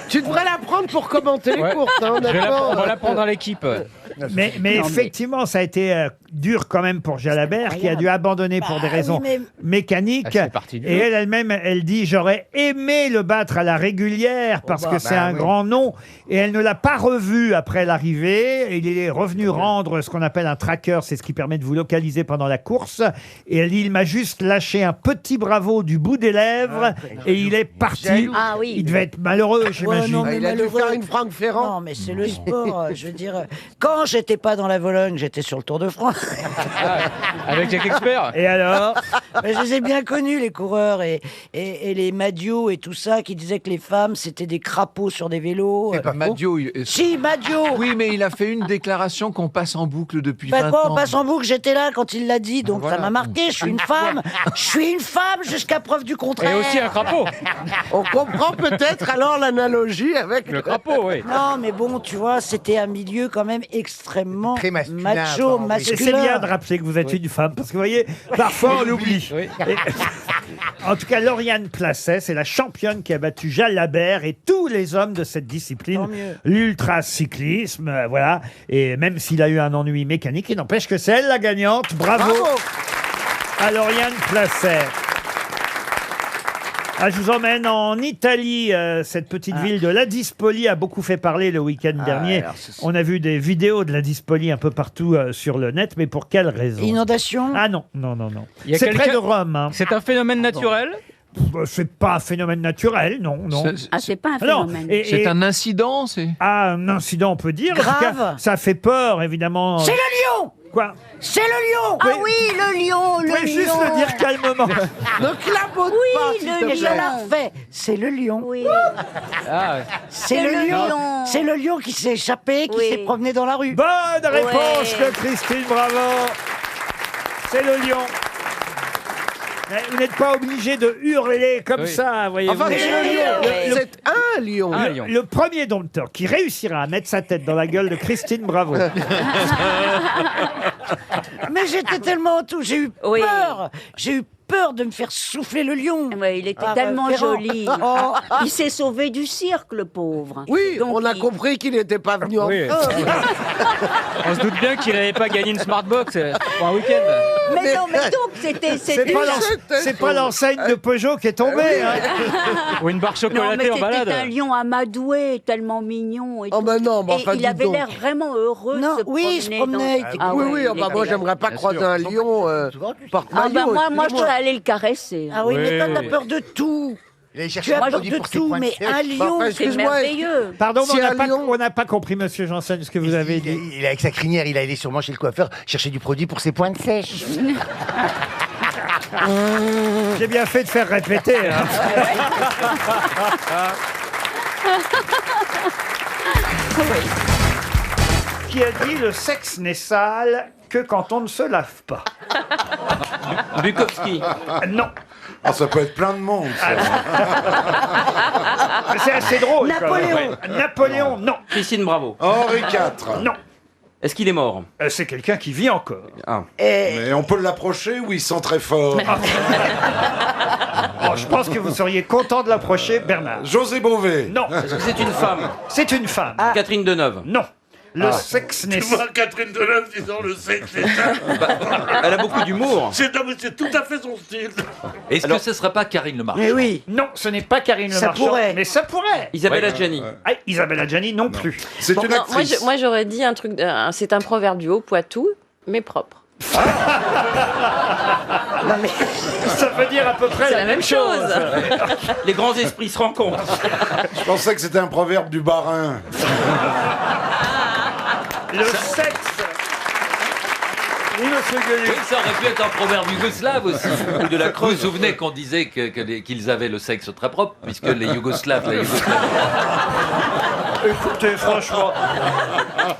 Tu devrais la prendre pour commenter les courses, hein, honnêtement. On va la prendre à l'équipe. Mais effectivement, ça a été dur quand même pour Jalabert, qui a dû abandonner pour des raisons mécaniques. Et elle-même, elle dit « J'aurais aimé le battre à la régulière parce que c'est un grand nom. » Et elle ne l'a pas revu après l'arrivée. Il est revenu rendre ce qu'on appelle un tracker, c'est ce qui permet de vous localiser pendant la course. Et elle dit « Il m'a juste lâché un petit bravo du bout des lèvres et il est parti. » Il devait être malheureux, j'imagine. Il a dû faire une Franck Ferrand. Non, mais c'est le sport. Je veux dire, quand j'étais pas dans la Vologne, j'étais sur le Tour de France. Avec Jacques Expert. Et alors? Je les ai bien connus, les coureurs et les Madio et tout ça, qui disaient que les femmes, c'était des crapauds sur des vélos. Madio. Si, Madio. Oui, mais il a fait une déclaration qu'on passe en boucle depuis 20 quoi, ans. on passe en boucle, j'étais là quand il l'a dit, donc ça m'a marqué. Je suis une femme. Je suis une femme jusqu'à preuve du contraire. Et aussi un crapaud. On comprend peut-être alors l'analogie avec le crapaud, oui. Non, mais bon, tu vois, c'était un milieu quand même extrêmement Très masculin, macho, oui. masculin. Et c'est bien de rappeler que vous êtes une femme, parce que vous voyez, parfois on l'oublie. Oui. En tout cas, Lauriane Placet, c'est la championne qui a battu Jalabert et tous les hommes de cette discipline, l'ultracyclisme, voilà. Et même s'il a eu un ennui mécanique, il n'empêche que c'est elle la gagnante. Bravo à Lauriane Placet. Je vous emmène en Italie. Cette petite ville de Ladispoli a beaucoup fait parler le week-end dernier. On a vu des vidéos de Ladispoli un peu partout sur le net, mais pour quelle raison? Inondation? Ah non. C'est près de Rome. Hein. C'est un phénomène naturel? C'est pas un phénomène naturel, non. C'est pas un phénomène. C'est un incident, un incident, on peut dire. Grave. En tout cas, ça fait peur, évidemment. C'est le lion! Quoi? C'est le lion. Ah oui, le lion, le Vous pouvez juste le dire calmement. Ne clapote pas, Oui, s'il le te plaît. Je lion. la refais. C'est le lion. Oui. C'est le lion. C'est le lion qui s'est échappé, qui s'est promené dans la rue. Bonne réponse de Christine Bravo. C'est le lion. Mais vous n'êtes pas obligé de hurler comme ça, voyez-vous. Enfin, c'est le lion. C'est un lion. Le premier dompteur qui réussira à mettre sa tête dans la gueule de Christine Bravo. Mais j'étais tellement tout, j'ai eu peur. J'ai eu peur de me faire souffler le lion. Ouais, il était tellement joli. Oh. Il s'est sauvé du cirque, le pauvre. Oui, Donc, on a compris qu'il n'était pas venu en Oui. France. On se doute bien qu'il n'avait pas gagné une Smartbox pour un week-end. Mais non, mais donc c'était. C'est pas l'enseigne de Peugeot qui est tombée. hein. Ou une barre Non, mais chocolatée en balade. c'était un lion amadoué, tellement mignon. Et Oh, ben non, mais et enfin, il dis avait donc. l'air vraiment heureux. Non, de se oui, il se promenait. dans- il était Ah Oui, ouais, oui, il oh, bah, était moi, bien. j'aimerais pas croiser un lion porte-maillot. Ah bah moi je excusez-moi. serais allé le caresser. Ah oui, mais toi, t'as peur de tout. Il allait Tu chercher as un peur produit de pour ses tout, points de mais sèche. un lion, Enfin, C'est excuse-moi, merveilleux. Pardon, mais Si un lion- on n'a pas compris, monsieur Janssen, ce que vous avez dit. Il est avec sa crinière, il allait sûrement chez le coiffeur chercher du produit pour ses points de sèche. J'ai bien fait de faire répéter. hein. Qui a dit le sexe n'est sale que quand on ne se lave pas? Bukowski. Non. Ah, ça peut être plein de monde. ça. C'est assez drôle. quand même. Napoléon. Ouais. Napoléon, non. Christine Bravo. Henri IV. Non. Est-ce qu'il est mort? C'est quelqu'un qui vit encore. Mais on peut l'approcher ou il sent très fort? Oh, je pense que vous seriez content de l'approcher, Bernard. José Bové. Non. Est-ce que c'est une femme? C'est une femme. Catherine Deneuve. Non. Le sexe n'est Tu vois Catherine Deneuve disant le sexe, c'est ça. Elle a beaucoup d'humour. C'est non, mais c'est tout à fait son style. Est-ce que ce serait pas Karine Le Marchand? Mais oui. Non, ce n'est pas Karine Le Ça Marchand. pourrait. Mais ça pourrait. Isabelle Ouais. Adjani. Ah, Isabelle Adjani non plus. C'est Bon, une non, actrice. moi j'aurais dit un truc, c'est un proverbe du Haut-Poitou, mais propre. Ça veut dire à peu près C'est la même chose. Les grands esprits se rencontrent. Je pensais que c'était un proverbe du Bas-Rhin. Le sexe. Oui, monsieur Gueuluc. Oui, ça aurait pu être un proverbe yougoslave aussi. Ou de la Creuse. Vous vous souvenez qu'on disait qu'ils avaient le sexe très propre, puisque les Yougoslaves, la Yougoslavie. Écoutez, franchement,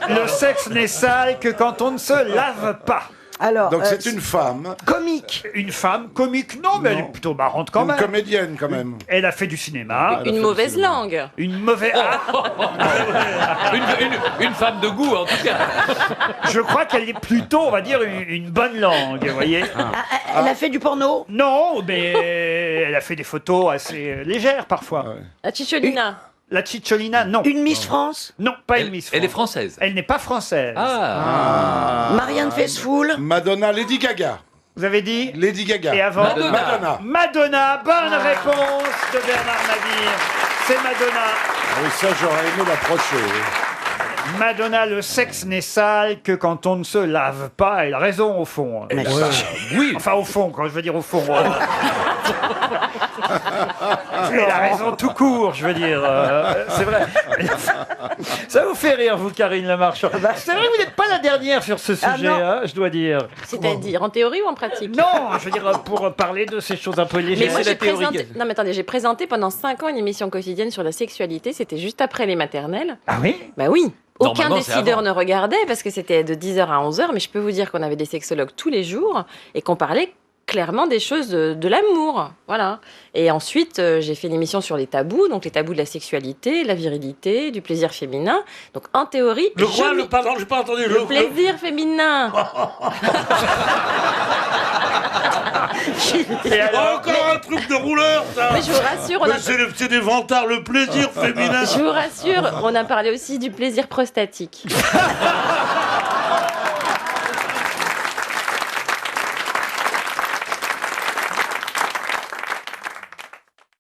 le sexe n'est sale que quand on ne se lave pas. Alors, Donc c'est une femme, comique. Une femme comique, non, mais elle est plutôt marrante quand une même. comédienne quand même. Elle a fait du cinéma. Une mauvaise langue. Une mauvaise. Une femme de goût, en tout cas. Je crois qu'elle est plutôt, on va dire, une bonne langue, vous voyez. Elle a fait du porno. Non, mais elle a fait des photos assez légères parfois. La Cicciolina. La Cicciolina, non. Une Miss France. Non, pas une Miss France. Elle est française. Elle n'est pas française. Marianne Faithfull. Madonna, Lady Gaga. Vous avez dit Lady Gaga. Et avant Madonna. Madonna, bonne réponse de Bernard Mabille. C'est Madonna. Ah oui, ça j'aurais aimé l'approcher. Madonna, le sexe n'est sale que quand on ne se lave pas. Elle a raison au fond. Oui. Enfin au fond, quand je veux dire au fond. Elle a raison tout court, je veux dire. C'est vrai. Ça vous fait rire, vous, Karine Le Marchand. C'est vrai que vous n'êtes pas la dernière sur ce sujet, hein, je dois dire. C'est-à-dire en théorie ou en pratique? Non, je veux dire pour parler de ces choses un peu légères. Mais moi, j'ai présenté... Non, mais attendez, j'ai présenté pendant 5 ans une émission quotidienne sur la sexualité. C'était juste après les maternelles. Ah oui? Bah oui. Aucun Normalement, c'est décideur avant. ne regardait parce que c'était de 10h à 11h. Mais je peux vous dire qu'on avait des sexologues tous les jours et qu'on parlait clairement des choses de l'amour. Voilà. Et ensuite, j'ai fait une émission sur les tabous. Donc les tabous de la sexualité, la virilité, du plaisir féminin. Donc en théorie... Le quoi? Pardon, j'ai pas entendu. Le plaisir féminin. Encore un truc de rouleur, ça. Mais je vous rassure, on a... C'est des vantards, le plaisir féminin. Je vous rassure, on a parlé aussi du plaisir prostatique.